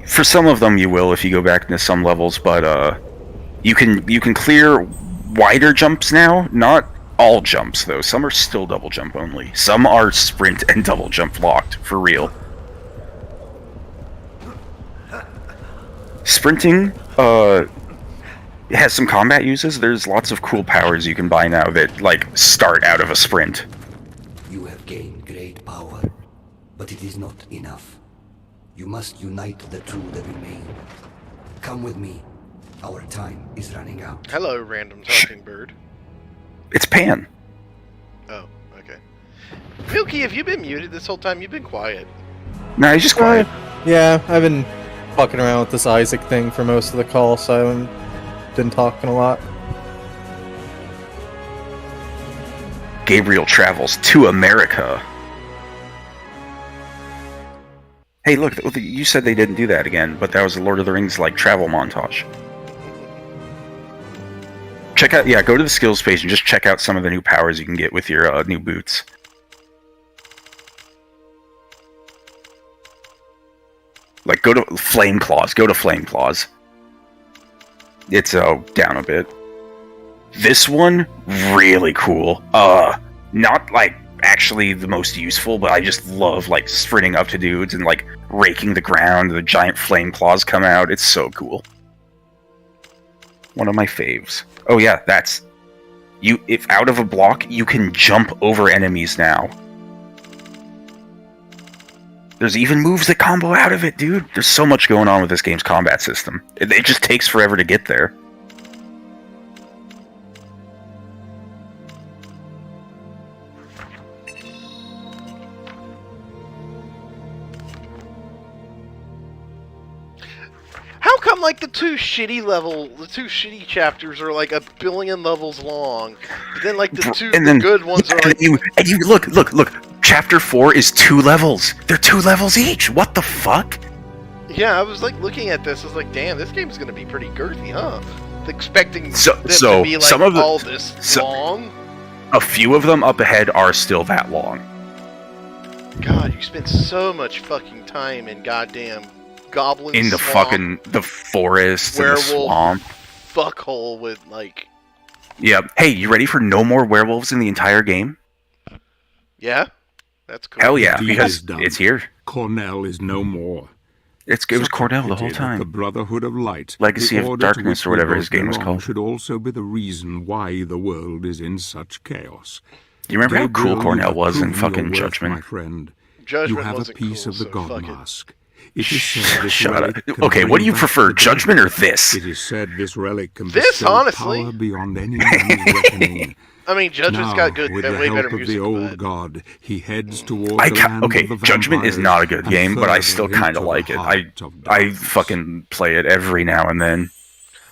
For some of them you will if you go back into some levels, but you can clear wider jumps now. Not all jumps though. Some are still double jump only. Some are sprint and double jump locked for real. Sprinting has some combat uses. There's lots of cool powers you can buy now that like start out of a sprint. You have gained great power, but it is not enough. You must unite the two that remain. Come with me. Our time is running out. Hello, random talking bird. It's Pan. Oh, okay. Milky, have you been muted this whole time? You've been quiet. Nah, he's just quiet. Yeah, I've been fucking around with this Isaac thing for most of the call, so I haven't been talking a lot. Gabriel travels to America. Hey, look, you said they didn't do that again, but that was the Lord of the Rings, like, travel montage. Check out, go to the skills page and just check out some of the new powers you can get with your new boots. Like, go to Flame Claws. It's down a bit. This one, really cool. Not, like, actually the most useful, but I just love, like, sprinting up to dudes and, like, raking the ground. The giant flame claws come out. It's so cool. One of my faves. Oh yeah, if out of a block, you can jump over enemies now. There's even moves that combo out of it, dude. There's so much going on with this game's combat system. It just takes forever to get there. How come, like, the two shitty chapters are, like, 1 billion levels long, but then, like, the good ones are, like... And you look, Chapter 4 is 2 levels. They're 2 levels each. What the fuck? Yeah, I was, like, looking at this, I was like, damn, this game's gonna be pretty girthy, huh? Expecting them to be, like, all this long? A few of them up ahead are still that long. God, you spend so much fucking time in goddamn goblin in the swamp, the forest and the werewolf swamp. Fuckhole with, like... Yeah. Hey, you ready for no more werewolves in the entire game? Yeah? That's cool. Hell yeah, because it's here. Cornell is no more. It was Cornell the whole time. The Brotherhood of Light, Legacy of Darkness, or whatever his game was called, should also be the reason why the world is in such chaos. You remember how cool Cornell was in fucking Judgment? My friend, Judgment you have wasn't a piece cool, of the so God fuck it. Mask. It is said this Shut relic up. can Okay, what do bring you back prefer, the Judgment dead. or this? It is said this relic can This, bestow honestly. power beyond any man's reckoning. I mean, Judgment's Now, got good, with way the better help of music. the old but... god, he heads toward the land Okay, of the Judgment is vampires not a good and game, but I further still kind into of the like it. heart of I darkness. fucking play it every now and then.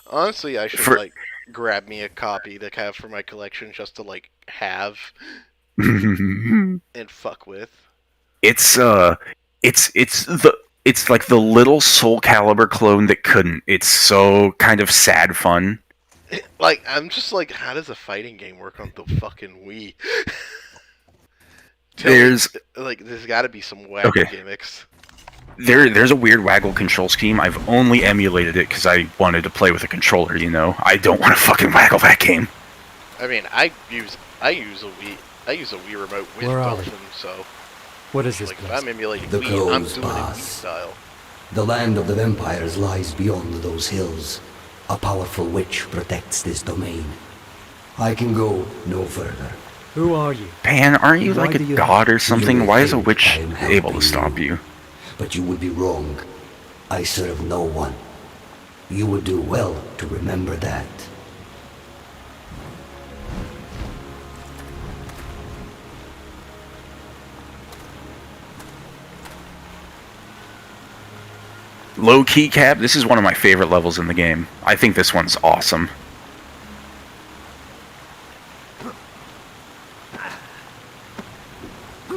Honestly, I should, like, grab me a copy to have for my collection just to, like, have and fuck with. It's like the little Soul Calibur clone that couldn't. It's so kind of sad fun. Like, I'm just like, how does a fighting game work on the fucking Wii? There's got to be some wacky gimmicks. There's a weird waggle control scheme. I've only emulated it because I wanted to play with a controller. You know, I don't want to fucking waggle that game. I mean, I use a Wii remote with Dolphin, so. What is this like, place? if I'm emulating The Wii, I'm closed doing it Wii pass. style. The land of the vampires lies beyond those hills. A powerful witch protects this domain. I can go no further. Who are you? Pan, aren't you Why like do a you god or You something? may Why is a think witch I am able to helping stop you? But you would be wrong. I serve no one. You would do well to remember that. Low key cap, this is one of my favorite levels in the game. I think this one's awesome.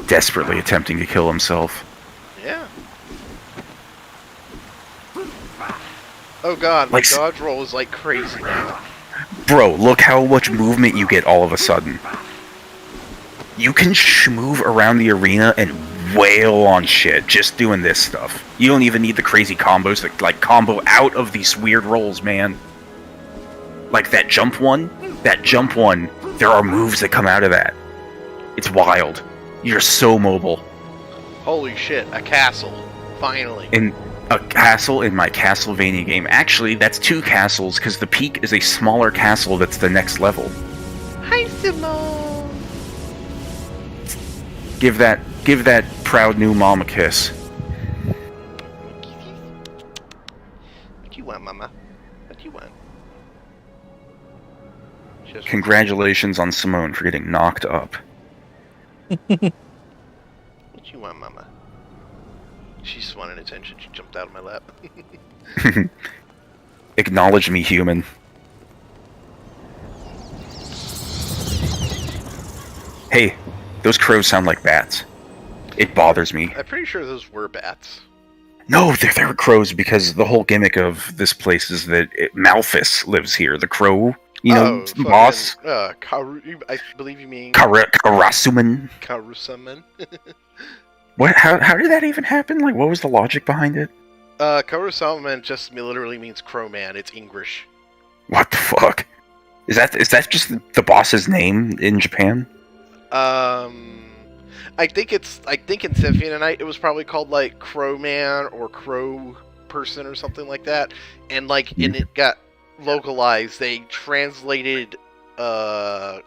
Desperately attempting to kill himself. Yeah. Oh god, my dodge roll is like crazy now. Bro, look how much movement you get all of a sudden. You can move around the arena and wail on shit just doing this stuff. You don't even need the crazy combos that like combo out of these weird rolls, man. Like that jump one, there are moves that come out of that. It's wild. You're so mobile. Holy shit, a castle. Finally. In a castle in my Castlevania game. Actually, that's 2 castles because the peak is a smaller castle that's the next level. Hi, Simone. Give that proud new mom a kiss. What you want, mama? What you want? Just Congratulations on Simone for getting knocked up. what you want, mama? She just wanted attention. She jumped out of my lap. Acknowledge me, human. Hey, those crows sound like bats. It bothers me. I'm pretty sure those were bats. No, they're crows because the whole gimmick of this place is that Malthus lives here. The crow, boss. I believe you mean Karasuman. Karusaman. What? How did that even happen? Like, what was the logic behind it? Karusaman just literally means crow man. It's English. What the fuck? Is that just the boss's name in Japan? I think in Symphony Night it was probably called like Crow Man or Crow Person or something like that, and and it got localized. They translated the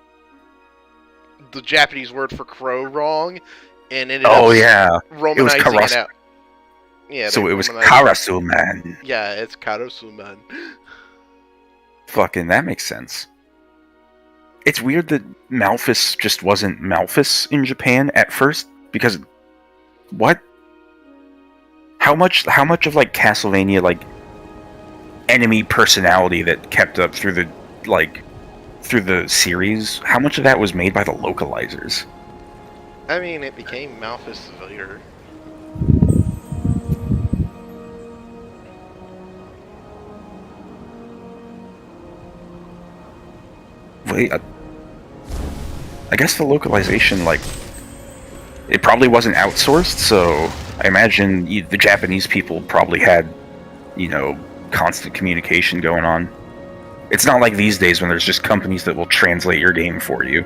Japanese word for crow wrong, and ended up romanizing it out. Yeah, so it was Karasuman. Yeah, it's Karasuman. Fucking, that makes sense. It's weird that Malthus just wasn't Malthus in Japan at first, because what? How much of like Castlevania like enemy personality that kept up through the series? How much of that was made by the localizers? I mean, it became Malthus later. Wait, I guess the localization, like, it probably wasn't outsourced, so I imagine the Japanese people probably had, constant communication going on. It's not like these days when there's just companies that will translate your game for you.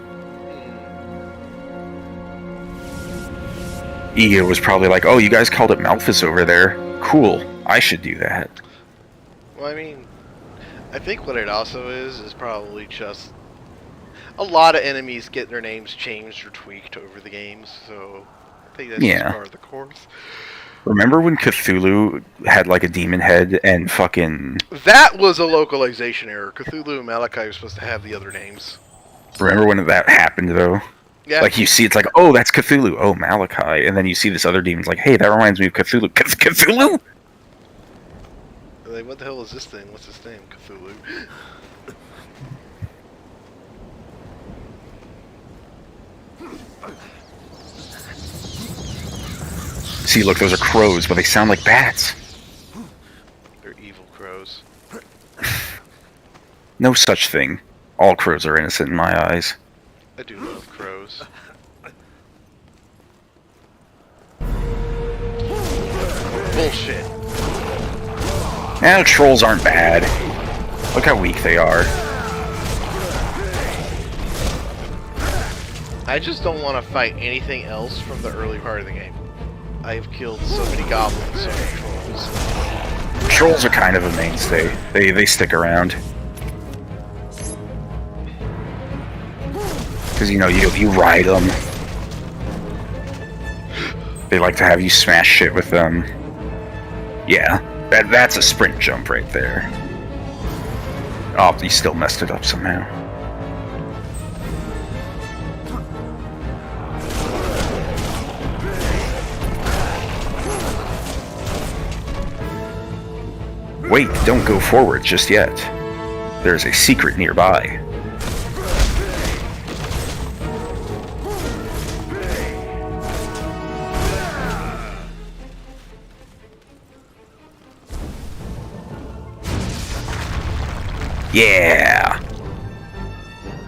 EA was probably like, oh, you guys called it Malthus over there. Cool, I should do that. Well, I mean, I think what it also is probably just a lot of enemies get their names changed or tweaked over the games, so I think that's just part of the course. Remember when Cthulhu had like a demon head and fucking... That was a localization error. Cthulhu and Malachi were supposed to have the other names. Remember when that happened, though? Yeah. Like, you see, it's like, oh, that's Cthulhu. Oh, Malachi. And then you see this other demon's like, hey, that reminds me of Cthulhu. Cthulhu? Like, what the hell is this thing? What's his name? Cthulhu. See, look, those are crows, but they sound like bats. They're evil crows. No such thing. All crows are innocent in my eyes. I do love crows. Bullshit. Trolls aren't bad. Look how weak they are. I just don't want to fight anything else from the early part of the game. I've killed so many goblins, so many trolls. Trolls are kind of a mainstay. They stick around. Because, you ride them. They like to have you smash shit with them. Yeah, that's a sprint jump right there. Oh, you still messed it up somehow. Wait, don't go forward just yet. There's a secret nearby. Yeah!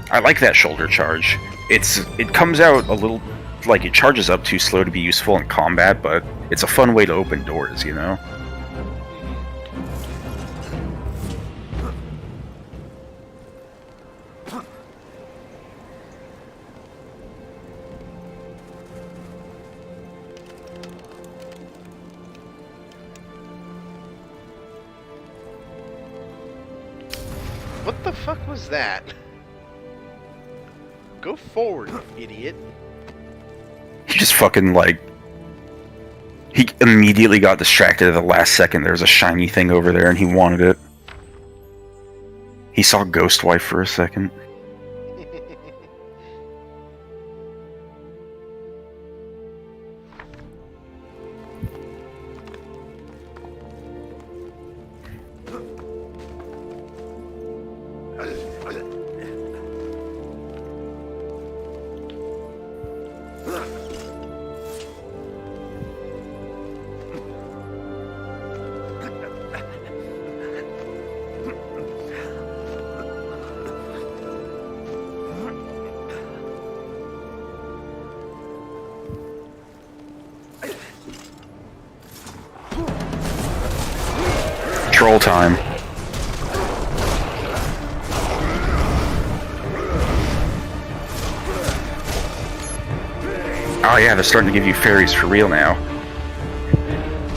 I like that shoulder charge. It comes out a little, like, it charges up too slow to be useful in combat, but it's a fun way to open doors, What the fuck was that? Go forward, idiot. He just fucking, he immediately got distracted at the last second. There was a shiny thing over there and he wanted it. He saw Ghostwife for a second. troll time. Oh yeah, they're starting to give you fairies for real now.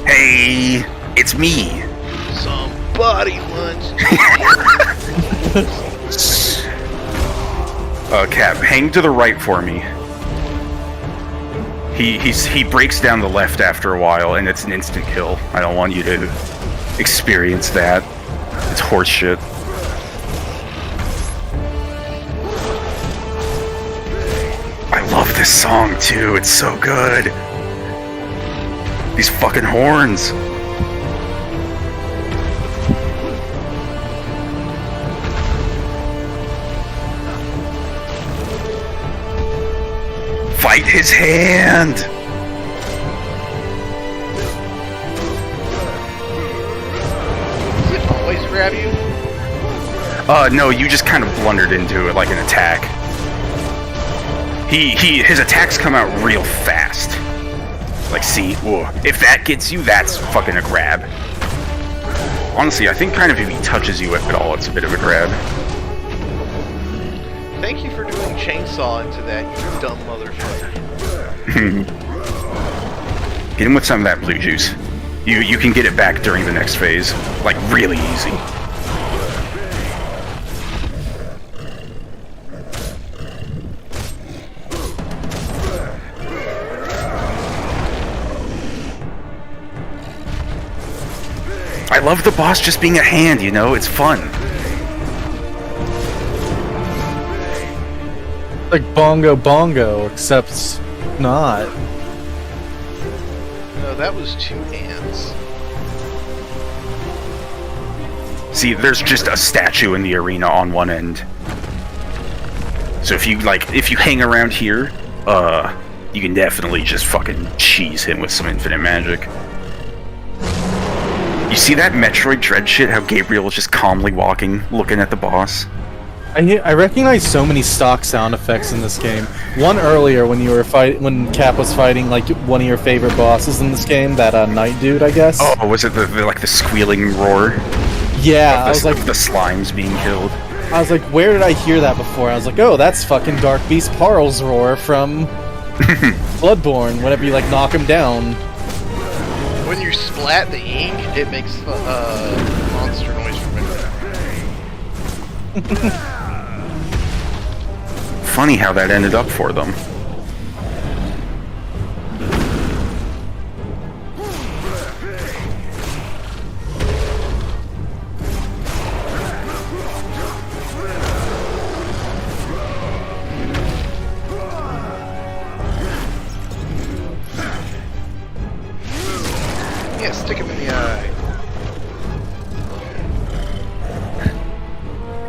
Hey, it's me. Somebody lunch. Cap, hang to the right for me. He breaks down the left after a while, and it's an instant kill. I don't want you to experience that. It's horseshit. I love this song too. It's so good. These fucking horns. Fight his hand! Does it always grab you? No, you just kind of blundered into it like an attack. His attacks come out real fast. Like, see, whoa. If that gets you, that's fucking a grab. Honestly, I think kind of if he touches you at all, it's a bit of a grab. Thank you for doing chainsaw into that, you dumb motherfucker. Get him with some of that blue juice. You can get it back during the next phase. Like, really easy. I love the boss just being a hand, you know? It's fun. Like Bongo Bongo, except not. No, that was two hands. See, there's just a statue in the arena on one end. So if you hang around here, you can definitely just fucking cheese him with some infinite magic. You see that Metroid Dread shit? How Gabriel was just calmly walking, looking at the boss? I recognize so many stock sound effects in this game. One earlier when you were when Cap was fighting like one of your favorite bosses in this game, that night dude, I guess. Oh, was it the squealing roar? Yeah, I was like the slimes being killed. I was like, where did I hear that before? I was like, oh, that's fucking Dark Beast Parl's roar from Bloodborne. Whenever you like knock him down. When you splat the ink, it makes monster noise from it. Funny how that ended up for them. Yeah, stick him in the eye.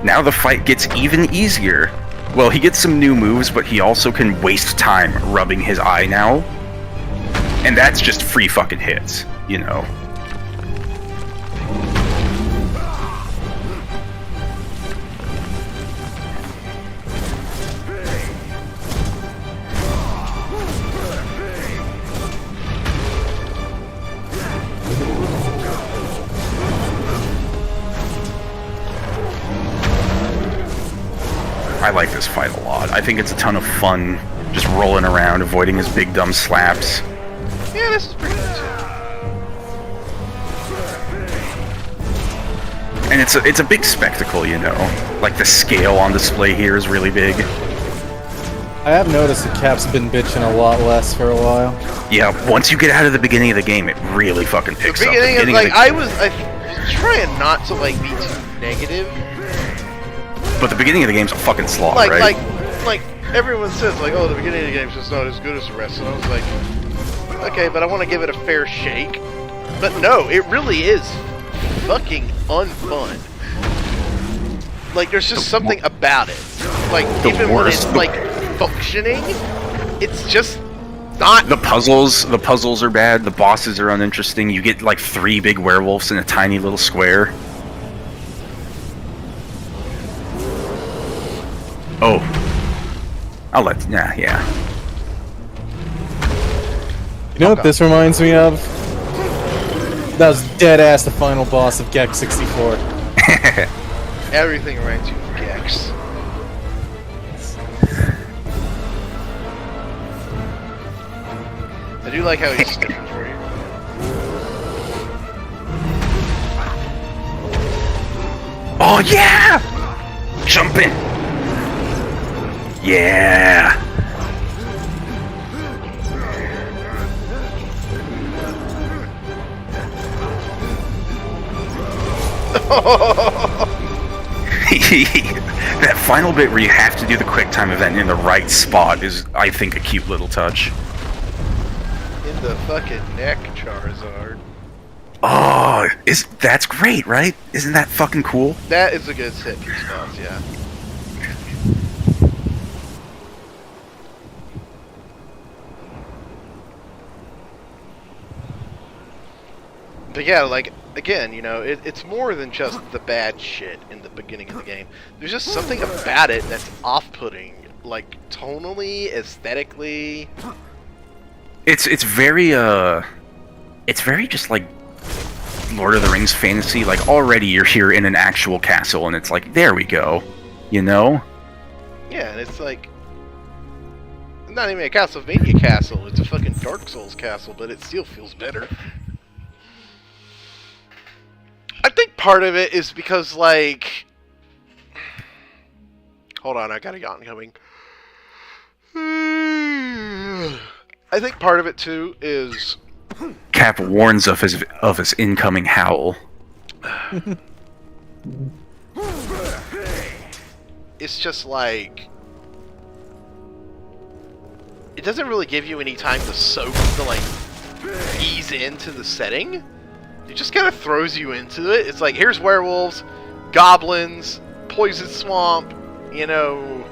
Now the fight gets even easier. Well, he gets some new moves, but he also can waste time rubbing his eye now. And that's just free fucking hits, you know. I like this fight a lot. I think it's a ton of fun, just rolling around, avoiding his big dumb slaps. Yeah, this is pretty good too. And it's a big spectacle, you know. Like the scale on display here is really big. I have noticed that Cap's been bitching a lot less for a while. Yeah, once you get out of the beginning of the game, it really fucking picks up. The beginning is like I was trying not to like be too negative. But the beginning of the game's a fucking slog, right? Like everyone says, like, oh, the beginning of the game's just not as good as the rest. And I was like, okay, but I want to give it a fair shake. But no, it really is fucking unfun. Like, there's just something about it. Like, even when it's like functioning, it's just not. The puzzles are bad. The bosses are uninteresting. You get like 3 big werewolves in a tiny little square. Oh. Yeah. You know what this reminds me of? That was dead ass the final boss of Gex 64. Everything reminds you of Gex. I do like how he's sniffing for you. Oh yeah! Jumping! Yeah! That final bit where you have to do the quick time event in the right spot is, I think, a cute little touch. In the fucking neck, Charizard. Oh, that's great, right? Isn't that fucking cool? That is a good set piece boss, yeah. But yeah, like, again, you know, it's more than just the bad shit in the beginning of the game. There's just something about it that's off-putting, like, tonally, aesthetically. It's very just like Lord of the Rings fantasy. Like, already you're here in an actual castle, and it's like, there we go, you know? Yeah, and it's like, not even a Castlevania castle, it's a fucking Dark Souls castle, but it still feels better. I think part of it is because, like... Hold on, I got a yawn coming. I think part of it, too, is... Cap warns of his incoming howl. It's just like... It doesn't really give you any time to like, ease into the setting. It just kind of throws you into it. It's like, here's werewolves, goblins, poison swamp, you know...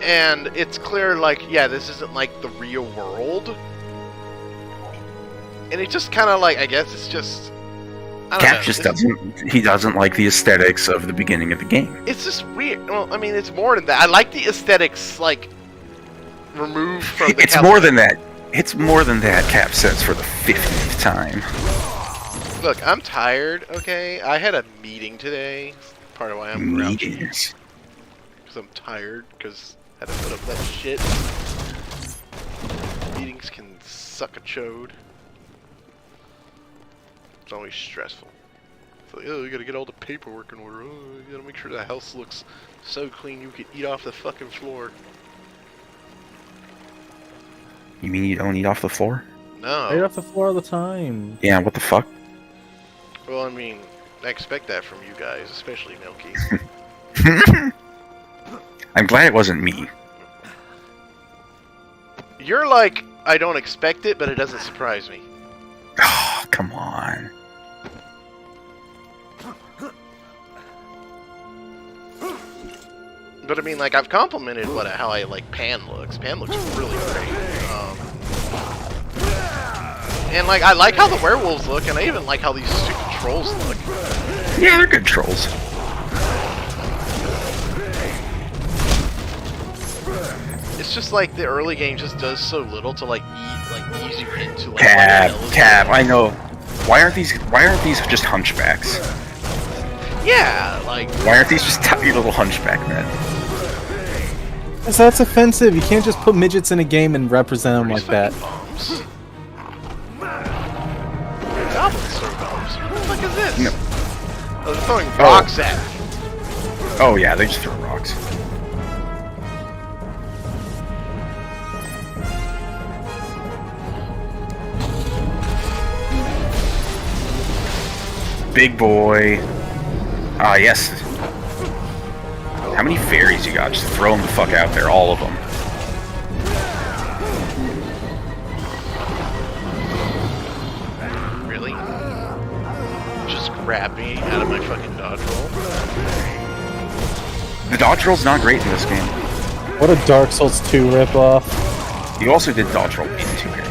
And it's clear, like, yeah, this isn't, like, the real world. And it just kind of, like, I guess it's just... Cap just doesn't like the aesthetics of the beginning of the game. It's just weird. Well, I mean, it's more than that. I like the aesthetics, like, removed from the... It's more than that. It's more than that, Cap says for the 50th time. Look, I'm tired, okay? I had a meeting today. Part of why I'm grouchy. Because I'm tired, because I had to put up that shit. Meetings can suck a chode. It's always stressful. It's like, oh, you gotta get all the paperwork in order. Oh, you gotta make sure the house looks so clean you can eat off the fucking floor. You mean you don't eat off the floor? No. I eat off the floor all the time. Yeah, what the fuck? Well, I mean, I expect that from you guys, especially Milky. I'm glad it wasn't me. You're like, I don't expect it, but it doesn't surprise me. Oh, come on. But I mean, like, I've complimented how I like Pan looks. Pan looks really great. And like, I like how the werewolves look, and I even like how these stupid trolls look. Yeah, they're good trolls. It's just like the early game just does so little to like ease you into like. Cab, I know. Why aren't these just hunchbacks? Yeah, like. Why aren't these just tiny little hunchback men? Because that's offensive. You can't just put midgets in a game and represent them like that. Bombs? Goblins throw bombs. What the fuck is this? No. Oh, they're throwing rocks at me. Oh yeah, they just throw rocks. Big boy. Ah, yes. How many fairies you got? Just throw them the fuck out there, all of them. Really? Just grab me out of my fucking dodge roll? The dodge roll's not great in this game. What a Dark Souls 2 ripoff. You also did dodge roll in 2 here.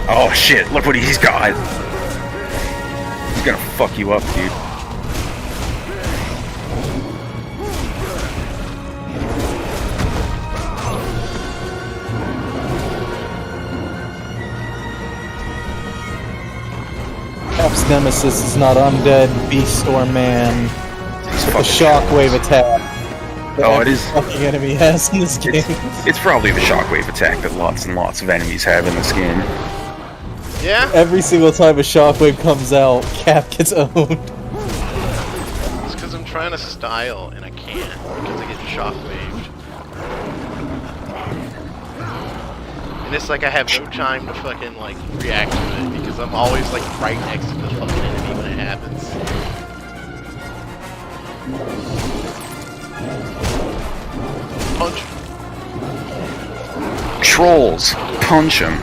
Oh shit, look what he's got! He's gonna fuck you up, dude. nemesis is not undead, beast, or man. It's a shockwave attack. Oh, it is. Fucking enemy has in this game. It's probably the shockwave attack that lots and lots of enemies have in this game. Yeah? Every single time a shockwave comes out, Cap gets owned. It's because I'm trying to style and I can't because I get shockwaved. And it's like I have no time to fucking like react to it because I'm always like right next to the fucking enemy when it happens. Punch. Trolls, punch them.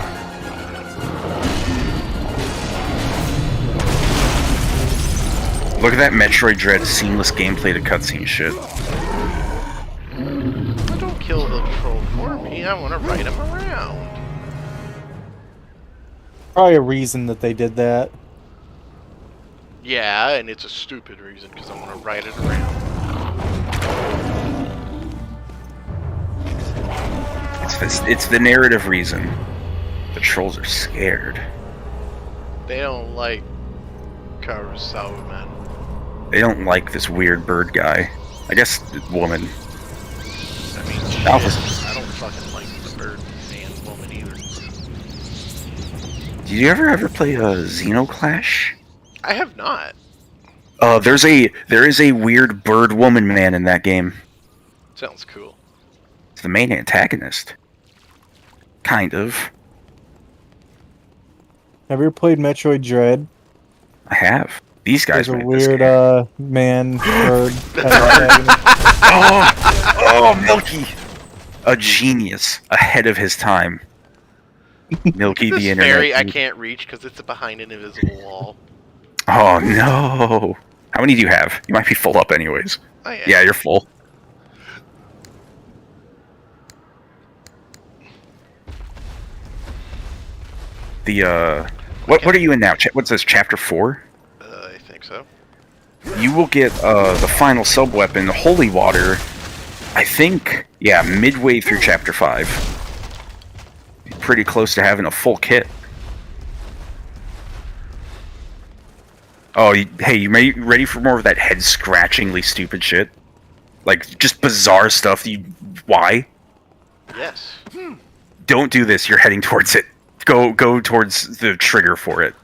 Look at that Metroid Dread seamless gameplay to cutscene shit. Don't kill the troll for me. I want to ride him around. Probably a reason that they did that. Yeah, and it's a stupid reason because I want to ride it around. It's the narrative reason. The trolls are scared. They don't like Kurosawa, man. They don't like this weird bird guy. I guess woman. I mean, shit, I don't fucking like the bird man woman either. Did you ever play Xenoclash? I have not. There is a weird bird woman man in that game. Sounds cool. It's the main antagonist. Kind of. Have you ever played Metroid Dread? I have. These guys There's a made this weird game. man bird. Oh, Milky! A genius. Ahead of his time. Milky this the internet. fairy I can't reach because it's behind an invisible wall. Oh no! How many do you have? You might be full up anyways. I am. Yeah, you're full. The what are you in now? What's this? Chapter 4? I think so. You will get the final sub weapon, Holy Water. I think, yeah, midway through Chapter 5. Pretty close to having a full kit. Oh, hey, you ready for more of that head-scratchingly stupid shit? Like, just bizarre stuff. Why? Yes. Don't do this. You're heading towards it. Go towards the trigger for it.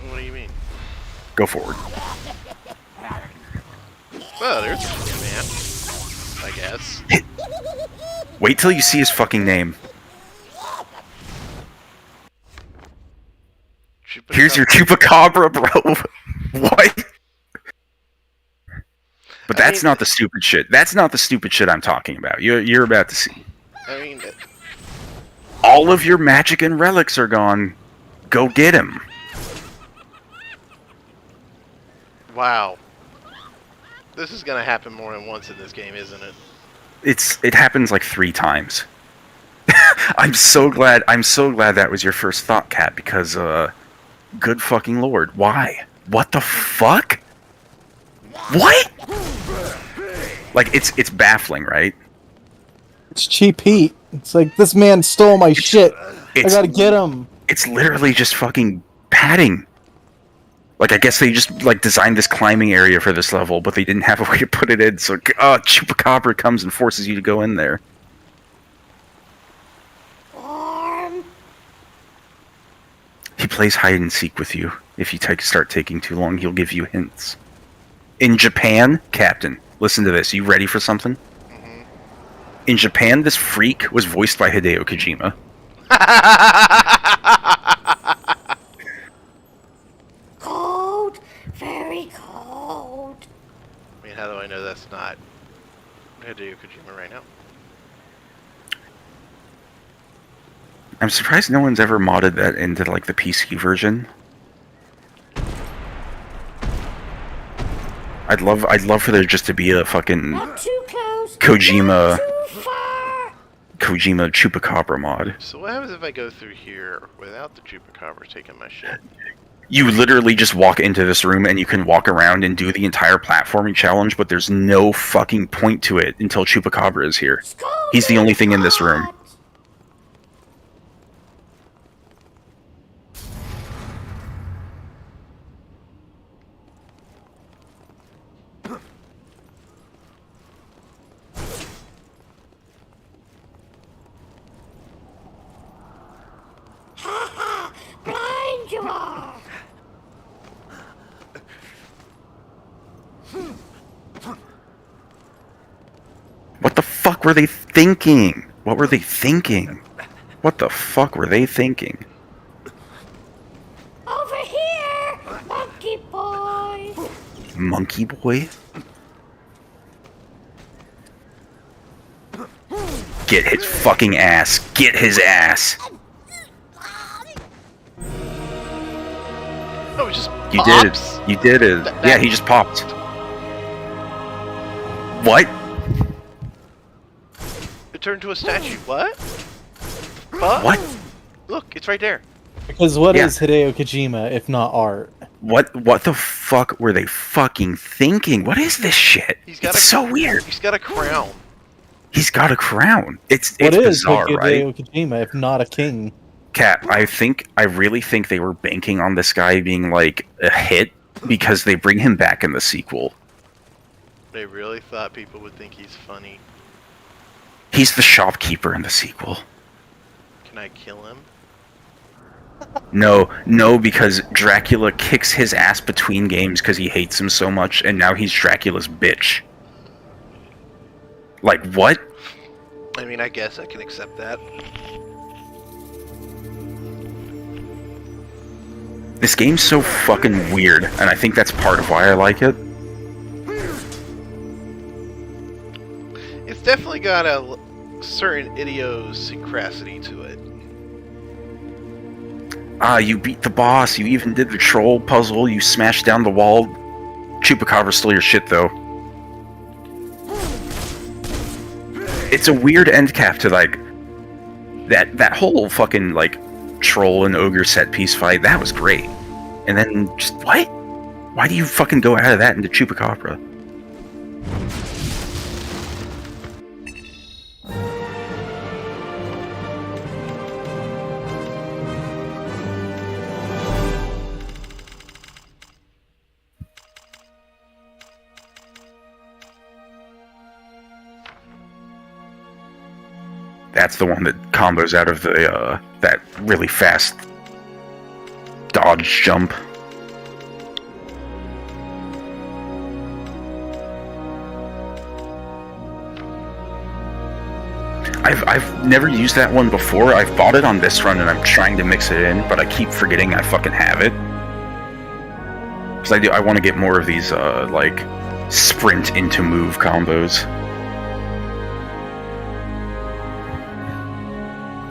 What do you mean? Go forward. Well, there's a man. I guess. Wait till you see his fucking name. Here's your Chupacabra, bro. What? But that's not the stupid shit. That's not the stupid shit I'm talking about. You're about to see. I mean, all of your magic and relics are gone. Go get him. wow. This is gonna happen more than once in this game, isn't it? It happens like 3 times. I'm so glad that was your first thought, Kat, because good fucking lord, why? What the fuck? What? Like it's baffling, right? It's cheap heat. It's like, this man stole my shit. I gotta get him. It's literally just fucking padding. Like, I guess they just, like, designed this climbing area for this level, but they didn't have a way to put it in, so Chupacabra comes and forces you to go in there. He plays hide-and-seek with you. If you start taking too long, he'll give you hints. In Japan, Captain, listen to this. You ready for something? Mm-hmm. In Japan, this freak was voiced by Hideo Kojima. Cold, very cold. I mean, how do I know that's not Hideo Kojima right now? I'm surprised no one's ever modded that into, like, the PC version. I'd love for there just to be a fucking Not too close. Kojima Not too far. Kojima Chupacabra mod. So what happens if I go through here without the Chupacabra taking my shit? You literally just walk into this room and you can walk around and do the entire platforming challenge, but there's no fucking point to it until Chupacabra is here. He's the only thing in this room. were they thinking? What were they thinking? What the fuck were they thinking? Over here, monkey boy. Monkey boy? Get his fucking ass. Get his ass. Oh, it just You pops? did. You did it. Yeah, he just popped. What? It turned to a statue. What? Fuck? What? Look, it's right there. Because what Yeah. is Hideo Kojima if not art? What the fuck were they fucking thinking? What is this shit? It's so weird. He's got a crown. He's got a crown. It's What is bizarre, right? Hideo Kojima if not a king? Cat, I really think they were banking on this guy being like a hit because they bring him back in the sequel. They really thought people would think he's funny. He's the shopkeeper in the sequel. Can I kill him? No, because Dracula kicks his ass between games because he hates him so much, and now he's Dracula's bitch. Like, what? I mean, I guess I can accept that. This game's so fucking weird, and I think that's part of why I like it. It's definitely got a certain idiosyncrasy to it. You beat the boss, you even did the troll puzzle, you smashed down the wall. Chupacabra stole your shit, though. It's a weird end cap to, like, that whole fucking, like, troll and ogre set piece fight. That was great. And then, just, what? Why do you fucking go out of that into Chupacabra? That's the one that combos out of the, that really fast dodge jump. I've never used that one before. I've bought it on this run and I'm trying to mix it in, but I keep forgetting I fucking have it. Because I want to get more of these, like, sprint into move combos.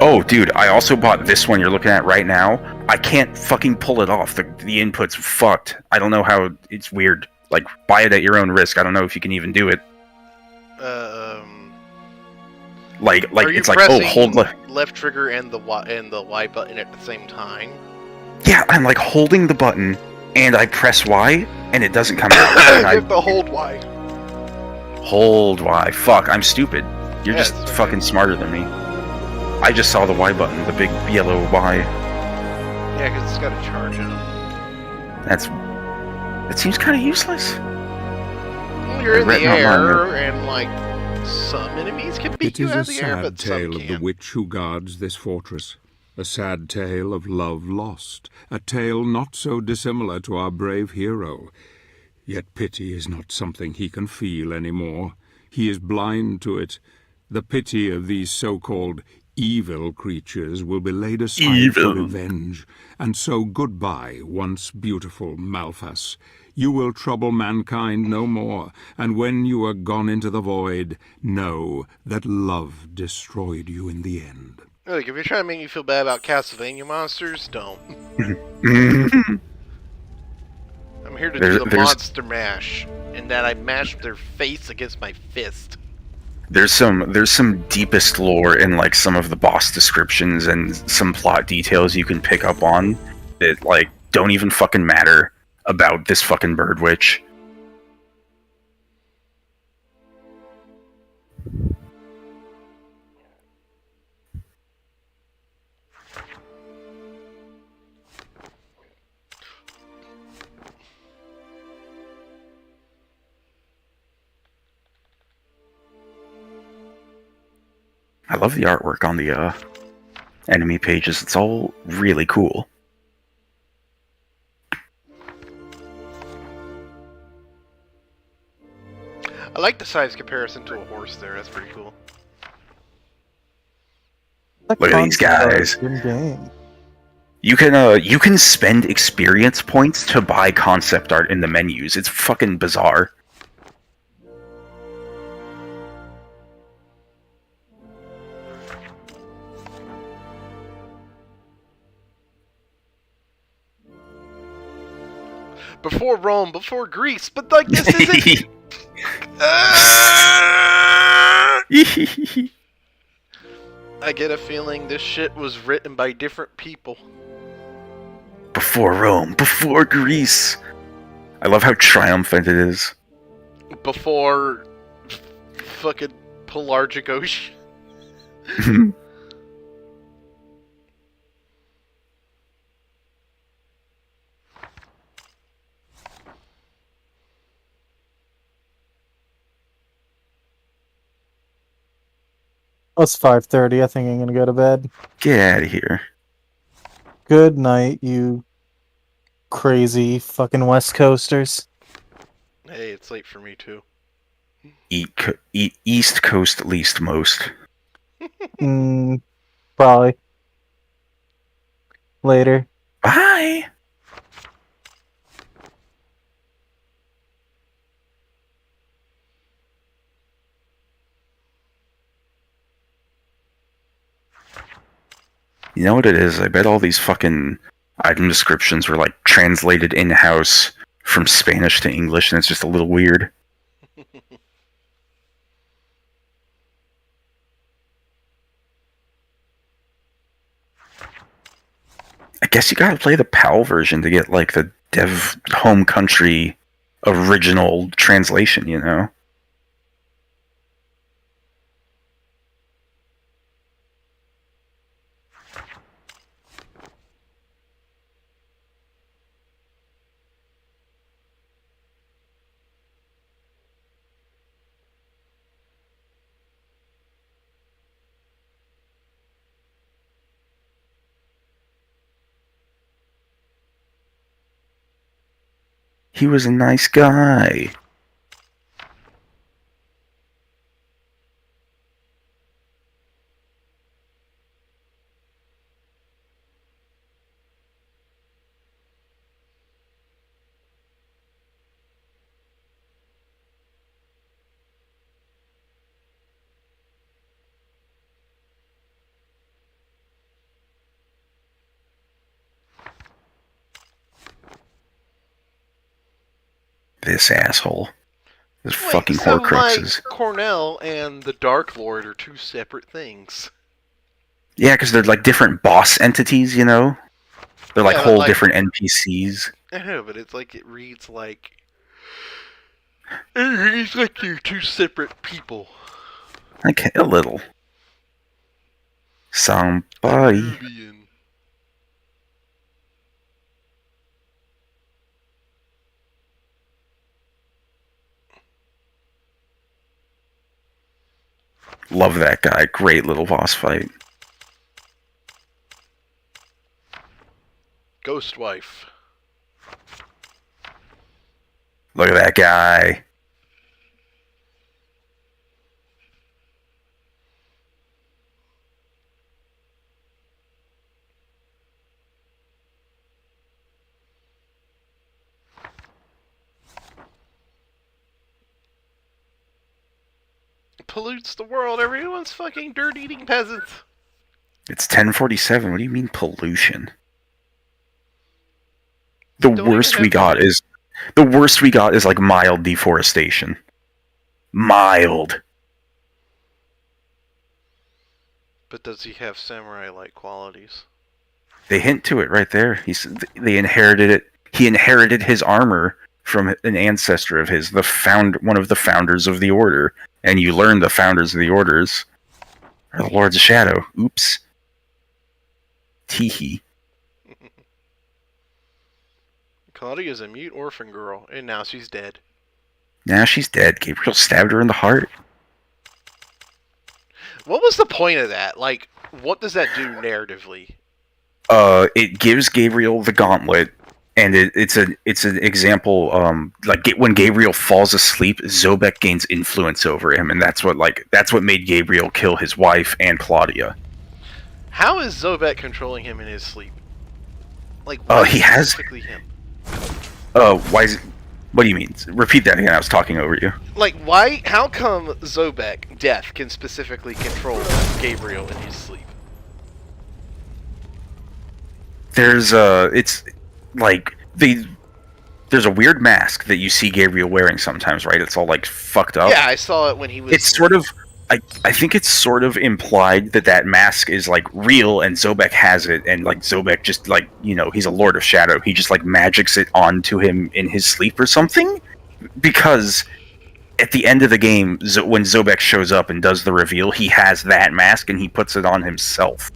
Oh, dude, I also bought this one you're looking at right now. I can't fucking pull it off. The input's fucked. I don't know how. It's weird. Like, buy it at your own risk. I don't know if you can even do it. Like Are you it's like, oh, hold left trigger and the Y button at the same time. Yeah, I'm like holding the button, and I press Y, and it doesn't come out. You have to hold Y. Hold Y. Fuck, I'm stupid. You're just fucking smarter than me. I just saw the Y button, the big yellow Y. Yeah, because it's got a charge in it. It seems kind of useless. Well, you're in the air, and like some enemies can beat It you is out a of the air, sad but some tale of the can't. witch who guards this fortress. A sad tale of love lost. A tale not so dissimilar to our brave hero. Yet pity is not something he can feel anymore. He is blind to it. The pity of these so-called evil creatures will be laid aside for revenge. And so goodbye, once beautiful Malphas. You will trouble mankind no more, and when you are gone into the void, know that love destroyed you in the end. Look, if you're trying to make me feel bad about Castlevania monsters, don't. I'm here to do the monster mash, and that I mash their face against my fist. There's some deepest lore in like some of the boss descriptions and some plot details you can pick up on that like don't even fucking matter about this fucking bird witch. I love the artwork on the enemy pages. It's all really cool. I like the size comparison to a horse there. That's pretty cool. That Look at these concept art guys. in game. You can spend experience points to buy concept art in the menus. It's fucking bizarre. Before Rome, before Greece, but like this isn't. I get a feeling this shit was written by different people. Before Rome, before Greece. I love how triumphant it is. Before fucking Pelargic Ocean. Oh, it's 5:30. I think I'm gonna go to bed. Get out of here. Good night, you crazy fucking West Coasters. Hey, it's late for me too. East Coast least most. Probably. Later. Bye! You know what it is? I bet all these fucking item descriptions were like translated in-house from Spanish to English, and it's just a little weird. I guess you gotta play the PAL version to get like the dev home country original translation, you know? He was a nice guy. This asshole. This fucking so Horcruxes. like Cornell and the Dark Lord are two separate things. Yeah, because they're like different boss entities, you know? They're like Yeah, but, whole like- different NPCs. I know, but it's like it reads like you're two separate people. Okay, a little. Somebody. Nubian. Love that guy. Great little boss fight. Ghost Wife. Look at that guy. Pollutes the world. Everyone's fucking dirt-eating peasants. It's 10:47. What do you mean pollution? The Don't worst even we have got is like mild deforestation. Mild. But does he have samurai-like qualities? They hint to it right there. They inherited it. He inherited his armor from an ancestor of his, one of the founders of the order. And you learn the founders of the orders are the Lords of Shadow. Oops. Teehee. Claudia's a mute orphan girl, and now she's dead. Now she's dead. Gabriel stabbed her in the heart. What was the point of that? Like, what does that do narratively? It gives Gabriel the gauntlet, and it's an example. When Gabriel falls asleep, Zobek gains influence over him, and that's what made Gabriel kill his wife and Claudia. How is Zobek controlling him in his sleep? Like, Oh, why he has. specifically him? Why is? What do you mean? Repeat that again. I was talking over you. Like, why? How come Zobek, Death, can specifically control Gabriel in his sleep? There's it's like there's a weird mask that you see Gabriel wearing sometimes, right? It's all like fucked up. Yeah, I saw it when he was. It's sort of. I think it's sort of implied that mask is like real and Zobek has it, and like Zobek just like, you know, he's a Lord of Shadow. He just like magics it onto him in his sleep or something. Because at the end of the game, when Zobek shows up and does the reveal, he has that mask and he puts it on himself.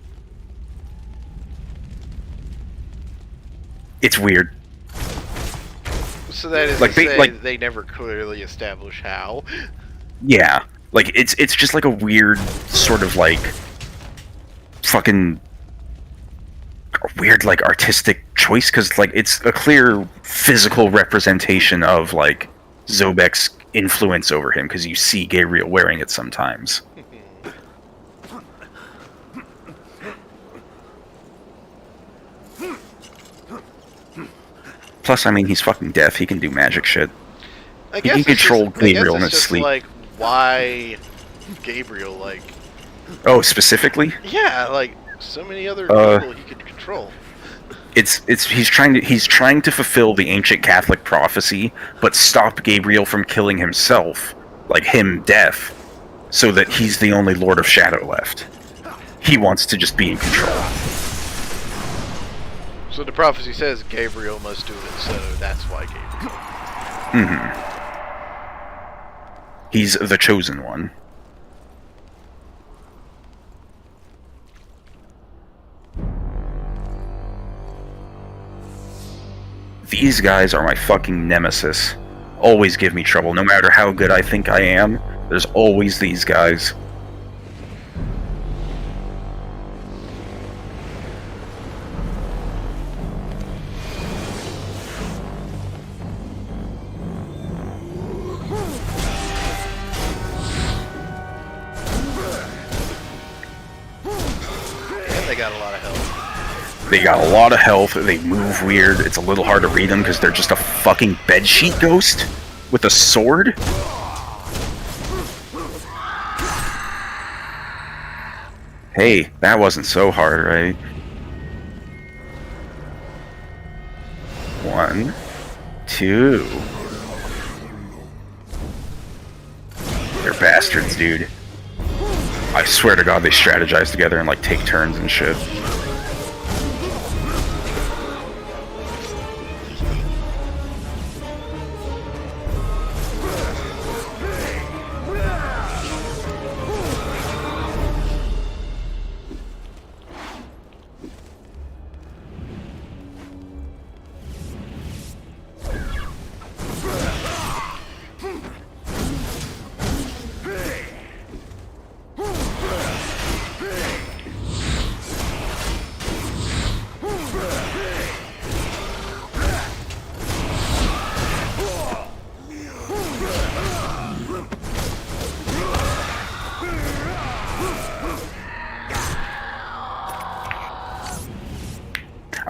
It's weird. So that is like to say they never clearly establish how. Yeah. Like, it's just like a weird sort of like fucking weird like artistic choice, because like it's a clear physical representation of like Zobek's influence over him, because you see Gabriel wearing it sometimes. Plus, I mean, he's fucking Death. He can do magic shit. I He can control Gabriel in his sleep. Like, why Gabriel? Like, oh, specifically? yeah, like so many other people he could control. He's trying to fulfill the ancient Catholic prophecy, but stop Gabriel from killing himself, like him, Death, so that he's the only Lord of Shadow left. He wants to just be in control. So the prophecy says Gabriel must do it, so that's why Gabriel. Mm-hmm. He's the chosen one. These guys are my fucking nemesis. Always give me trouble, no matter how good I think I am. There's always these guys. They got a lot of health. They got a lot of health, they move weird, it's a little hard to read them because they're just a fucking bedsheet ghost with a sword. Hey, that wasn't so hard, right? 1, 2. They're bastards, dude. I swear to God they strategize together and like take turns and shit.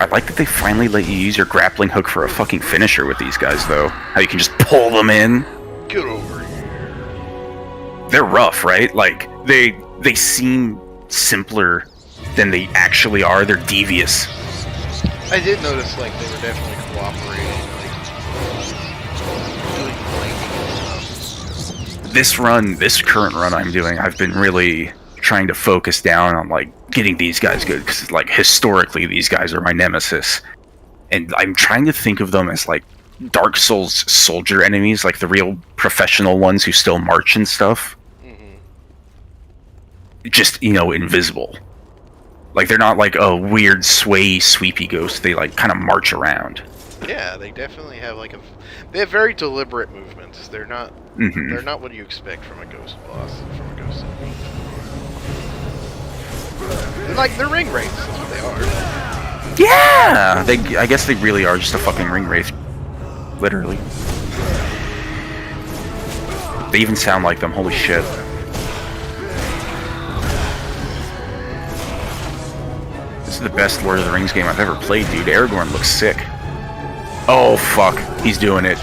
I like that they finally let you use your grappling hook for a fucking finisher with these guys, though. How you can just pull them in. Get over here. They're rough, right? Like, they seem simpler than they actually are. They're devious. I did notice, like, they were definitely cooperating, like, doing this current run I'm doing, I've been really trying to focus down on, like, getting these guys good, because, like, historically, these guys are my nemesis. And I'm trying to think of them as, like, Dark Souls soldier enemies, like the real professional ones who still march and stuff. Mm-hmm. Just, you know, invisible. Like, they're not like a weird sway sweepy ghost, they like kind of march around. Yeah, they definitely have like they have very deliberate movements. They're not they're not what you expect from a ghost boss, from a ghost enemy. They're like, they're ring wraiths, that's what they are. Yeah! I guess they really are just a fucking ring wraith. Literally. They even sound like them, holy shit. is the best Lord of the Rings game I've ever played, dude. Aragorn looks sick. Oh, fuck. He's doing it.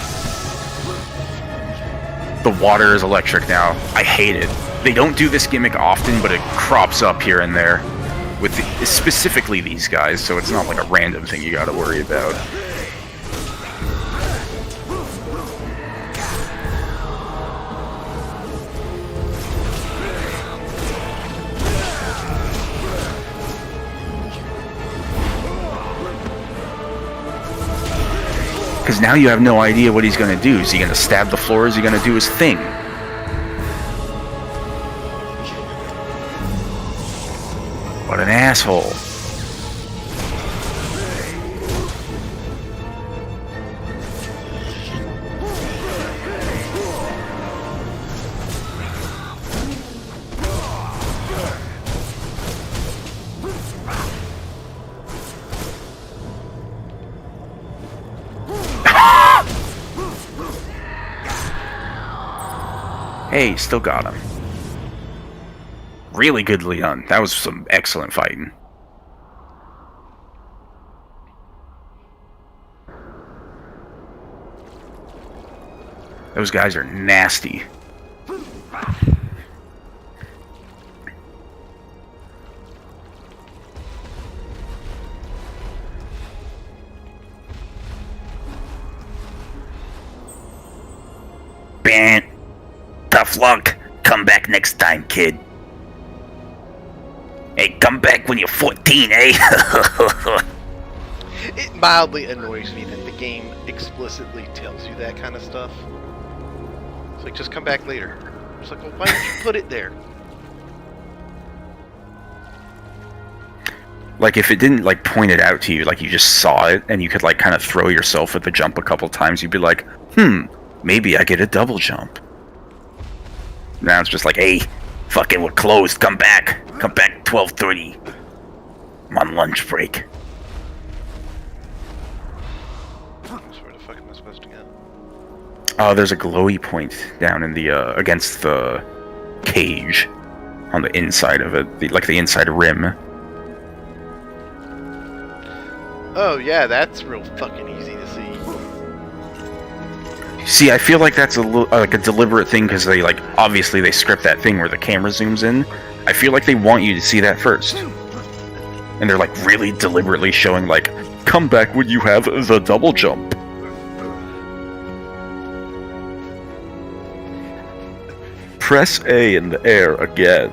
The water is electric now. I hate it. They don't do this gimmick often, but it crops up here and there. With specifically these guys, so it's not like a random thing you gotta worry about. Because now you have no idea what he's gonna do. Is he gonna stab the floor? Is he gonna do his thing? What an asshole. Hey, still got him. Really good, Leon. That was some excellent fighting. Those guys are nasty. Bant. Tough luck. Come back next time, kid. Hey, come back when you're 14, eh? It mildly annoys me that the game explicitly tells you that kind of stuff. It's like, just come back later. It's like, well, why did you put it there? Like, if it didn't, like, point it out to you, like, you just saw it, and you could, like, kind of throw yourself at the jump a couple times, you'd be like, maybe I get a double jump. Now it's just like, hey, fucking, we're closed, come back. Come back 12:30. I'm on lunch break. Where the fuck am I supposed to go? Oh, there's a glowy point down in the, against the cage. On the inside of it, like the inside rim. Oh, yeah, that's real fucking easy to see. See, I feel like that's like a deliberate thing, because they, like, obviously they script that thing where the camera zooms in. I feel like they want you to see that first. And they're, like, really deliberately showing, like, come back when you have the double jump. Press A in the air again.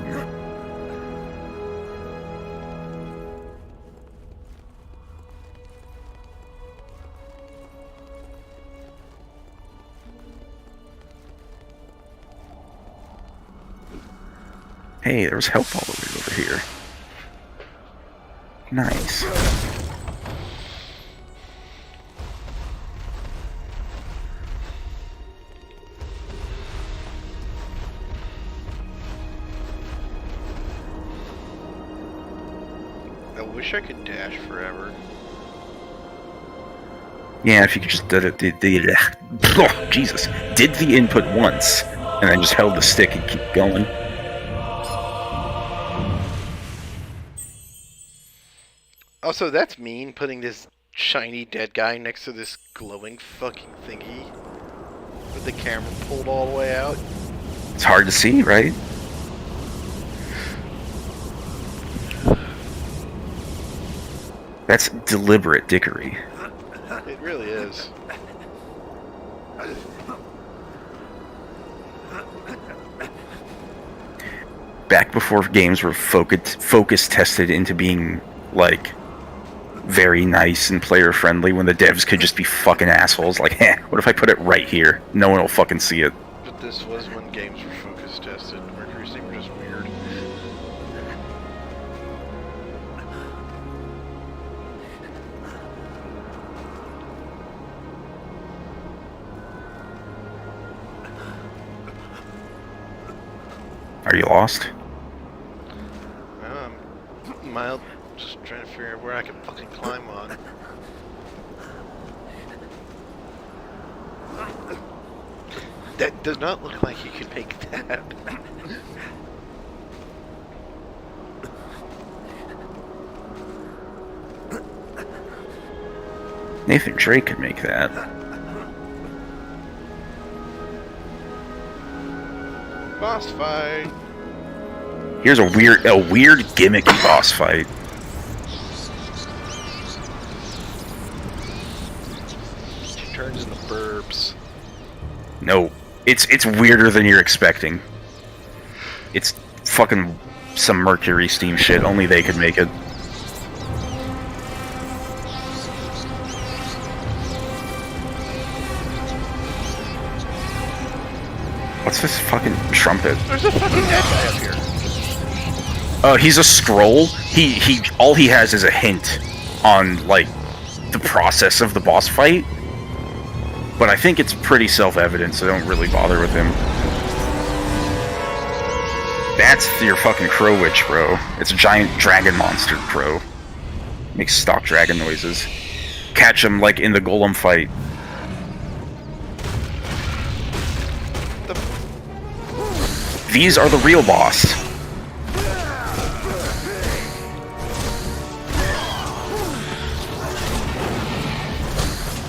Hey, there was help all the way over here. Nice. I wish I could dash forever. Yeah, if you could just Jesus, did the input once, and then just held the stick and keep going. Also, that's mean, putting this shiny dead guy next to this glowing fucking thingy with the camera pulled all the way out. It's hard to see, right? That's deliberate dickery. It really is. Back before games were focus tested into being, like, very nice and player friendly, when the devs could just be fucking assholes, like, what if I put it right here? No one will fucking see it. But this was when games were focus tested. Mercury Steam were just weird. Are you lost? Mild, just trying to figure out where I can fucking climb on. That does not look like you can make that. Nathan Drake could make that. Boss fight. Here's a weird gimmicky boss fight. She turns into burbs. No, it's weirder than you're expecting. It's fucking some Mercury Steam shit. Only they could make it. What's this fucking trumpet? There's a fucking dead guy up here. He's a scroll. He all he has is a hint on like the process of the boss fight. But I think it's pretty self-evident, so don't really bother with him. That's your fucking crow witch, bro. It's a giant dragon monster crow. Makes stock dragon noises. Catch him like in the golem fight. These are the real boss.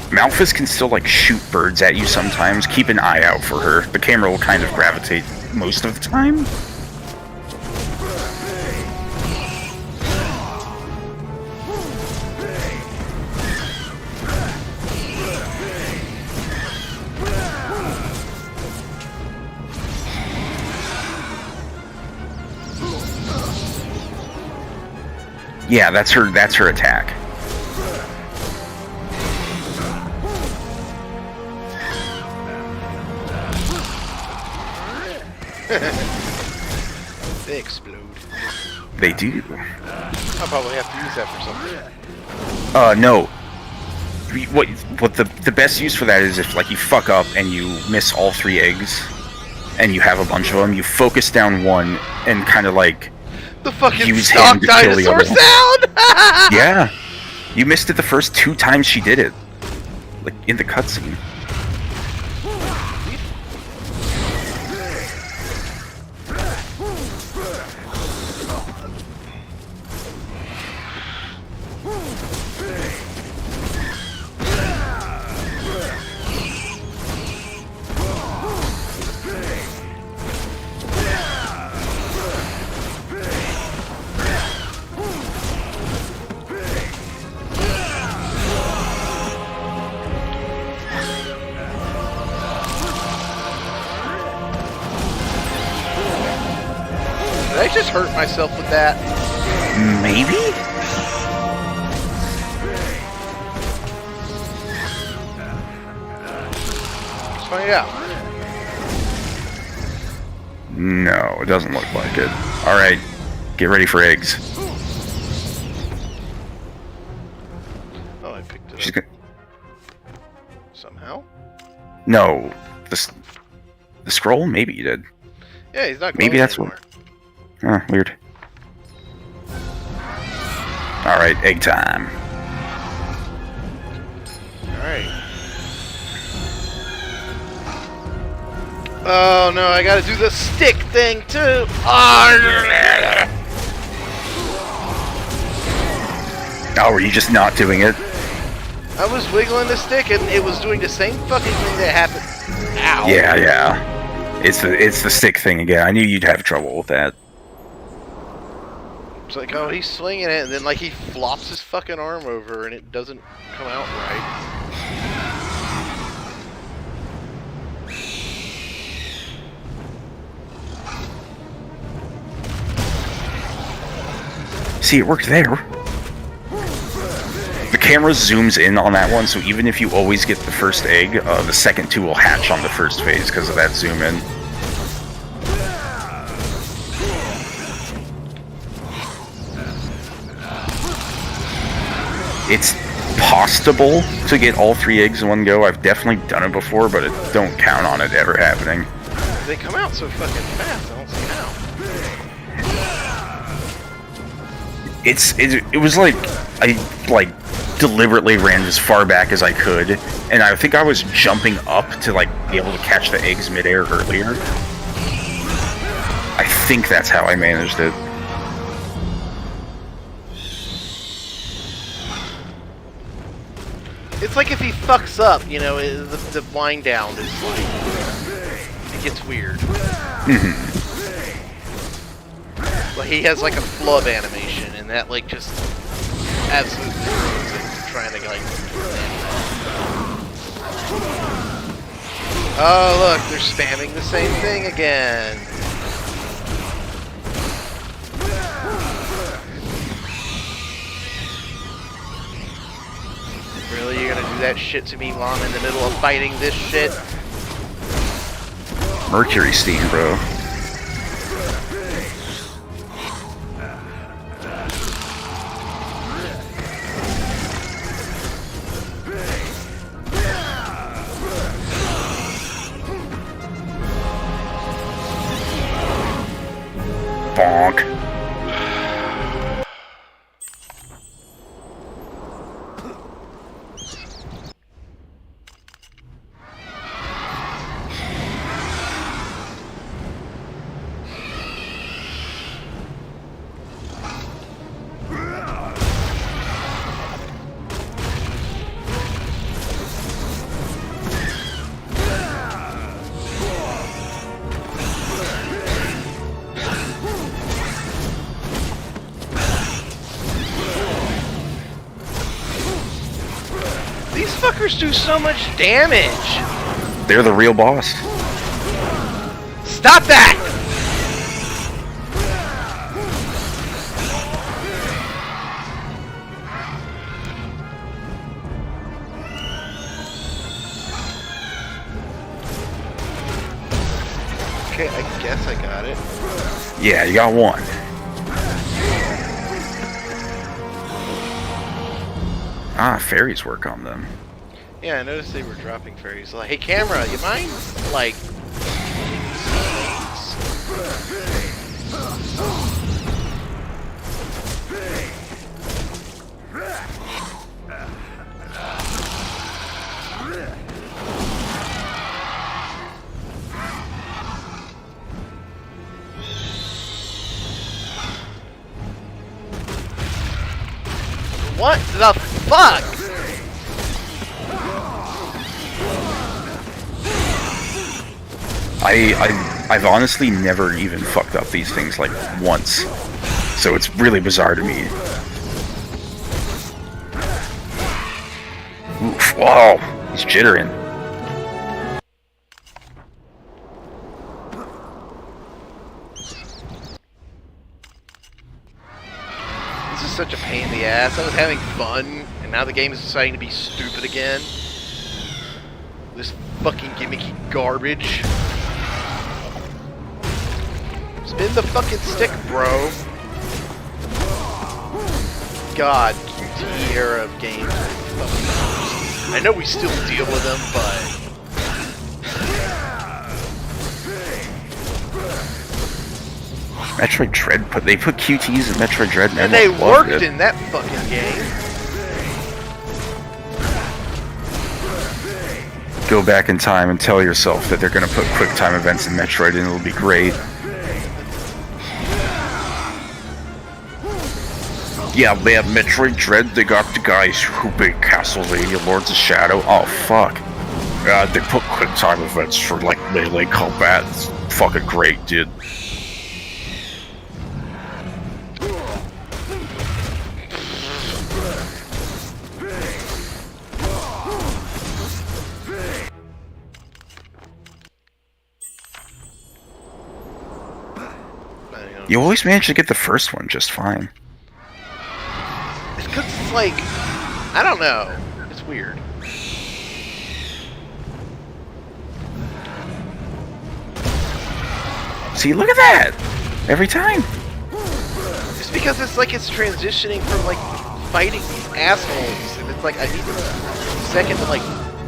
Malphus can still like shoot birds at you sometimes. Keep an eye out for her. The camera will kind of gravitate most of the time. Yeah, that's her attack. They explode. They do. I'll probably have to use that for something. No. What the best use for that is if like you fuck up and you miss all 3 eggs, and you have a bunch of them, you focus down one and kind of like the fucking use stock him to kill the dinosaur other sound. one. Yeah, you missed it the first 2 times she did it, like in the cutscene. Did I just hurt myself with that? Maybe? Let's find out. No, it doesn't look like it. Alright, get ready for eggs. Oh, I picked it She's up. gonna... Somehow? No, the scroll? Maybe you did. Yeah, he's not. Maybe that's anymore. what. Huh, weird. Alright, egg time. Alright. Oh no, I gotta do the stick thing too! Oh, were you just not doing it? I was wiggling the stick and it was doing the same fucking thing that happened. Ow! Yeah. It's the stick thing again. I knew you'd have trouble with that. It's like, oh, he's swinging it, and then like he flops his fucking arm over, and it doesn't come out right. See, it worked there. The camera zooms in on that one, so even if you always get the first egg, the second 2 will hatch on the first phase because of that zoom in. It's possible to get all 3 eggs in one go. I've definitely done it before, but don't count on it ever happening. They come out so fucking fast, I don't see how. It was like I deliberately ran as far back as I could, and I think I was jumping up to like be able to catch the eggs midair earlier. I think that's how I managed it. It's it's like if he fucks up, you know, the wind down is like, it gets weird. Like he has like a flub animation, and that like just absolutely ruins it. Trying to like. Oh look, they're spamming the same thing again. Really, you're gonna do that shit to me while I'm in the middle of fighting this shit? Mercury steam, bro. Bonk. These fuckers do so much damage! They're the real boss. Stop that! Okay, I guess I got it. Yeah, you got one. Ah, fairies work on them. Yeah, I noticed they were dropping fairies. Like, hey camera, you mind? Like... What the fuck? I've honestly never even fucked up these things like once, so it's really bizarre to me. Oof, whoa, he's jittering. This is such a pain in the ass. I was having fun, and now the game is deciding to be stupid again. This fucking gimmicky garbage. Spin the fucking stick, bro. God, QT era of games. I know we still deal with them, but... Metroid Dread, they put QTs in Metroid Dread, and they worked in that fucking game. Go back in time and tell yourself that they're gonna put quick time events in Metroid and it'll be great. Yeah, they have Metroid Dread, they got the guys who made Castlevania Lords of Shadow. Oh, fuck. They put quick time events for, like, melee combat. It's fucking great, dude. You always manage to get the first one just fine. It's because it's like, I don't know. It's weird. See, look at that! Every time! It's because it's like it's transitioning from like fighting these assholes, and it's like I need a second to like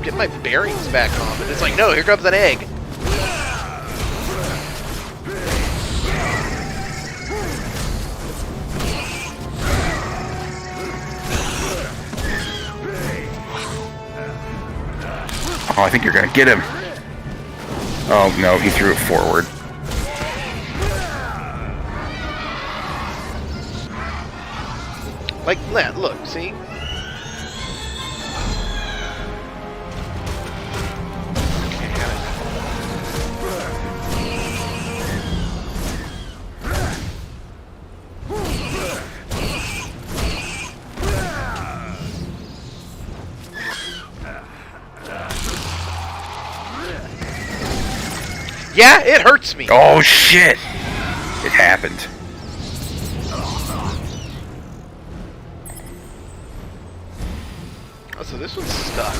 get my bearings back on, but it's like, no, here comes an egg. Oh, I think you're gonna get him. Oh, no, he threw it forward. Like that, look, see? Yeah, it hurts me. Oh shit! It happened. Oh, so this one's stuck.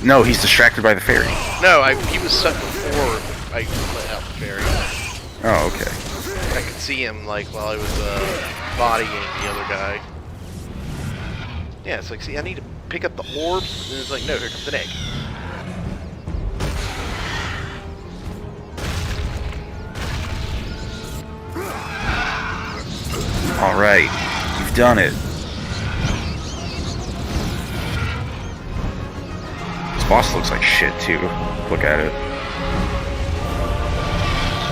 No, he's distracted by the fairy. No, he was stuck before I let out the fairy. Oh, okay. I could see him, like, while I was bodying the other guy. Yeah, it's like, see, I need to pick up the orbs, and it's like, no, here comes an egg. Alright, you've done it. This boss looks like shit, too. Look at it.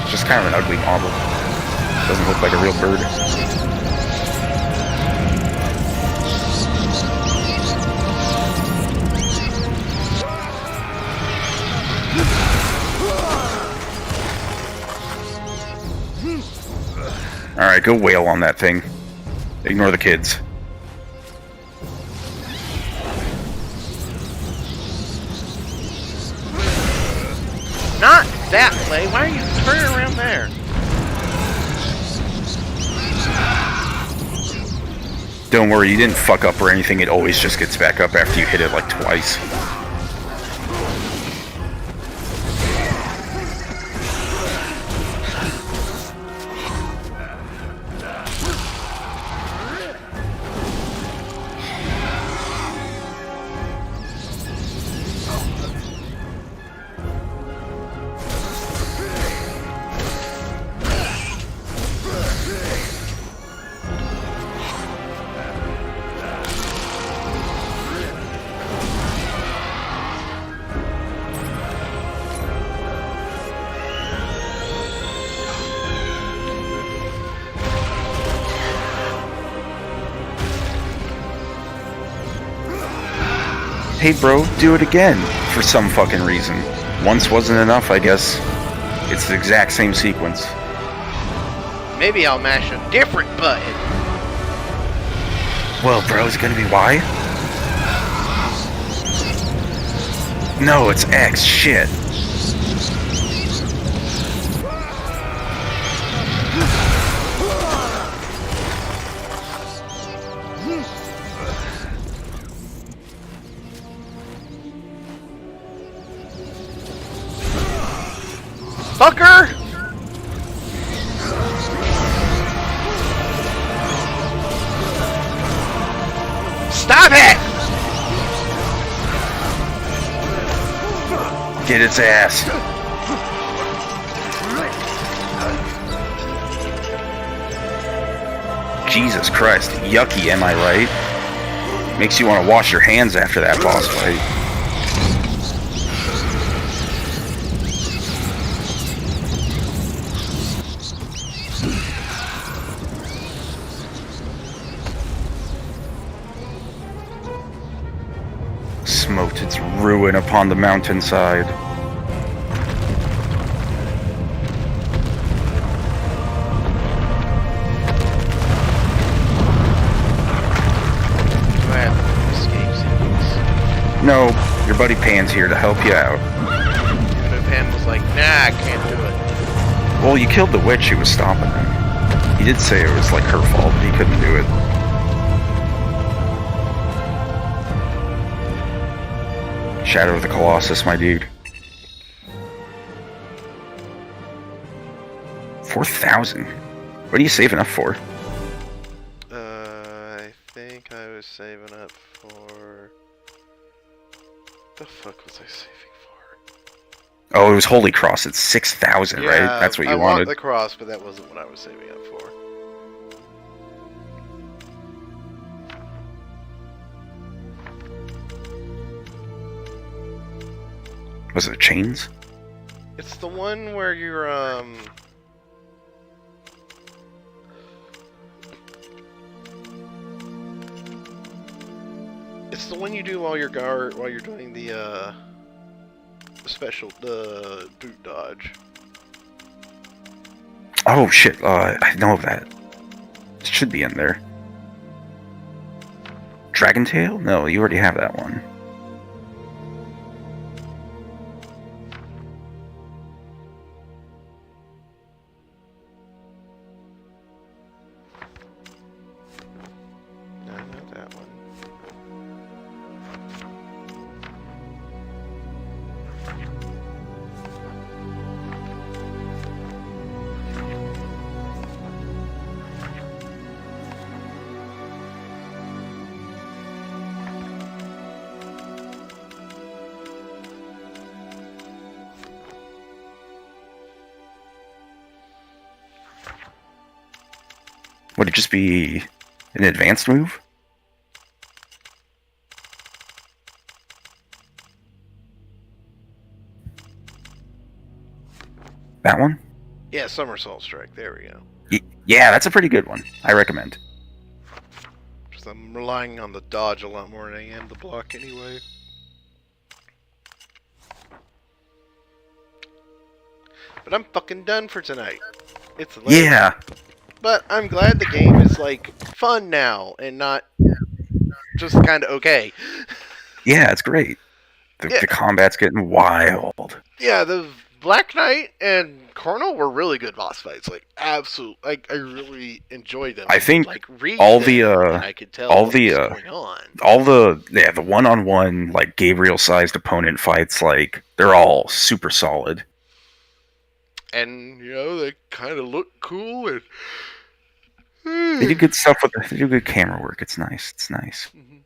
It's just kind of an ugly model. Doesn't look like a real bird. Alright, go wail on that thing. Ignore the kids. Not that way. Why are you turning around there? Don't worry, you didn't fuck up or anything. It always just gets back up after you hit it like twice. Hey bro, do it again, for some fucking reason. Once wasn't enough, I guess. It's the exact same sequence. Maybe I'll mash a different button. Well, bro, is it gonna be Y? No, it's X, shit. Fucker! Stop it! Get its ass. Jesus Christ, yucky, am I right? Makes you want to wash your hands after that boss fight. Smote its ruin upon the mountainside. No, your buddy Pan's here to help you out. But Pan was like, nah, I can't do it. Well, you killed the witch who was stopping him. He did say it was like her fault, but he couldn't do it. Shadow of the Colossus, my dude. 4,000? What are you saving up for? I think I was saving up for... The fuck was I saving for? Oh, it was Holy Cross. It's 6,000, right? That's what you I wanted. want the cross, but that wasn't what I was saving up for. Was it chains? It's the one where you're, It's the one you do while you're doing the boot dodge. Oh shit, I know that. It should be in there. Dragon Tail? No, you already have that one. Would it just be an advanced move? That one? Yeah, somersault strike. There we go. Yeah, that's a pretty good one. I recommend. Because I'm relying on the dodge a lot more than I am the block anyway. But I'm fucking done for tonight. It's late. Yeah. But I'm glad the game is, like, fun now and not just kind of okay. Yeah, it's great. The combat's getting wild. Yeah, the Black Knight and Colonel were really good boss fights. Like, absolute. Like, I really enjoyed them. I think like, read all them, the and I could tell all what the was going on. all the one-on-one like Gabriel-sized opponent fights, like they're all super solid. And you know they kind of look cool and They do good stuff with. They do good camera work. It's nice. It's nice. Mhm.